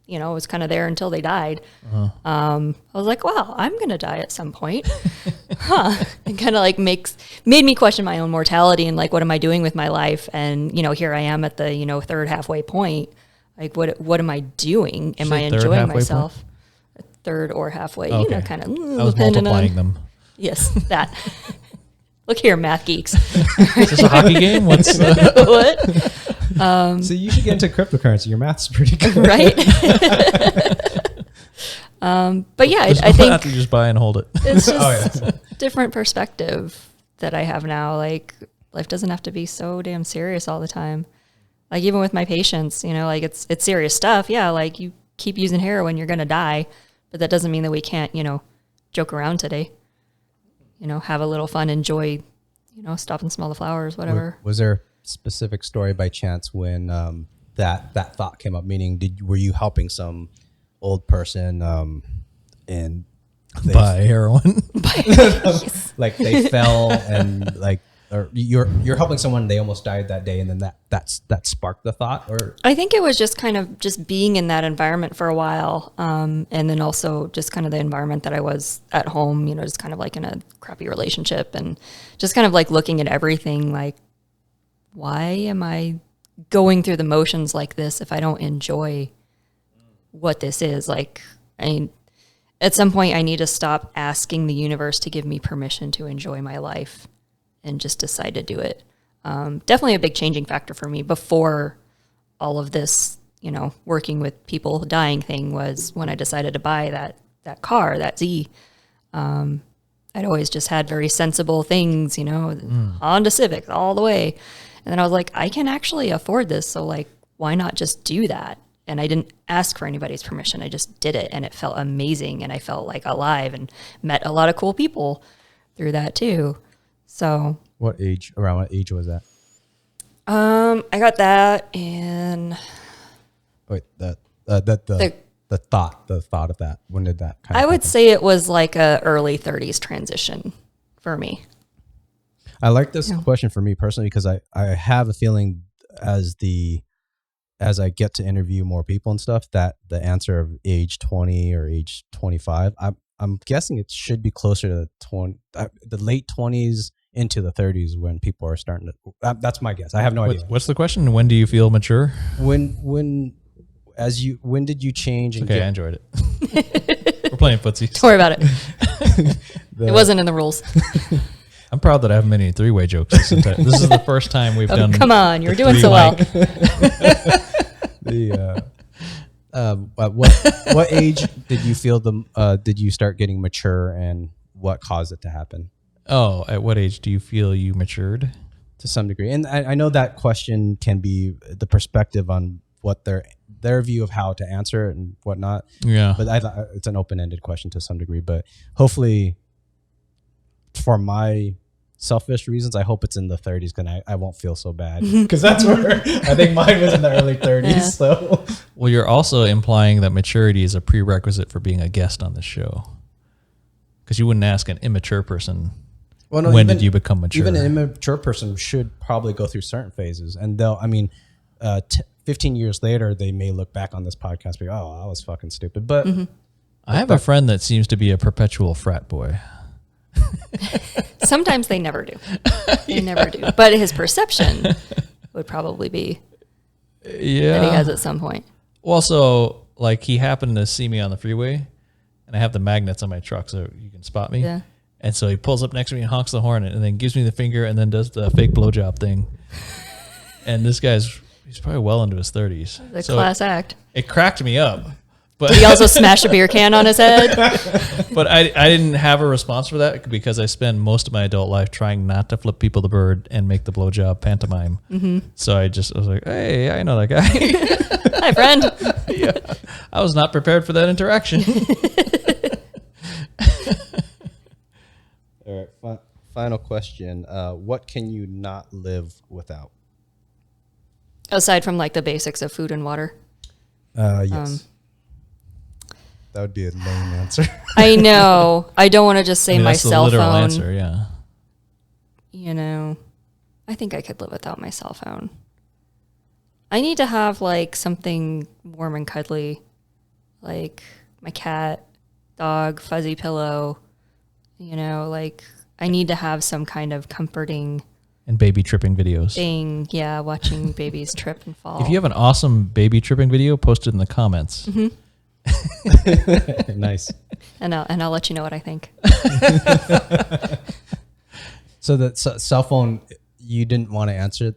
was kind of there until they died. I was like, wow, I'm going to die at some point. It kind of like made me question my own mortality and like, what am I doing with my life? And, here I am at the, third halfway point. Like, what am I doing? Am I enjoying myself? Third or halfway, Okay. kind of I was multiplying them. Yes, that. Look here, math geeks. Is this a hockey game? What's What? So you should get into cryptocurrency. Your math's pretty good. Right? But yeah, I think you just buy and hold it. it's just different perspective that I have now. Like, life doesn't have to be so damn serious all the time. Like, even with my patients, you know, like it's serious stuff. Yeah, like you keep using heroin, you're gonna die, but that doesn't mean that we can't, you know, joke around today. You know, have a little fun, enjoy, you know, stop and smell the flowers, whatever. Was there a specific story by chance when that thought came up? Meaning, were you helping some old person and Buy heroin. like they fell and like, or you're helping someone, they almost died that day, and then that sparked the thought? Or I think it was just kind of just being in that environment for a while, and then also just kind of the environment that I was at home, you know, just kind of like in a crappy relationship, and just kind of like looking at everything like, why am I going through the motions like this if I don't enjoy what this is? Like, I mean, at some point I need to stop asking the universe to give me permission to enjoy my life and just decide to do it. Definitely a big changing factor for me before all of this, you know, working with people dying thing was when I decided to buy that car, that Z. I'd always just had very sensible things, you know, Honda Civic all the way. And then I was like, I can actually afford this. So like, why not just do that? And I didn't ask for anybody's permission. I just did it, and it felt amazing. And I felt like alive and met a lot of cool people through that too. So around what age was that? I got that in Wait, the thought of that. When did that kind of I would happen? say it was like a early 30s transition for me. I like this question for me personally because I have a feeling as I get to interview more people and stuff that the answer of age 20 or age 25, I'm guessing it should be closer to the late 20s into the 30s when people are starting to. That's my guess. I have no idea. What's the question? When do you feel mature? When did you change? And Okay, I enjoyed it. We're playing footsie. Don't worry about it. It wasn't in the rules. I'm proud that I haven't made any three-way jokes. This is the first time we've done. Come on, you're doing so well. What age did you feel did you start getting mature, and what caused it to happen? Oh, at what age do you feel you matured? To some degree, and I know that question can be the perspective on what their view of how to answer it and whatnot. Yeah, but I thought it's an open-ended question to some degree. But hopefully, for my selfish reasons, I hope it's in the 30s because I won't feel so bad because that's where I think mine was in the early 30s. Yeah. So, well, you're also implying that maturity is a prerequisite for being a guest on this show, because you wouldn't ask an immature person. well, no, when did you become mature? Even an immature person should probably go through certain phases, and 15 years later, they may look back on this podcast and be, oh, I was fucking stupid. But I have a friend that seems to be a perpetual frat boy. Sometimes they never do. They never do. But his perception would probably be that he has at some point. Well, so like he happened to see me on the freeway, and I have the magnets on my truck so you can spot me. Yeah. And so he pulls up next to me and honks the horn and then gives me the finger and then does the fake blowjob thing. And this he's probably well into his 30s. The class act. It cracked me up. But Did he also smash a beer can on his head? But I didn't have a response for that because I spend most of my adult life trying not to flip people the bird and make the blowjob pantomime. Mm-hmm. So I was like, hey, I know that guy. Hi, friend. Yeah, I was not prepared for that interaction. all right, final question. What can you not live without? Aside from like the basics of food and water. Yes. That would be a lame answer. I know. I don't want to just say my that's the cell literal phone. answer, yeah. You know, I think I could live without my cell phone. I need to have like something warm and cuddly, like my cat, dog, fuzzy pillow. You know, like I need to have some kind of comforting And baby tripping videos. thing. Yeah, watching babies trip and fall. If you have an awesome baby tripping video, post it in the comments. Mm-hmm. Nice. and I'll let you know what I think. So the cell phone, you didn't want to answer.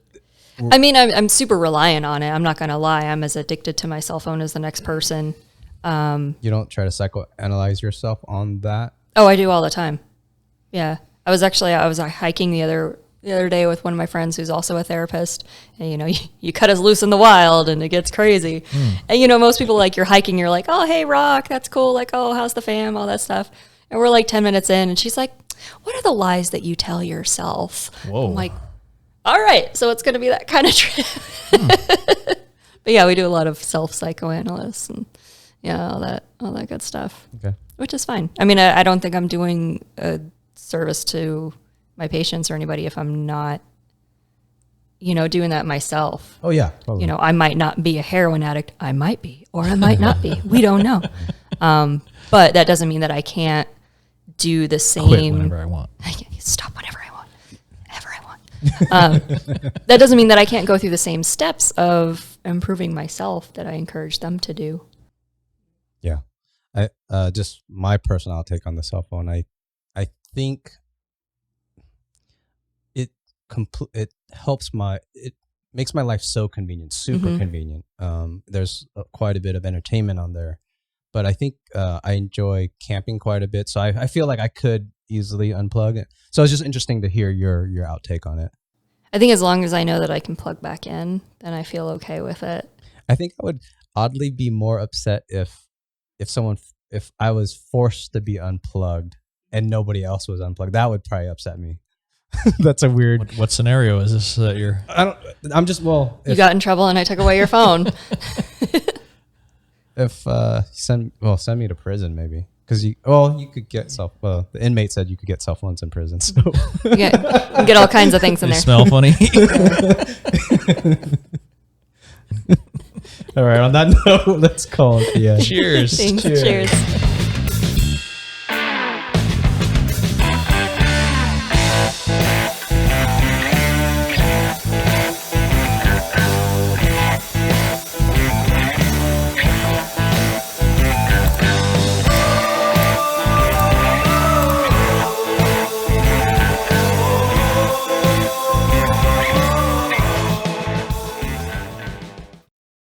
I mean, I'm super reliant on it. I'm not going to lie. I'm as addicted to my cell phone as the next person. You don't try to psychoanalyze yourself on that? Oh, I do all the time. Yeah. I was hiking the other day with one of my friends who's also a therapist. And, you know, you cut us loose in the wild and it gets crazy. And, you know, most people, like, you're hiking, you're like, oh, hey, Rock, that's cool. Like, oh, how's the fam? All that stuff. And we're like 10 minutes in and she's like, what are the lies that you tell yourself? Whoa. I'm like, all right, so it's going to be that kind of trip. But yeah, we do a lot of self-psychoanalysis and all that good stuff. Okay. Which is fine. I mean, I don't think I'm doing a service to my patients or anybody if I'm not, you know, doing that myself. Oh yeah. Totally. You know, I might not be a heroin addict. I might be, or I might not be. We don't know. But that doesn't mean that I can't do the same. Quit whenever I want. Stop whenever I want. Ever I want. That doesn't mean that I can't go through the same steps of improving myself that I encourage them to do. Yeah. I just my personal take on the cell phone. I think it helps it makes my life so convenient, super convenient. There's quite a bit of entertainment on there, but I think I enjoy camping quite a bit. So I feel like I could easily unplug it. So it's just interesting to hear your outtake on it. I think as long as I know that I can plug back in, then I feel okay with it. I think I would oddly be more upset if I was forced to be unplugged and nobody else was unplugged. That would probably upset me. That's a weird. What scenario is this that you're? You got in trouble and I took away your phone. If send me to prison maybe, because you could get the inmate said you could get cell phones in prison, so you get all kinds of things in They there. smell funny. All right. On that note, let's call it the end. Cheers. Cheers.